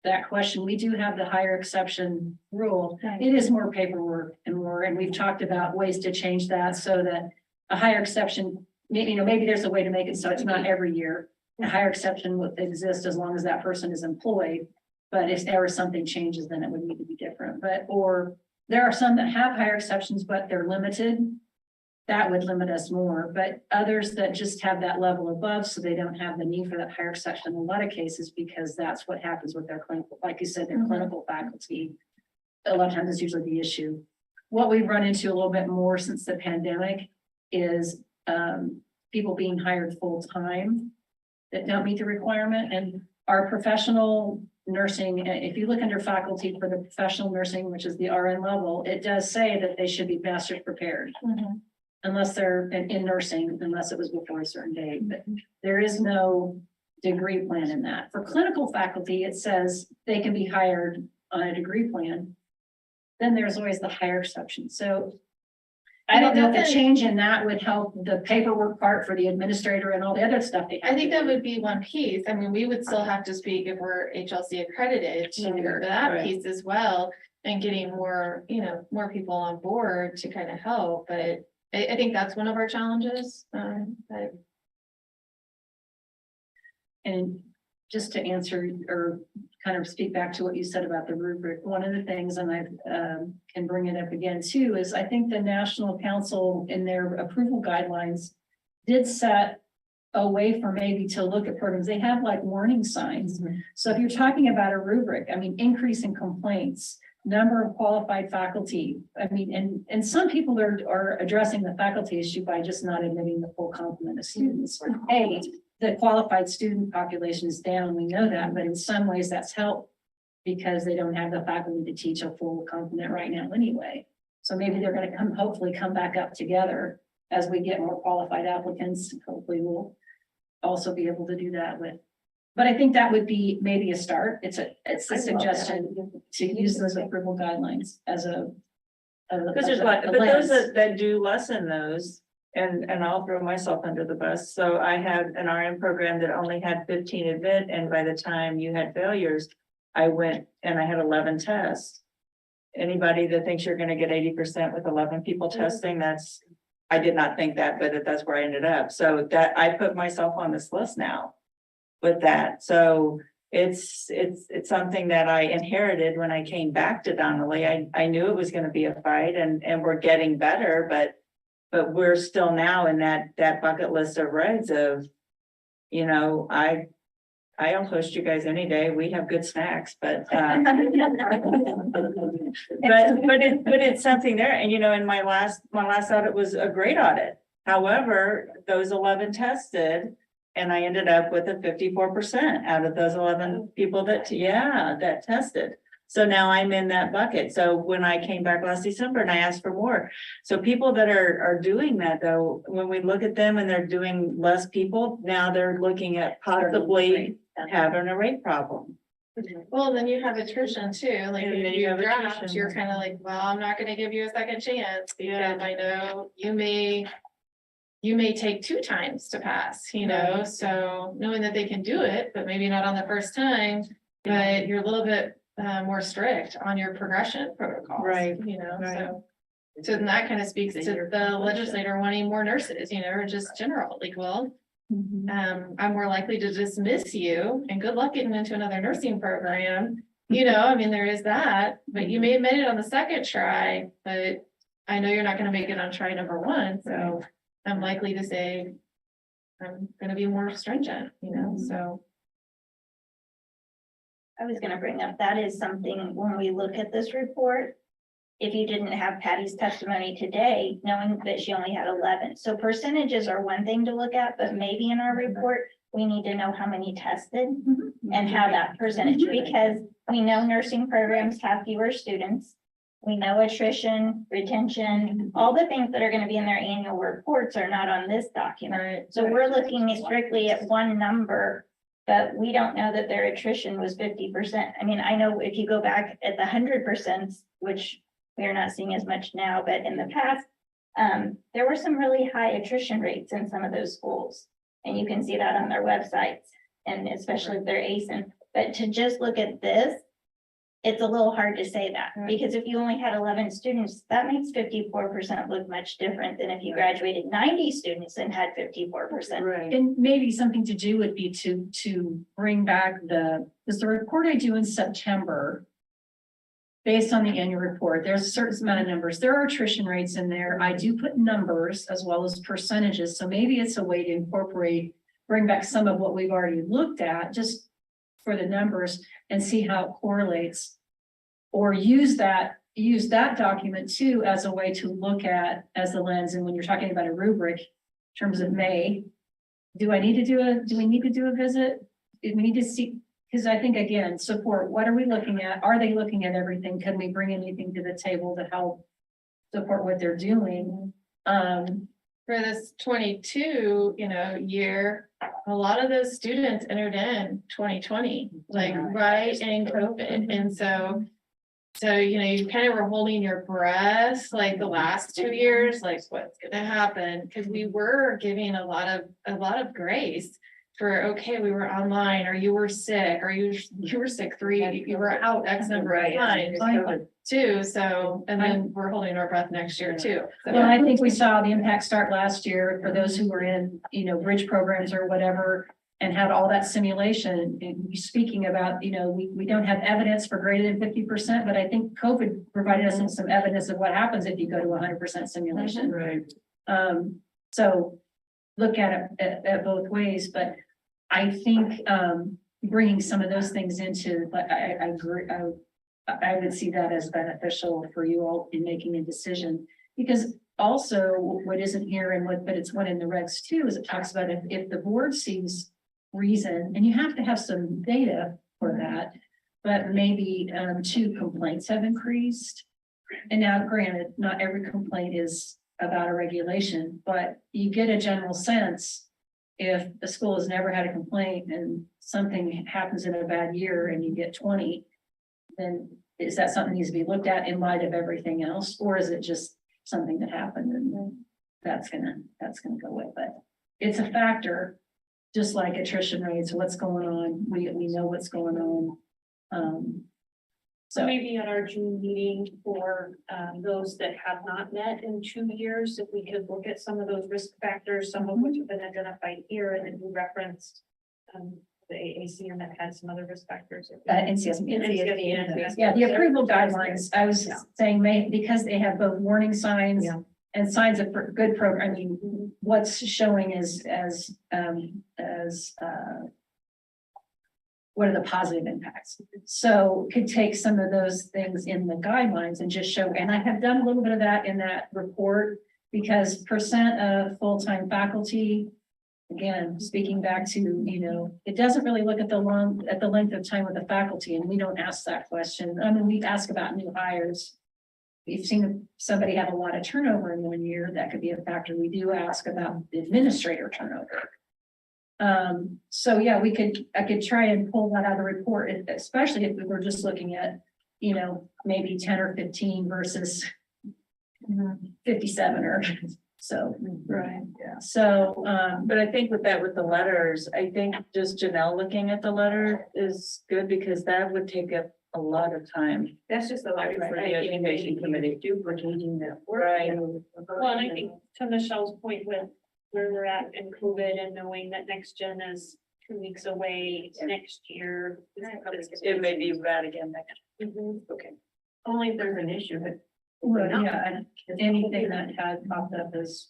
that question. We do have the higher exception rule. It is more paperwork and we've talked about ways to change that so that a higher exception, you know, maybe there's a way to make it so it's not every year. A higher exception would exist as long as that person is employed. But if there was something changes, then it would need to be different. But, or there are some that have higher exceptions, but they're limited. That would limit us more, but others that just have that level above, so they don't have the need for that higher exception in a lot of cases, because that's what happens with their clinical, like you said, their clinical faculty. A lot of times it's usually the issue. What we've run into a little bit more since the pandemic is people being hired full-time that don't meet the requirement, and our professional nursing, if you look under faculty for the professional nursing, which is the RN level, it does say that they should be master's prepared. Unless they're in nursing, unless it was before a certain date, but there is no degree plan in that. For clinical faculty, it says they can be hired on a degree plan. Then there's always the higher exception. So I don't know if a change in that would help the paperwork part for the administrator and all the other stuff they have. I think that would be one piece. I mean, we would still have to speak if we're HLC accredited to that piece as well. And getting more, you know, more people on board to kind of help, but I think that's one of our challenges. But And just to answer or kind of speak back to what you said about the rubric, one of the things, and I can bring it up again too, is I think the National Council in their approval guidelines did set a way for maybe to look at programs. They have like warning signs. So if you're talking about a rubric, I mean, increase in complaints, number of qualified faculty. I mean, and some people are addressing the faculty issue by just not admitting the full complement of students. Hey, the qualified student population is down, we know that, but in some ways that's helped because they don't have the faculty to teach a full complement right now anyway. So maybe they're going to hopefully come back up together as we get more qualified applicants. Hopefully we'll also be able to do that with But I think that would be maybe a start. It's a I love that suggestion to use those approval guidelines as a. Because there's but those that do lessen those, and I'll throw myself under the bus. So I had an RN program that only had 15 admit, and by the time you had failures, I went and I had 11 tests. Anybody that thinks you're gonna get 80% with 11 people testing, I did not think that, but that's where I ended up. So that I put myself on this list now with that. So it's something that I inherited when I came back to Donnelly. I knew it was gonna be a fight, and we're getting better, but we're still now in that bucket list of regs of, you know, I'll host you guys any day. We have good snacks, but it's something there. And, you know, in my last audit was a great audit. However, those 11 tested, and I ended up with a 54% out of those 11 people that tested. So now I'm in that bucket. So when I came back last December and I asked for more. So people that are doing that though, when we look at them and they're doing less people, now they're looking at possibly having a rate problem. Well, then you have attrition too, like And then if you you have draft, attrition. you're kind of like, well, I'm not gonna give you a second chance because I know you may take 2 times to pass, you know, so knowing that they can do it, but maybe not on the first time, but you're a little bit more strict on your progression protocols. Right, You know, right. so then that kind of speaks to the legislator wanting more nurses, you know, or just general, like, well, I'm more likely to dismiss you and good luck getting into another nursing program. You know, I mean, there is that, but you may have made it on the second try, but I know you're not gonna make it on try number 1, so I'm likely to say I'm gonna be more stringent, you know, so. I was gonna bring up, that is something when we look at this report. If you didn't have Patty's testimony today, knowing that she only had 11. So percentages are one thing to look at, but maybe in our report, we need to know how many tested and how that percentage, because we know nursing programs have fewer students. We know attrition, retention, all the things that are gonna be in their annual reports are not on this document. So we're looking strictly at one number, but we don't know that their attrition was 50%. I mean, I know if you go back at the 100%, which we are not seeing as much now, but in the past, there were some really high attrition rates in some of those schools. And you can see that on their websites, and especially if they're ASIN. But to just look at this, it's a little hard to say that, because if you only had 11 students, that makes 54% look much different than if you graduated 90 students and had 54%. Right. And maybe something to do would be to bring back because the report I do in September, based on the annual report, there's a certain amount of numbers. There are attrition rates in there. I do put numbers as well as percentages. So maybe it's a way to bring back some of what we've already looked at, just for the numbers, and see how it correlates. Or use that document too as a way to look at as the lens. And when you're talking about a rubric in terms of May, do we need to do a visit? Do we need to see? Because I think, again, support, what are we looking at? Are they looking at everything? Can we bring anything to the table to help support what they're doing? For this 22, you know, year, a lot of those students entered in 2020, like right in COVID. And so, you know, you kind of were holding your breath, like the last 2 years, like what's gonna happen? Because we were giving a lot of grace for, okay, we were online, or you were sick, or you were sick 3, you were out X number of times too. So, and then we're holding our breath next year too. So- Well, I think we saw the impact start last year for those who were in, you know, bridge programs or whatever, and had all that simulation. And speaking about, you know, we don't have evidence for greater than 50%, but I think COVID provided us some evidence of what happens if you go to 100% simulation. Right. So look at it at both ways, but I think bringing some of those things into, but I agree. I would see that as beneficial for you all in making a decision, because also what isn't here but it's one in the regs too, is it talks about if the board sees reason, and you have to have some data for that, but maybe 2 complaints have increased. And now granted, not every complaint is about a regulation, but you get a general sense if the school has never had a complaint and something happens in a bad year and you get 20, then is that something that needs to be looked at in light of everything else? Or is it just something that happened and that's gonna go with it? It's a factor, just like attrition rates, what's going on. We know what's going on. So maybe at our June meeting for those that have not met in 2 years, if we could look at some of those risk factors, some of which have been identified here, and then we referenced the AACM that had some other risk factors. NCSB. Yeah, the approval guidelines, I was saying because they have both warning signs and signs of good program. I mean, what's showing as what are the positive impacts? So could take some of those things in the guidelines and just show, and I have done a little bit of that in that report, because percent of full-time faculty, again, speaking back to, it doesn't really look at the length of time with the faculty, and we don't ask that question. I mean, we ask about new hires. We've seen somebody have a lot of turnover in 1 year, that could be a factor. We do ask about the administrator turnover. So yeah, I could try and pull that out of the report, especially if we were just looking at, maybe 10 or 15 versus 57 or so. Right, yeah. So, But I think with the letters, I think just Janelle looking at the letter is good, because that would take up a lot of time. That's just the library. For the education committee. Duplicating that work. Right. Well, and I think to Michelle's point with where we're at in COVID and knowing that next gen is 2 weeks away next year. It may be bad again next. Okay. Only if there's an issue, but. well, yeah, and anything that had popped up is,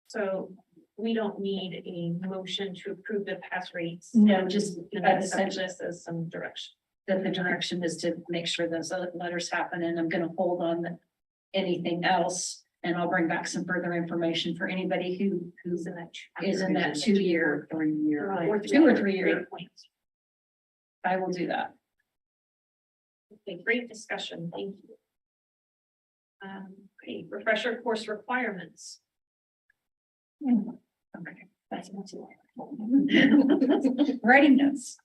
So we don't need a motion to approve the pass rates. no, just Essentially, essentially as some direction. that the direction is to make sure those other letters happen, and I'm gonna hold on anything else. And I'll bring back some further information for anybody who's in that 2 year, 3 year, or 2 or 3 year. I will do that. Okay, great discussion. Thank you. Okay, refresher course requirements. Okay, that's not too long. Writing notes.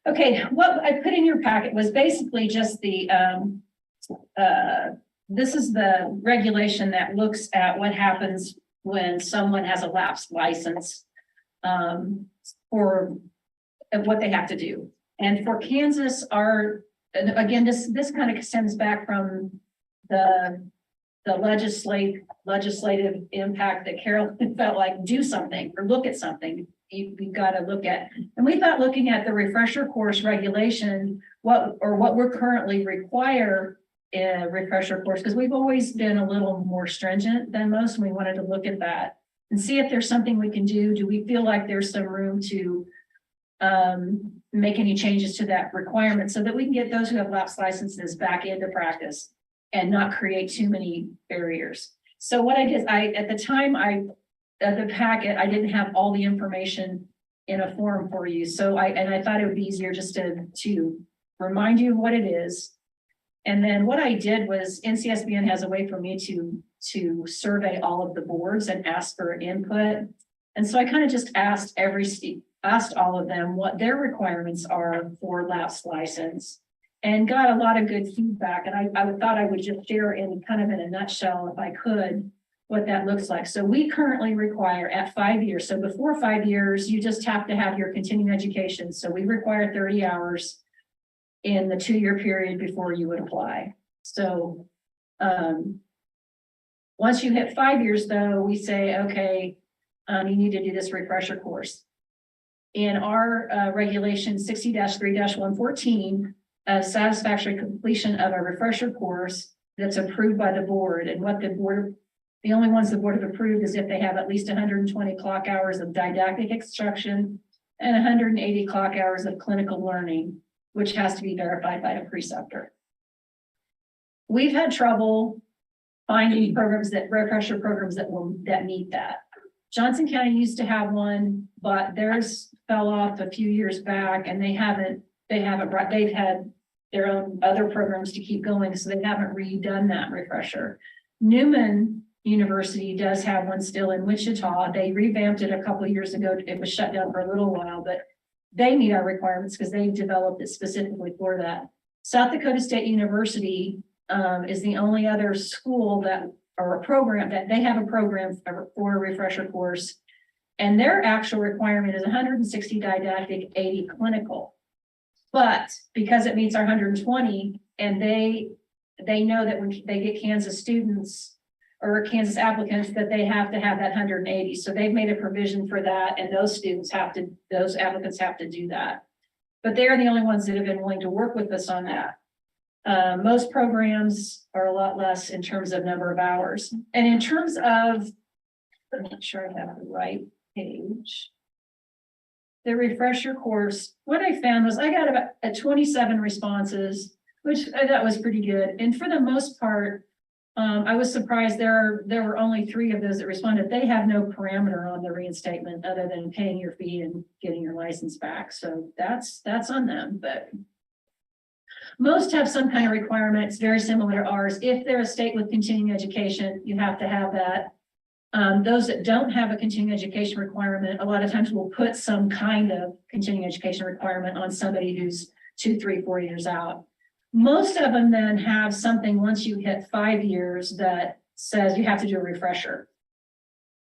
Okay, what I put in your packet was basically just the, this is the regulation that looks at what happens when someone has a lapsed license, or what they have to do. And for Kansas, and again, this kind of stems back from the legislative impact that Carol felt like do something or look at something. You've got to look at, and we thought looking at the refresher course regulation, what we're currently require in a refresher course, because we've always been a little more stringent than most, and we wanted to look at that and see if there's something we can do. Do we feel like there's some room to make any changes to that requirement so that we can get those who have lapsed licenses back into practice and not create too many barriers? So what I did, at the time the packet, I didn't have all the information in a form for you. So I thought it would be easier just to remind you of what it is. And then what I did was NCSBN has a way for me to survey all of the boards and ask for input. And so I kind of just asked all of them what their requirements are for lapsed license and got a lot of good feedback. And I thought I would just share in a nutshell, if I could, what that looks like. So we currently require at 5 years. So before 5 years, you just have to have your continuing education. So we require 30 hours in the 2 year period before you would apply. So once you hit 5 years though, we say, okay, you need to do this refresher course. In our regulation 60-3-114, satisfactory completion of a refresher course that's approved by the board, and what the only ones the board have approved is if they have at least 120 clock hours of didactic instruction and 180 clock hours of clinical learning, which has to be verified by a preceptor. We've had trouble finding refresher programs that meet that. Johnson County used to have one, but theirs fell off a few years back, and they've had their own other programs to keep going, so they haven't redone that refresher. Newman University does have one still in Wichita. They revamped it a couple of years ago. It was shut down for a little while, but they meet our requirements because they developed it specifically for that. South Dakota State University is the only other school that, or a program that they have a program for a refresher course. And their actual requirement is 160 didactic, 80 clinical. But because it meets our 120, and they know that when they get Kansas students or Kansas applicants, that they have to have that 180. So they've made a provision for that, and those applicants have to do that. But they're the only ones that have been willing to work with us on that. Most programs are a lot less in terms of number of hours. And in terms of, I'm not sure I have the right page. The refresher course, what I found was I got about 27 responses, which I thought was pretty good. And for the most part, I was surprised there were only 3 of those that responded. They have no parameter on the reinstatement other than paying your fee and getting your license back. So that's on them, but most have some kind of requirement. It's very similar to ours. If they're a state with continuing education, you have to have that. Those that don't have a continuing education requirement, a lot of times will put some kind of continuing education requirement on somebody who's 2, 3, 4 years out. Most of them then have something once you hit 5 years that says you have to do a refresher.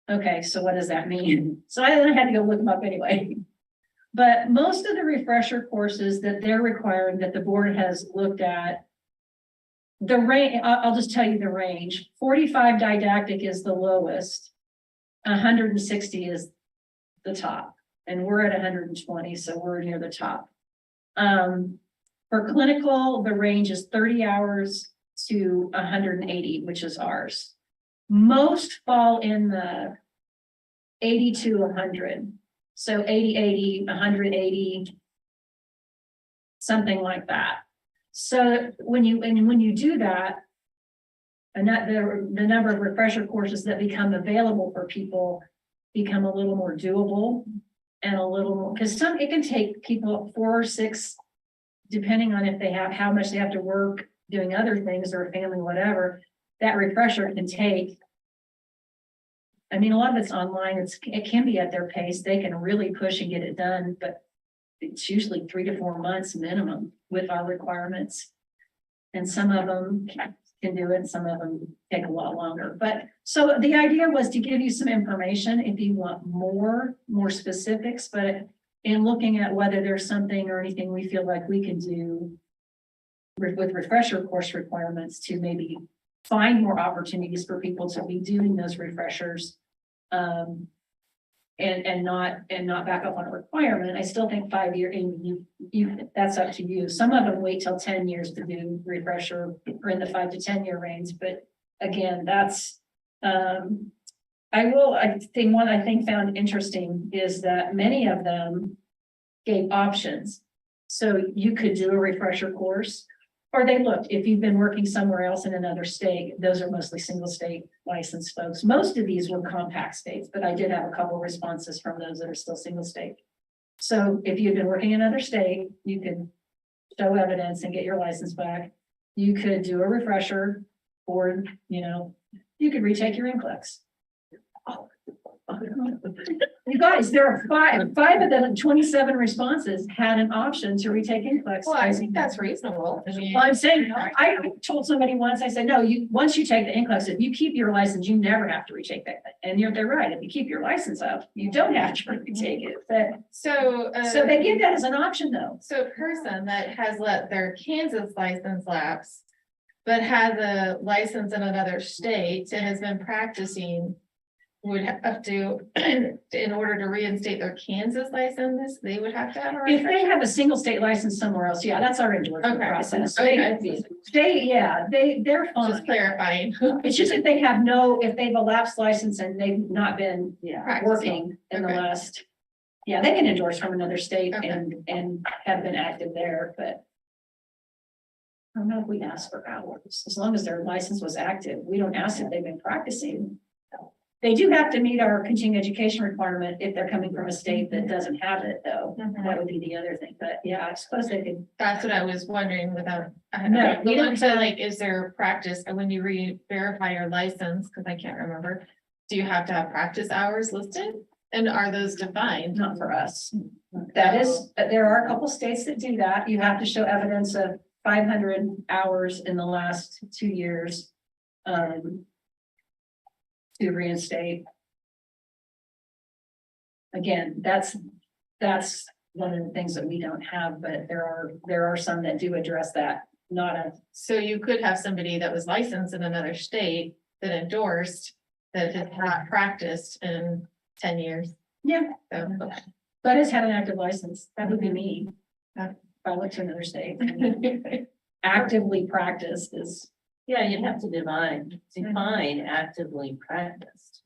Okay, so what does that mean? So I had to go look them up anyway. But most of the refresher courses that they're requiring that the board has looked at, the range, I'll just tell you the range. 45 didactic is the lowest. 160 is the top. And we're at 120, so we're near the top. For clinical, the range is 30 hours to 180, which is ours. Most fall in the 80 to 100. So 80, 80, 180, something like that. So when you do that, and that the number of refresher courses that become available for people become a little more doable and a little more, because it can take people 4 or 6, depending on if they have, how much they have to work doing other things or family, whatever, that refresher can take. I mean, a lot of it's online. It can be at their pace. They can really push and get it done, but it's usually 3 to 4 months minimum with our requirements. And some of them can do it. Some of them take a lot longer. But so the idea was to give you some information if you want more specifics, but in looking at whether there's something or anything we feel like we can do with refresher course requirements to maybe find more opportunities for people to be doing those refreshers, and not back up on a requirement. I still think 5 year, and you that's up to you. Some of them wait till 10 years to do refresher, or in the 5 to 10 year range. But again, that's I think one I think found interesting is that many of them gave options. So you could do a refresher course, or they looked, if you've been working somewhere else in another state, those are mostly single state licensed folks. Most of these were compact states, but I did have a couple responses from those that are still single state. So if you've been working in another state, you could show evidence and get your license back. You could do a refresher, or, you could retake your NCLEX. You guys, there are five of the 27 responses had an option to retake NCLEX. Well, I think that's reasonable. I mean, Well, I'm saying, I told somebody once, I said, no, once you take the NCLEX, if you keep your license, you never have to retake that. And they're right. If you keep your license up, you don't have to retake it. But so they give that as an option though. So a person that has let their Kansas license lapse, but has a license in another state and has been practicing, would have to, in order to reinstate their Kansas license, they would have to have a If they refresher? have a single state license somewhere else, yeah, that's our endorsement Okay. process. Okay. They're fine. Just clarifying. It's just if they've a lapsed license and they've not been working in the Okay. last. Yeah, they can endorse from another state Okay. and have been active there, but. I don't know if we ask for hours, as long as their license was active. We don't ask if they've been practicing. They do have to meet our continuing education requirement if they're coming from a state that doesn't have it, though. That would be the other thing, but yeah, I suppose they could. That's what I was wondering without. No, The you don't one to like, is there practice, and when you verify your license, because I can't remember, do you have to have practice hours listed? And are those defined? Not for us. That is, there are a couple states that do that. You have to show evidence of 500 hours in the last 2 years. To reinstate. Again, that's one of the things that we don't have, but there are some that do address that, not a. So you could have somebody that was licensed in another state that endorsed that has not practiced in 10 years. Yeah. So, But has had an active license. That would be me. If I went to another state. Actively practiced is. Yeah, you'd have to define actively practiced.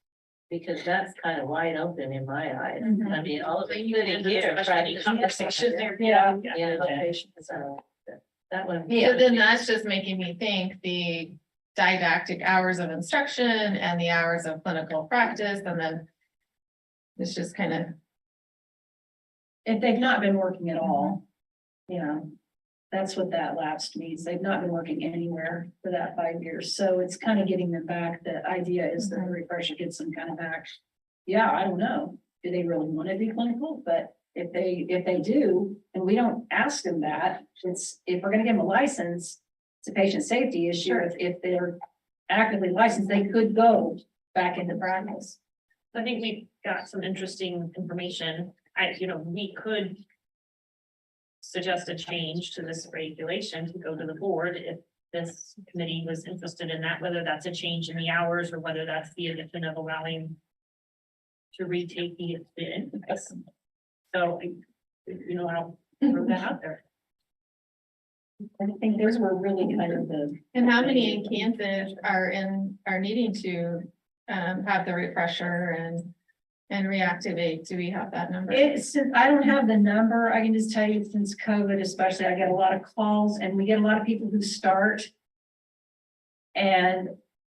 Because that's kind of wide open in my eyes. I mean, all of it sitting here. practice- Conversation there. Yeah. Yeah, so that one. So then that's just making me think the didactic hours of instruction and the hours of clinical practice, and then it's just kind of, If they've not been working at all, you know, that's what that lapsed means. They've not been working anywhere for that 5 years. So it's kind of getting them back. The idea is that the refresher gets them kind of back. Yeah, I don't know. Do they really want to be clinical? But if they do, and we don't ask them that, if we're going to give them a license, it's a patient safety issue. If they're actively licensed, they could go back into practice. I think we've got some interesting information. We could suggest a change to this regulation to go to the board if this committee was interested in that, whether that's a change in the hours or whether that's the addition of allowing to retake the bid. So, I'll throw that out there. I think those were really kind of the. and how many in Kansas are needing to have the refresher and reactivate? Do we have that number? I don't have the number. I can just tell you since COVID, especially, I get a lot of calls and we get a lot of people who start. And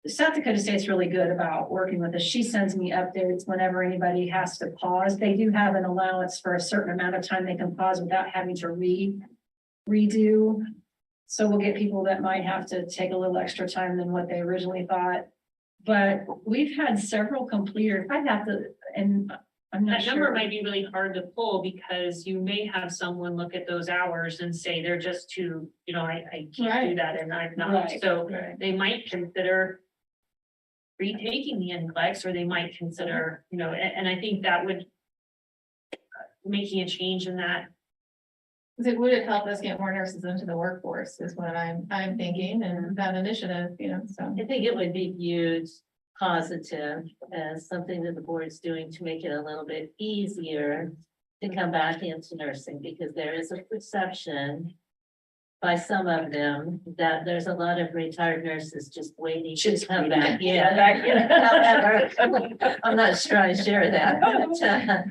South Dakota State's really good about working with us. She sends me updates whenever anybody has to pause. They do have an allowance for a certain amount of time they can pause without having to redo. So we'll get people that might have to take a little extra time than what they originally thought. But we've had several completers. I have to, and I'm not That number sure. might be really hard to pull because you may have someone look at those hours and say they're just too, I can't do Right. that and I'm not. Right. So they might consider retaking the NCLEX, or they might consider, and I think that would making a change in that. Would it help us get more nurses into the workforce is what I'm thinking, and that initiative, so. I think it would be viewed positive as something that the board's doing to make it a little bit easier to come back into nursing, because there is a perception by some of them that there's a lot of retired nurses just waiting to come back. However, I'm not sure I share that. But,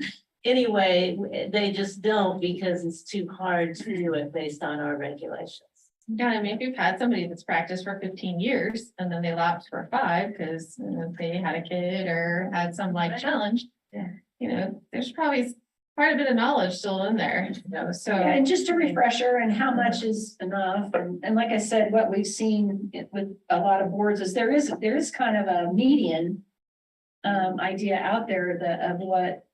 anyway, they just don't because it's too hard to do it based on our regulations. Yeah, I mean, if you've had somebody that's practiced for 15 years and then they lapsed for 5 because they had a kid or had some life challenge. Yeah. There's probably quite a bit of knowledge still in there, so. Yeah, and just a refresher and how much is enough. And like I said, what we've seen with a lot of boards is there is kind of a median idea out there of what.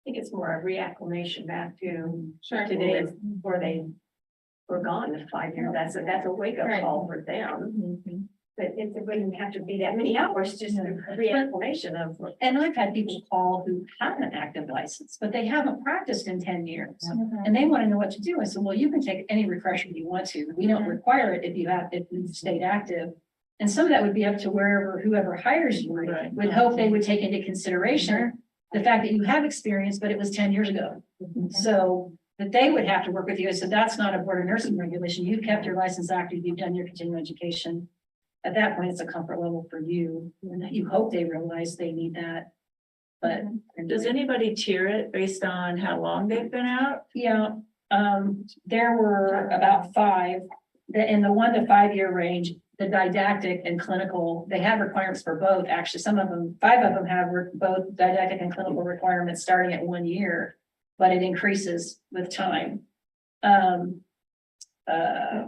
I think it's more a reacclimation back to today before they were gone in 5 years. That's a wake up Right. call for them. But it wouldn't have to be that many hours, just a reacclimation of. And I've had people call who have an active license, but they haven't practiced in 10 years. And they want to know what to do. I said, well, you can take any refresher you want to. We don't require it if you've stayed active. And some of that would be up to whoever hires you would hope they would take into consideration the fact that you have experience, but it was 10 years ago. So that they would have to work with you. So that's not a board of nursing regulation. You've kept your license active, you've done your continuing education. At that point, it's a comfort level for you. And you hope they realize they need that. But Does anybody tier it based on how long they've been out? yeah, there were about 5 that in the 1 to 5 year range, the didactic and clinical, they have requirements for both, actually, some of them, 5 of them have both didactic and clinical requirements starting at 1 year, but it increases with time. And I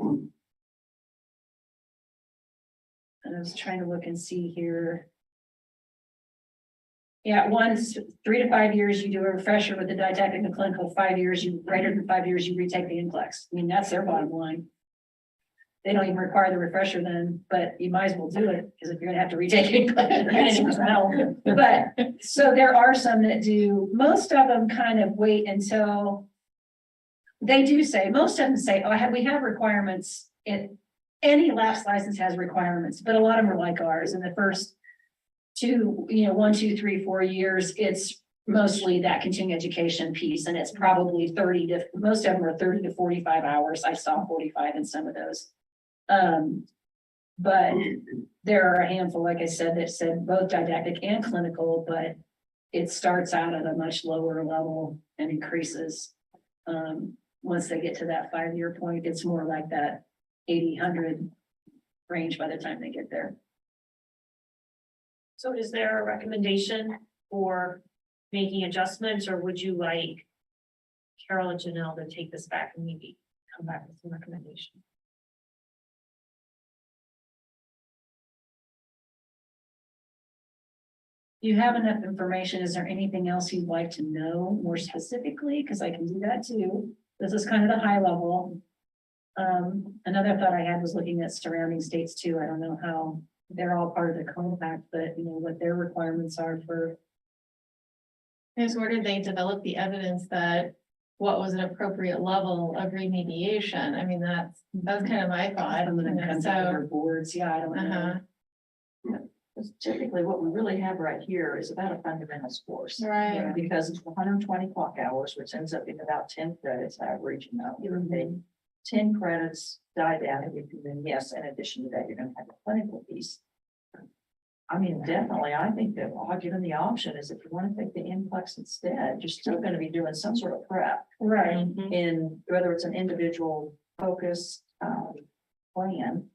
was trying to look and see here. Yeah, one's 3 to 5 years, you do a refresher with the didactic and clinical, 5 years, you, greater than 5 years, you retake the NCLEX. I mean, that's their bottom line. They don't even require the refresher then, but you might as well do it, because if you're gonna have to retake it, you're gonna need some help. But, so there are some that do, most of them kind of wait until they do say, most of them say, oh, we have requirements. Any lapse license has requirements, but a lot of them are like ours. In the first 2, 1, 2, 3, 4 years, it's mostly that continuing education piece, and it's probably 30 to, most of them are 30 to 45 hours. I saw 45 in some of those. But there are a handful, like I said, that said both didactic and clinical, but it starts out at a much lower level and increases. Once they get to that 5-year point, it's more like that 80, 100 range by the time they get there. So is there a recommendation for making adjustments, or would you like Carol and Janelle to take this back and maybe come back with some recommendations? Do you have enough information? Is there anything else you'd like to know more specifically? Because I can do that too. This is kind of the high level. Another thought I had was looking at surrounding states too. I don't know how they're all part of the compact, but what their requirements are for. Is where did they develop the evidence that what was an appropriate level of remediation? I mean, that's kind of my thought. Some of them comes out of their boards. Yeah, I don't know. Because typically what we really have right here is about a fundamentals course. Right. Because it's 120 clock hours, which ends up being about 10 credits average, give or take. 10 credits didactic, and then yes, in addition to that, you're gonna have a clinical piece. I mean, definitely, I think that given the option is if you want to take the NCLEX instead, you're still going to be doing some sort of prep. Right. In whether it's an individual focus plan,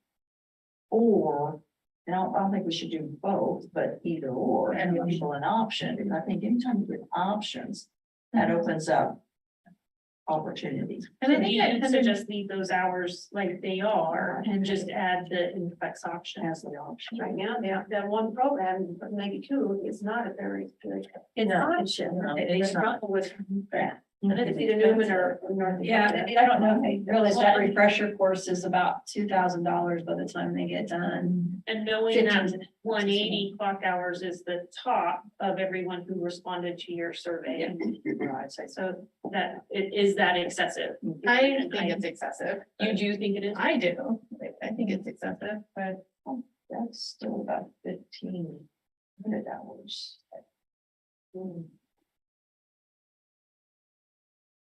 or I don't think we should do both, but either or, and give people an option. Because I think anytime you give options, that opens up opportunities. And I think I suggest leave those hours like they are and just add the NCLEX option. As the option. Right now, that one program, maybe 2, is not a very good. It's not. It's not with that. And it's either Newman or North. Yeah, I don't know if they realize that refresher course is about $2,000 by the time they get done. And knowing that 180 clock hours is the top of everyone who responded to your survey. Right, So that, is that excessive? I think it's excessive. You do think it is? I do. I think it's excessive, but that's still about 1,500 hours.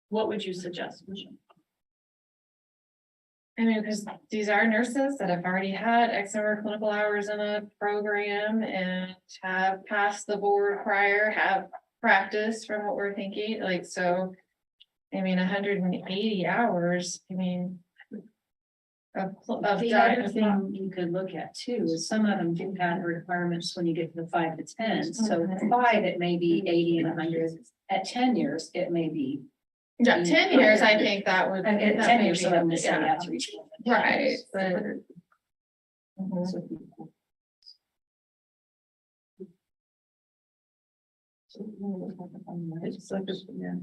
What would you suggest, Michelle? I mean, because these are nurses that have already had X number of clinical hours in a program and have passed the board prior, have practiced from what we're thinking, like, so. I mean, 180 hours, I mean. Of The other thing you could look at too is some of them do have requirements when you get to the 5 to 10. So at 5, it may be 80 and 100. At 10 years, it may be. Yeah, 10 years, I think that would. At that 10 may years, be- some of them say yeah. that's reachable. Right, but. It's like this, yeah.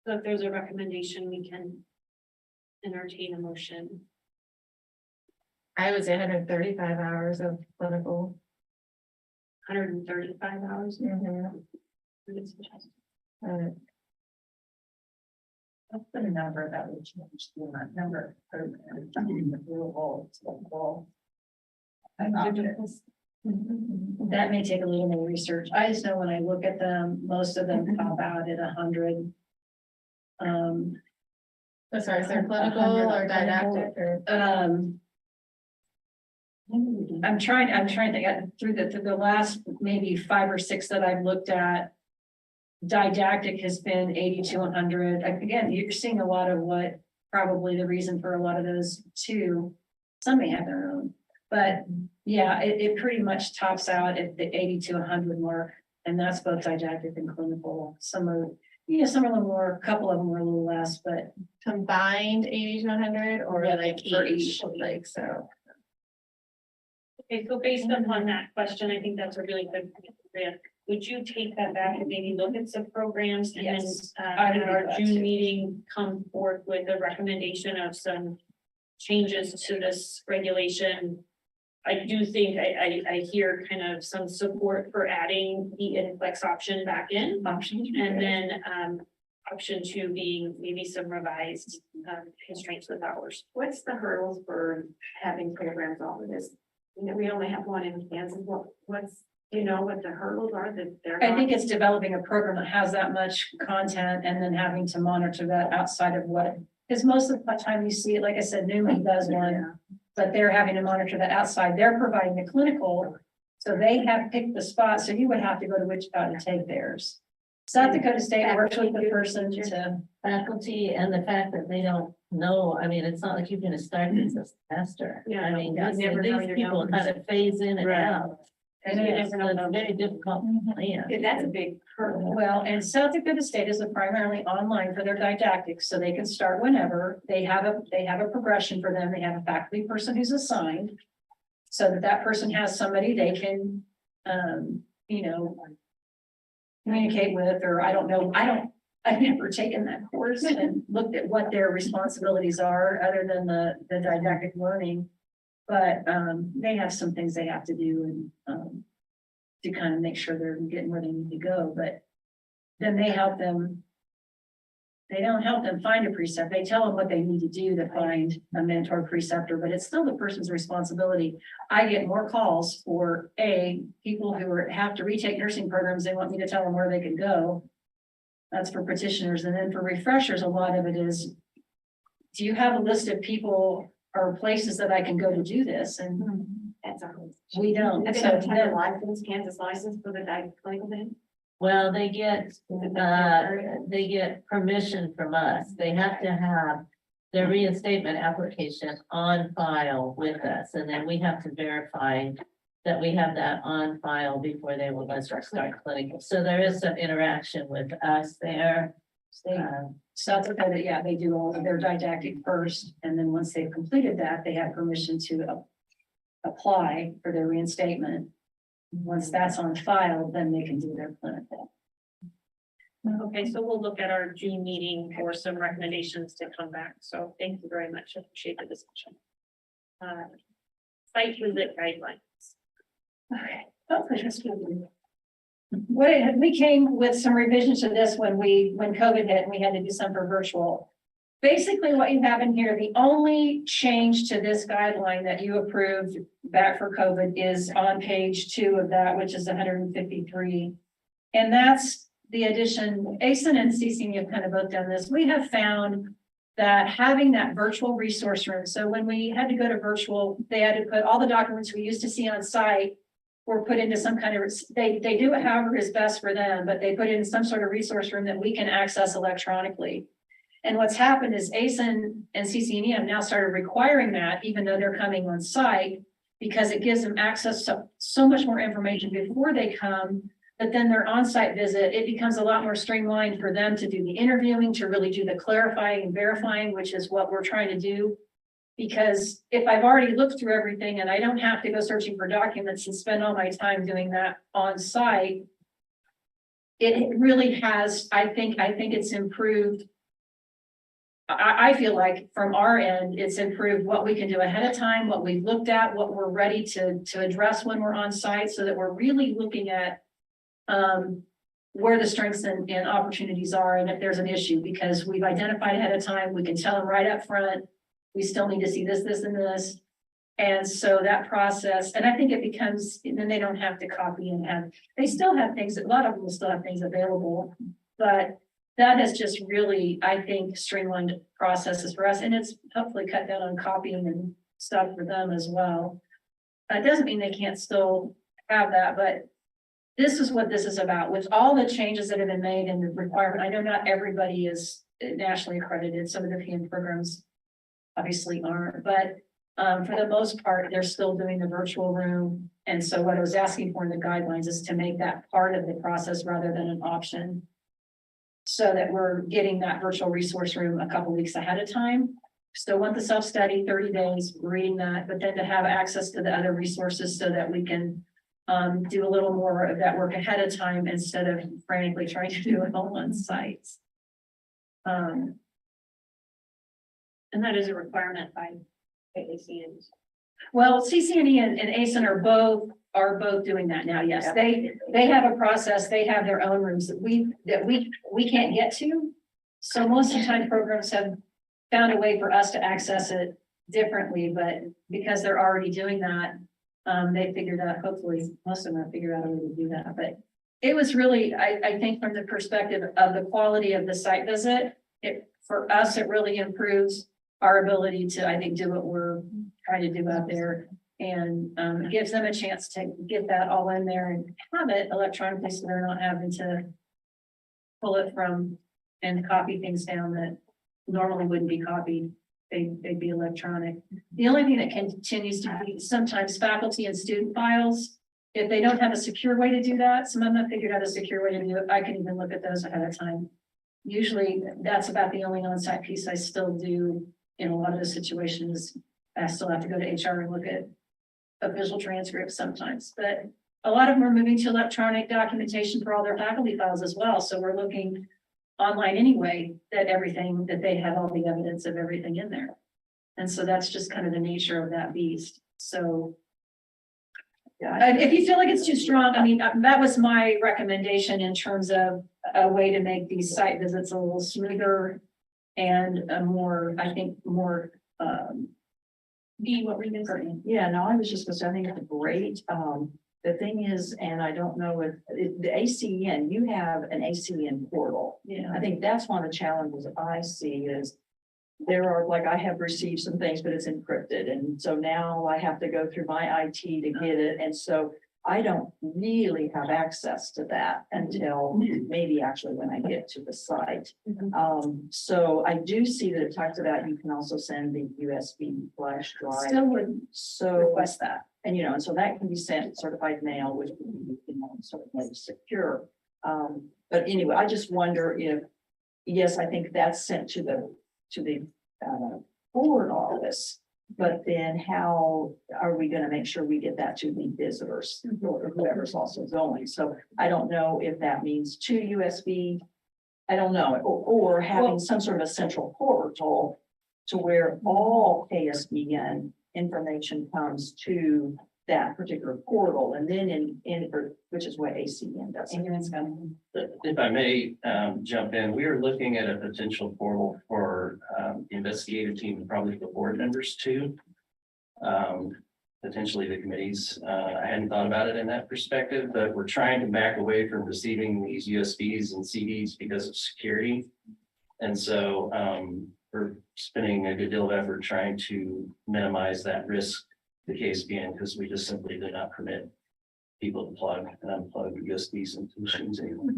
So if there's a recommendation, we can entertain a motion. I would say 135 hours of clinical. 135 hours. That's the number that would change the number of programs. I mean, the real goal. That may take a little more research. I just know when I look at them, most of them pop out at 100. Sorry, is there clinical or didactic or? I'm trying to get through the last maybe 5 or 6 that I've looked at. Didactic has been 80 to 100. Again, you're seeing a lot of what probably the reason for a lot of those too. Some may have their own, but yeah, it pretty much tops out at the 80 to 100 mark. And that's both didactic and clinical. Some are, some of them more, a couple of them were a little less, but Combined 80 to 100 or Yeah, like for each, each. like so. Okay, so based upon that question, I think that's a really good, idea. Would you take that back and maybe look at some programs and then, Yes, at would our do that June too. meeting, come forth with a recommendation of some changes to this regulation? I do think I hear kind of some support for adding the inflex option back in. And then, option 2 being maybe some revised, constraints with hours. What's the hurdles for having programs all of this? We only have one in Kansas. What's, what the hurdles are that they're. I think it's developing a program that has that much content and then having to monitor that outside of what, because most of the time you see it, like I said, Newman does one, but they're having to monitor that outside. They're providing the clinical. So they have picked the spot, so you would have to go to Wichita to take theirs. South Dakota State works with the person to, Faculty and the fact that they don't know, I mean, it's not like you're gonna start this as a semester. Yeah, I mean, you never know these your people numbers. kind of phase in and Right. out. and And you it's never know. a very difficult plan. Yeah, that's a big hurdle. Well, and South Dakota State is primarily online for their didactics, so they can start whenever. They have a progression for them. They have a faculty person who's assigned. So that person has somebody they can, communicate with, or I don't know, I've never taken that course and looked at what their responsibilities are, other than the didactic learning. But, they have some things they have to do and, to kind of make sure they're getting where they need to go, but then they help them. They don't help them find a precept. They tell them what they need to do to find a mentor preceptor, but it's still the person's responsibility. I get more calls for people who have to retake nursing programs. They want me to tell them where they can go. That's for petitioners. And then for refreshers, a lot of it is, do you have a list of people or places that I can go to do this? And That's our. we don't. Have they So got a then- Kansas license for the clinical then? Well, they get permission from us. They have to have their reinstatement application on file with us, and then we have to verify that we have that on file before they will let us start clinical. So there is some interaction with us there. South Dakota, yeah, they do all of their didactic first, and then once they've completed that, they have permission to apply for their reinstatement. Once that's on file, then they can do their clinical. Okay, so we'll look at our June meeting for some recommendations to come back. So thank you very much. I appreciate the discussion. Site visit guidelines. Okay. Oh, that's good. We came with some revisions to this when COVID hit and we had to do some for virtual. Basically, what you have in here, the only change to this guideline that you approved back for COVID is on page 2 of that, which is 153. And that's the addition, ASIN and CCNE have kind of both done this. We have found that having that virtual resource room, so when we had to go to virtual, they had to put all the documents we used to see on site were put into some kind of, they do it however is best for them, but they put it in some sort of resource room that we can access electronically. And what's happened is ASIN and CCNE have now started requiring that, even though they're coming on site, because it gives them access to so much more information before they come. But then their on-site visit, it becomes a lot more streamlined for them to do the interviewing, to really do the clarifying and verifying, which is what we're trying to do. Because if I've already looked through everything and I don't have to go searching for documents and spend all my time doing that on site, it really has, I think it's improved. I feel like from our end, it's improved what we can do ahead of time, what we've looked at, what we're ready to address when we're on site, so that we're really looking at where the strengths and opportunities are, and if there's an issue, because we've identified ahead of time, we can tell them right up front, we still need to see this, this, and this. And so that process, and I think it becomes, and then they don't have to copy and they still have things, a lot of them will still have things available, but that has just really, I think, streamlined processes for us, and it's hopefully cut down on copying and stuff for them as well. It doesn't mean they can't still have that, but this is what this is about. With all the changes that have been made in the requirement, I know not everybody is nationally accredited. Some of the PM programs obviously aren't, but for the most part, they're still doing the virtual room. And so what I was asking for in the guidelines is to make that part of the process rather than an option. So that we're getting that virtual resource room a couple weeks ahead of time. Still want the self-study, 30 days, reading that, but then to have access to the other resources so that we can do a little more of that work ahead of time instead of frantically trying to do it all on sites. And that is a requirement by AACNs. Well, CCNE and ASIN are both doing that now. Yes, they have a process. They have their own rooms that we can't get to. So most of the time programs have found a way for us to access it differently, but because they're already doing that, they figured out, hopefully, most of them have figured out a way to do that. But it was really, I think from the perspective of the quality of the site visit, for us, it really improves our ability to, I think, do what we're trying to do out there. And gives them a chance to get that all in there and have it electronically so they're not having to pull it from and copy things down that normally wouldn't be copied. They'd be electronic. The only thing that continues to be sometimes faculty and student files, if they don't have a secure way to do that, some of them have figured out a secure way to do it. I can even look at those ahead of time. Usually that's about the only on-site piece I still do in a lot of the situations. I still have to go to HR and look at official transcripts sometimes, but a lot of them are moving to electronic documentation for all their faculty files as well. So we're looking online anyway, that they have all the evidence of everything in there. And so that's just kind of the nature of that beast. So if you feel like it's too strong, I mean, that was my recommendation in terms of a way to make these site visits a little smoother and a more, I think, more, What were you gonna say? Yeah, no, I was just gonna say, I think it's great. The thing is, and I don't know if the ACN, you have an ACN portal. yeah. I think that's one of the challenges I see is there are, like, I have received some things, but it's encrypted. And so now I have to go through my IT to get it. And so I don't really have access to that until maybe actually when I get to the site. So I do see that it talks about you can also send the USB flash drive. Still would So request that. and, you know, and so that can be sent certified mail, which would be, you know, sort of secure. But anyway, I just wonder if, yes, I think that's sent to the board office. But then how are we gonna make sure we get that to the visitors or whoever's also going? So I don't know if that means 2 USB. I don't know, or having some sort of a central portal to where all ASBN information comes to that particular portal, and then which is what ACN does. If I may jump in, we are looking at a potential portal for the investigative team and probably the board members too. Potentially the committees. I hadn't thought about it in that perspective, but we're trying to back away from receiving these USBs and CDs because of security. And so we're spending a good deal of effort trying to minimize that risk to KSBN because we just simply do not permit people to plug and unplug USBs into machines anymore.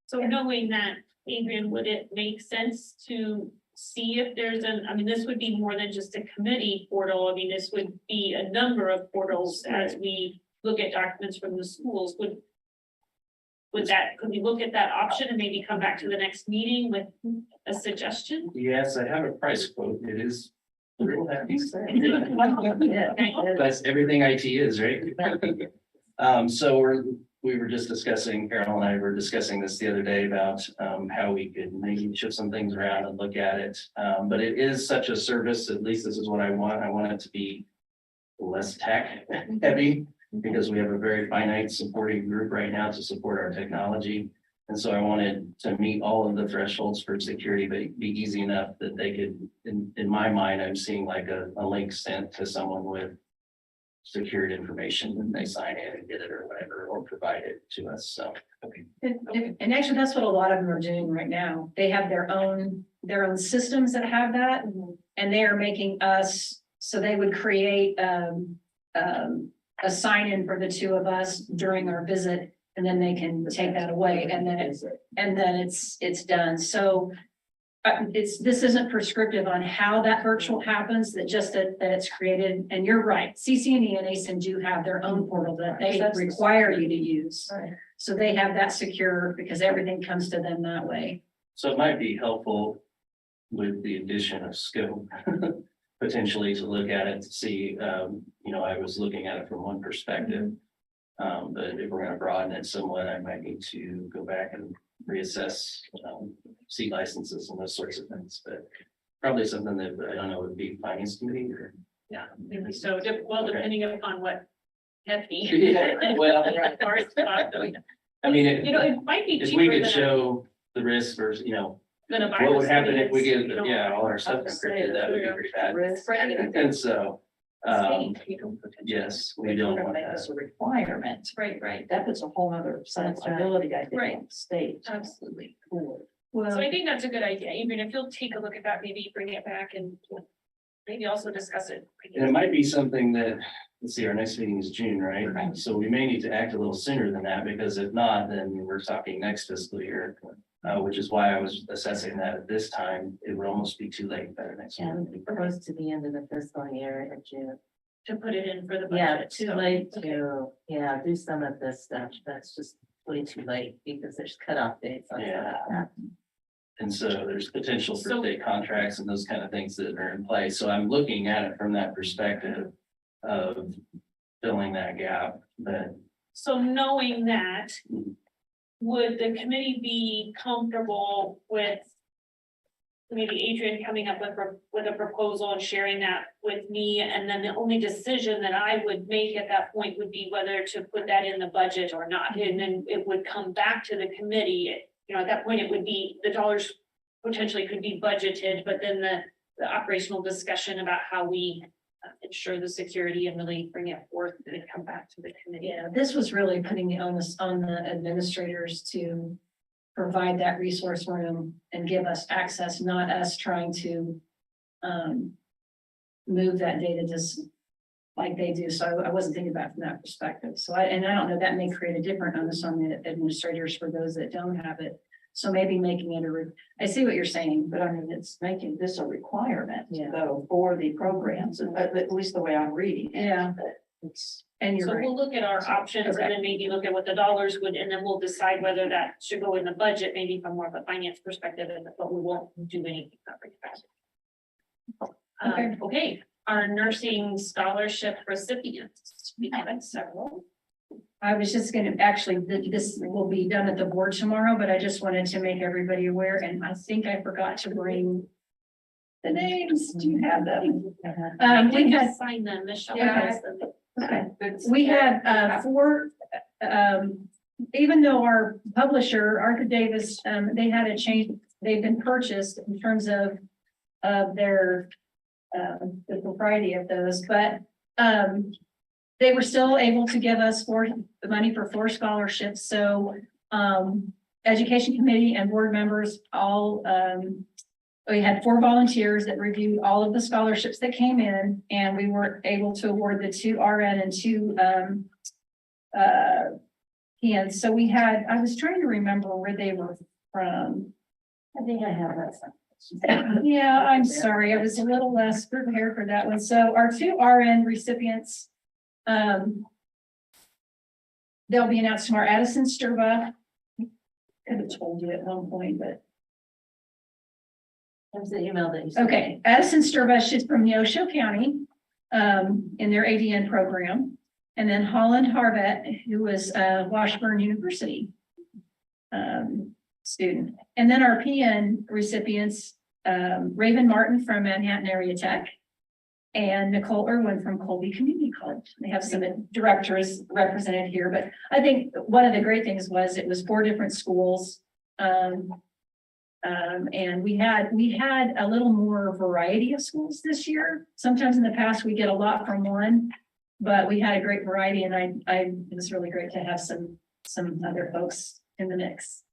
So knowing that, Adrian, would it make sense to see if there's I mean, this would be more than just a committee portal. I mean, this would be a number of portals as we look at documents from the schools. Could we look at that option and maybe come back to the next meeting with a suggestion? Yes, I have a price quote. It is. That's everything IT is, right? So we were just discussing, Carol and I were discussing this the other day about how we could maybe shift some things around and look at it. But it is such a service, at least this is what I want. I want it to be less tech heavy because we have a very finite supporting group right now to support our technology. And so I wanted to meet all of the thresholds for security, but be easy enough that they could, in my mind, I'm seeing like a link sent to someone with secured information and they sign in and get it or whatever, or provide it to us. So, okay. And actually, that's what a lot of them are doing right now. They have their own systems that have that, and they are making us, so they would create a sign in for the two of us during our visit, and then they can take that away, and then it's done. So this isn't prescriptive on how that virtual happens, that it's created, and you're right, CCNE and ASIN do have their own portal that they require you to use. So they have that secure because everything comes to them that way. So it might be helpful with the addition of scope, potentially to look at it to see, I was looking at it from one perspective. But if we're gonna broaden it somewhat, I might need to go back and reassess, seat licenses and those sorts of things, but probably something that, I don't know, would be finance committee or. Yeah, maybe so, well, depending upon what hefty. Yeah, well, As far as cost, I mean, it might be if cheaper we could than show the risk versus, than a what virus. would happen if we I mean, get, it's, all our stuff encrypted, that would be pretty bad. Risk. And so, yes, we We're don't gonna want make that. this a requirement. Right, That puts a whole other sensibility, I think, Right. on the state. absolutely. Cool. So I think that's a good idea, even if you'll take a look at that, maybe bring it back and maybe also discuss it. And it might be something that, let's see, our next meeting is June, right? Right. So we may need to act a little sooner than that, because if not, then we're talking next fiscal year. Which is why I was assessing that at this time, it would almost be too late by the next. meeting. Close to the end of the fiscal year in June. To put it in for the budget. Yeah, too so- late to, do some of this stuff. That's just way too late because there's cutoff dates on some of that. And so there's potential for So- state contracts and those kind of things that are in place. So I'm looking at it from that perspective of filling that gap, but So knowing that, would the committee be comfortable with maybe Adrian coming up with a proposal and sharing that with me? And then the only decision that I would make at that point would be whether to put that in the budget or not. And then it would come back to the committee. At that point, it would be, the dollars potentially could be budgeted, but then the operational discussion about how we ensure the security and really bring it forth and come back to the committee. Yeah, this was really putting the onus on the administrators to provide that resource room and give us access, not us trying to move that data just like they do. So I wasn't thinking about it from that perspective. So I don't know, that may create a different onus on the administrators for those that don't have it. So maybe making it I see what you're saying, But I mean, it's making this a requirement, Yeah. though, for the programs, at least the way I'm reading it. yeah, It's, and you're So right. we'll look at our options and then maybe look at what the dollars would, and then we'll decide whether that should go in the budget, maybe from more of a finance perspective, but we won't do anything. That bring it back. Okay, our nursing scholarship recipients, we have several. I was just gonna, actually, this will be done at the board tomorrow, but I just wanted to make everybody aware, and I think I forgot to bring the names. Do you have them? We had, Sign them, Michelle. Yeah. has them. okay, we had, 4, even though our publisher, Arthur Davis, they had a change, they've been purchased in terms of their, the propriety of those, but, they were still able to give us the money for 4 scholarships. So, education committee and board members all, we had 4 volunteers that reviewed all of the scholarships that came in, and we were able to award the 2 RN and 2 PN. So we had, I was trying to remember where they were from. I think I have that. Yeah, I'm sorry. I was a little less prepared for that one. So our 2 RN recipients, they'll be announced tomorrow. Addison Sturba. Could have told you at one point, but There's the email that you sent. okay. Addison Sturba, she's from Neosho County, in their ADN program. And then Holland Harvett, who was Washburn University student. And then our PN recipients, Raven Martin from Manhattan Area Tech and Nicole Irwin from Colby Community College. They have some directors represented here, but I think one of the great things was it was 4 different schools. And we had a little more variety of schools this year. Sometimes in the past, we get a lot from one, but we had a great variety, and it was really great to have some other folks in the mix.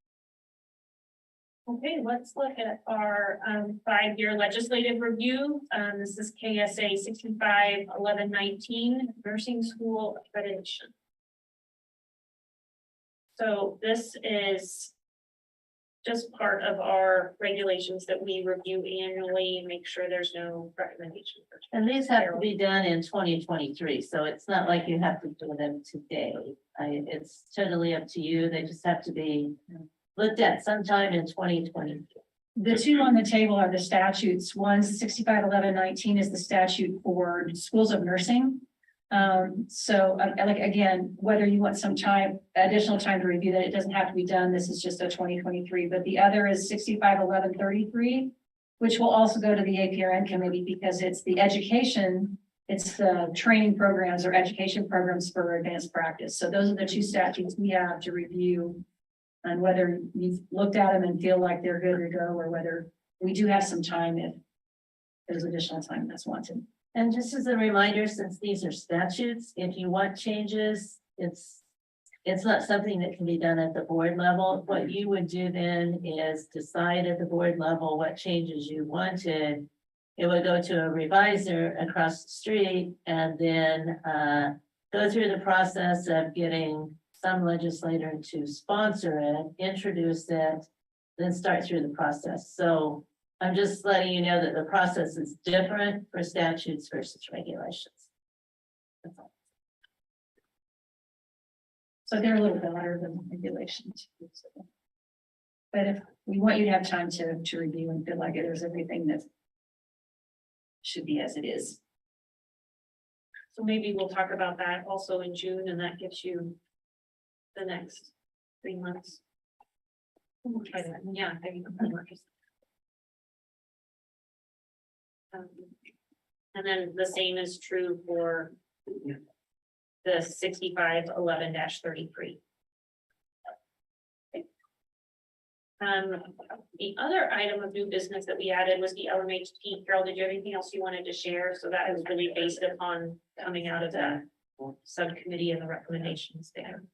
Okay, let's look at our 5-year legislative review. This is KSA 65-1119 nursing school accreditation. So this is just part of our regulations that we review annually and make sure there's no recommendation. And these have to be done in 2023, so it's not like you have to do them today. It's totally up to you. They just have to be looked at sometime in 2020. The two on the table are the statutes. One's 65-1119 is the statute for schools of nursing. So like, again, whether you want some time, additional time to review that, it doesn't have to be done. This is just a 2023, but the other is 65-1133, which will also go to the APRN committee because it's the education, it's the training programs or education programs for advanced practice. So those are the two statutes we have to review. And whether you've looked at them and feel like they're good to go, or whether we do have some time if there's additional time that's wanted. And just as a reminder, since these are statutes, if you want changes, it's not something that can be done at the board level. What you would do then is decide at the board level what changes you wanted. It would go to a revisor across the street and then go through the process of getting some legislator to sponsor it, introduce it, then start through the process. So I'm just letting you know that the process is different for statutes versus regulations. That's all. So they're a little bit better than regulations. But if we want you to have time to review and feel like there's everything that should be as it is. So maybe we'll talk about that also in June, and that gives you the next 3 months. We'll try that. Yeah, there you go. That works. And then the same is true for the 65-11-33. The other item of new business that we added was the LMHP. Carol, did you have anything else you wanted to share? So that was really based upon coming out of the subcommittee and the recommendations there.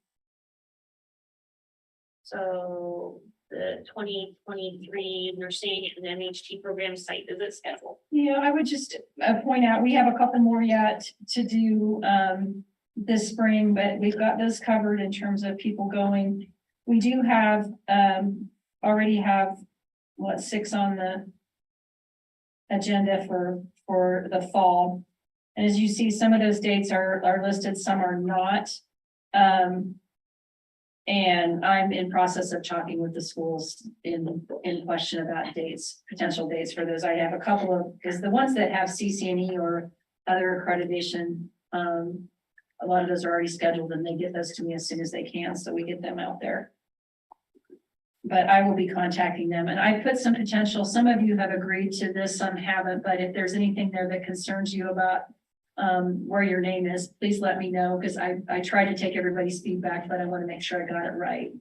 So the 2023 nursing and MHT program site visit schedule. Yeah, I would just point out, we have a couple more yet to do this spring, but we've got those covered in terms of people going. We do have already have 6 on the agenda for the fall. And as you see, some of those dates are listed, some are not. And I'm in process of talking with the schools in question about dates, potential dates for those. I have a couple of, because the ones that have CCNE or other accreditation, a lot of those are already scheduled and they get those to me as soon as they can. So we get them out there. But I will be contacting them, and I put some potential, some of you have agreed to this, some haven't, but if there's anything there that concerns you about where your name is, please let me know, because I try to take everybody's feedback, but I want to make sure I got it right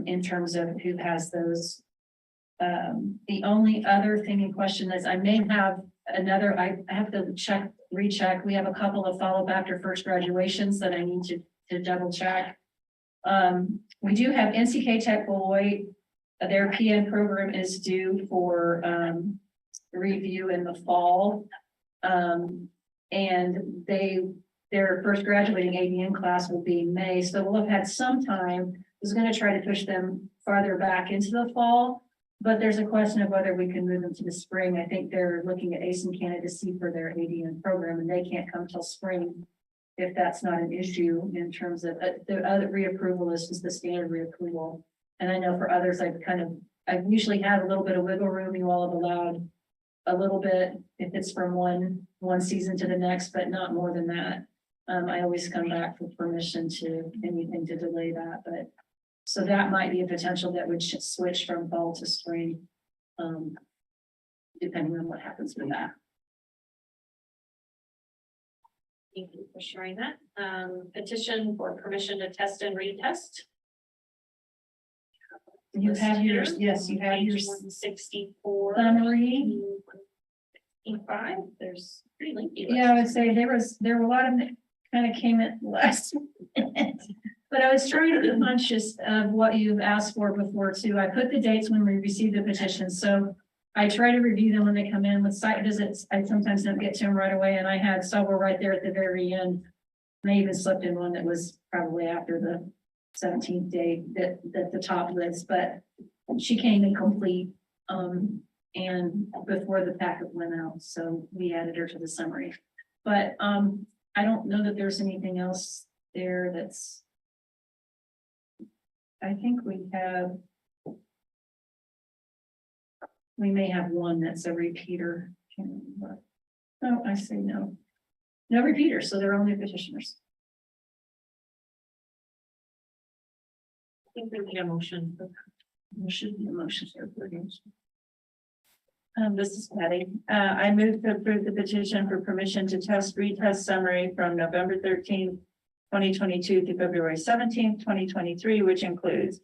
in terms of who has those. The only other thing in question is I may have another, I have to recheck. We have a couple of follow-up after first graduations that I need to double check. We do have NCK Tech Beloit. Their PN program is due for review in the fall. And their first graduating ADN class will be in May, so we'll have had some time. I was going to try to push them farther back into the fall, but there's a question of whether we can move them to the spring. I think they're looking at ACE and candidacy for their ADN program, and they can't come till spring if that's not an issue in terms of the other reapproval is just the standard reapproval. And I know for others, I've usually had a little bit of wiggle room. You all have allowed a little bit if it's from one season to the next, but not more than that. I always come back for permission to anything to delay that, but so that might be a potential that would switch from fall to spring, depending on what happens with that. Thank you for sharing that. Petition for permission to test and retest. You have yours, yes, you have yours. 164. Summary. 5. There's pretty lengthy. Yeah, I would say there were a lot of that kind of came at last minute. But I was trying to be conscious of what you've asked for before too. I put the dates when we received the petitions, so I try to review them when they come in with site visits. I sometimes don't get to them right away, and I had several right there at the very end. And I even slipped in one that was probably after the 17th day that the top list, but she came in complete and before the packet went out, so we added her to the summary. But I don't know that there's anything else there that's. I think we may have one that's a repeater. Can't remember. No, I say no. No repeaters, so they're only petitioners. I think we need a motion. There should be a motion here. This is Patty. I move to approve the petition for permission to retest summary from November 13th, 2022 to February 17th, 2023, which includes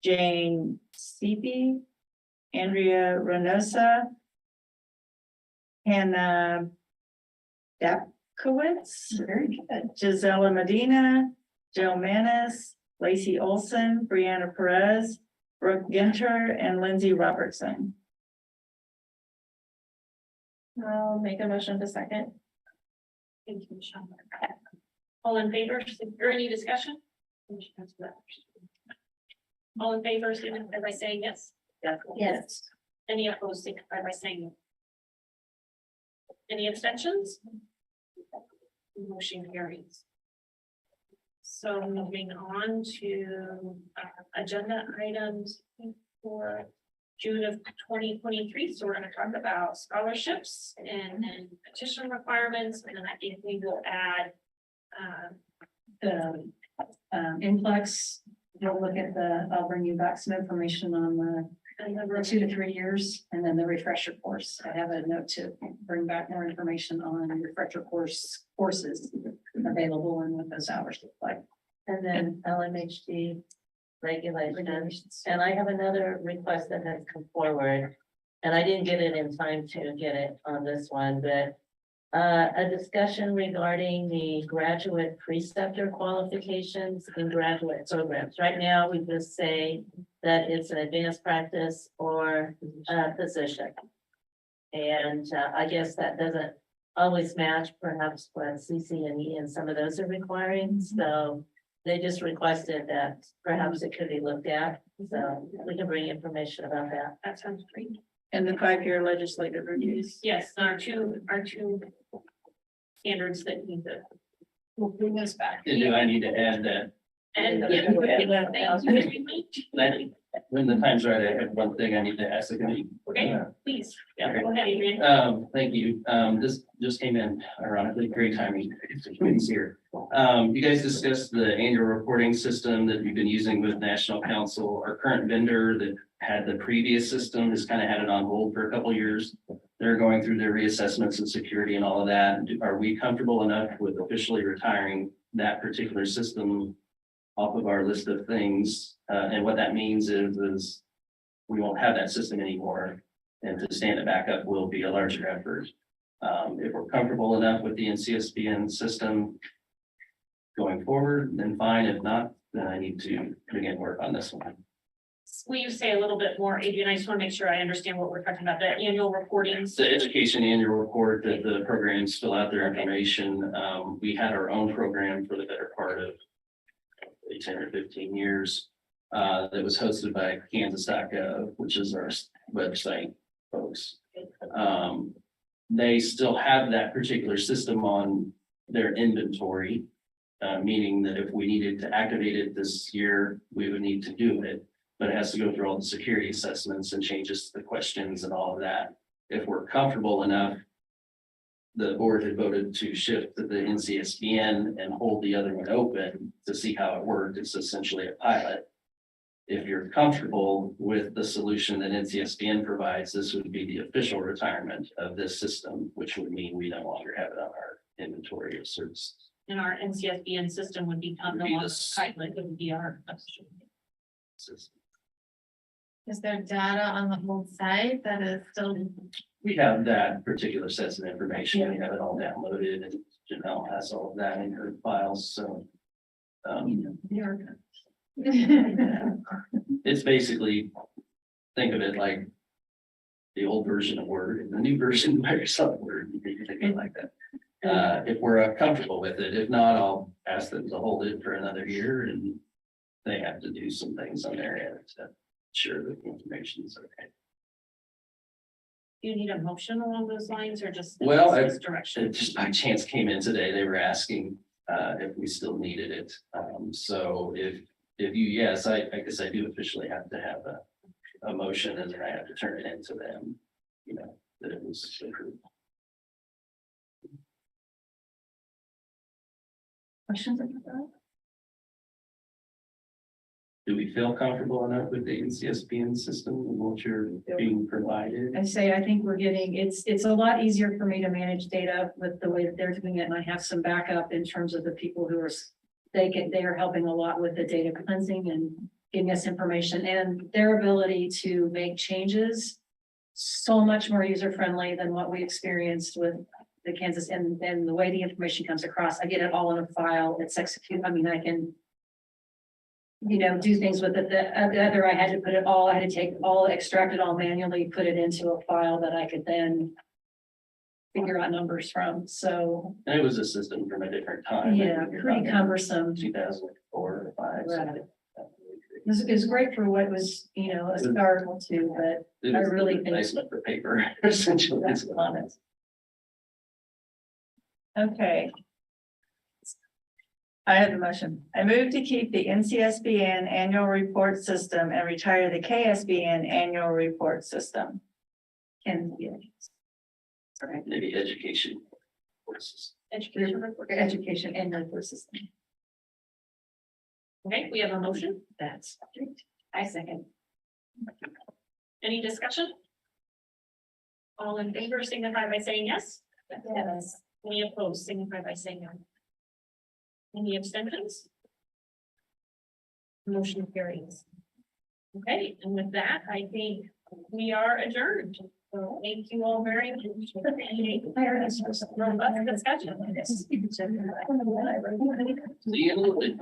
Jane Seepy, Andrea Reynosa, Hannah Dapkowitz, very good, Gisela Medina, Jill Manis, Lacey Olson, Brianna Perez, Brooke Ginter, and Lindsay Robertson. I'll make a motion to second. Thank you, Michelle. All in favor, or any discussion? All in favor, signify by saying yes. Yes. Any opposed, signify by saying no. Any abstentions? Motion carries. So moving on to agenda items for June of 2023. So we're going to talk about scholarships and then petition requirements, and then I think we will add The Influx, you'll look at I'll bring you back some information on the 2 to 3 years, and then the refresher course. I have a note to bring back more information on refresher courses available and what those hours look like. And then LMHD regulations. And I have another request that has come forward. And I didn't get it in time to get it on this one, but a discussion regarding the graduate preceptor qualifications in graduate programs. Right now, we just say that it's an advanced practice or a position. And I guess that doesn't always match perhaps what CCNE and some of those are requiring. So they just requested that perhaps it could be looked at. So we can bring information about that. that sounds great. And the 5-year legislative reviews. Yes, our two standards that need to. We'll bring those back. Do I need to add that? And thank you. When the time's right, I have one thing I need to ask the committee. Okay, please. Yeah, go ahead, Adrian. Thank you. This just came in ironically, great timing. Committee's here. You guys discussed the annual reporting system that we've been using with National Council. Our current vendor that had the previous system has kind of had it on hold for a couple of years. They're going through their reassessments and security and all of that. Are we comfortable enough with officially retiring that particular system off of our list of things? And what that means is we won't have that system anymore. And to stand it back up will be a larger effort. If we're comfortable enough with the NCSBN system going forward, then fine. If not, then I need to begin work on this one. Will you say a little bit more, Adrian? I just want to make sure I understand what we're talking about, the annual reportings. The education annual report that the programs fill out their information. We had our own program for the better part of 10 or 15 years. That was hosted by Kansas.gov, which is our website folks. They still have that particular system on their inventory, meaning that if we needed to activate it this year, we would need to do it. But it has to go through all the security assessments and changes to the questions and all of that. If we're comfortable enough, the board had voted to shift to the NCSBN and hold the other one open to see how it worked. It's essentially a pilot. If you're comfortable with the solution that NCSBN provides, this would be the official retirement of this system, which would mean we no longer have it on our inventory of services. And our NCSBN system would become no longer pilot, it would be our System. Is there data on the whole site that is still? We have that particular sets of information. We have it all downloaded and Janelle has all of that in her files. So It's basically, think of it like the old version of Word and the new version of Microsoft Word, you can think of it like that. If we're comfortable with it, if not, I'll ask them to hold it for another year and they have to do some things on their end to ensure that the information is okay. Do you need a motion along those lines or just? Well, this direction? It just by chance came in today. They were asking if we still needed it. So if you, yes, I guess I do officially have to have a motion and then I have to turn it into them, you know, that it was approved. Questions about that? Do we feel comfortable enough with the NCSBN system and what you're being provided? I say, I think we're getting, it's a lot easier for me to manage data with the way that they're doing it, and I have some backup in terms of the people who are, they are helping a lot with the data cleansing and giving us information, and their ability to make changes so much more user-friendly than what we experienced with the Kansas, and the way the information comes across, I get it all in a file, it's execute, I mean, I can, you know, do things with it. The other, I had to put it all, I had to take all, extract it all manually, put it into a file that I could then figure out numbers from. So, And it was a system from a different time. yeah, pretty cumbersome. 2004 or 5. Right. It was great for what was, you know, a start to, but I really think. Nice for paper, essentially. That's honest. Okay. I have the motion. I move to keep the NCSBN annual report system and retire the KSBN annual report system. Can, yeah. Maybe education courses. Education and report system. Okay, we have a motion. That's great. I second. Any discussion? All in favor signify by saying yes. Yes. Any opposed signify by saying no. Any abstentions? Motion carries. Okay, and with that, I think we are adjourned. So thank you all very much. Robust discussion. See you in a little bit.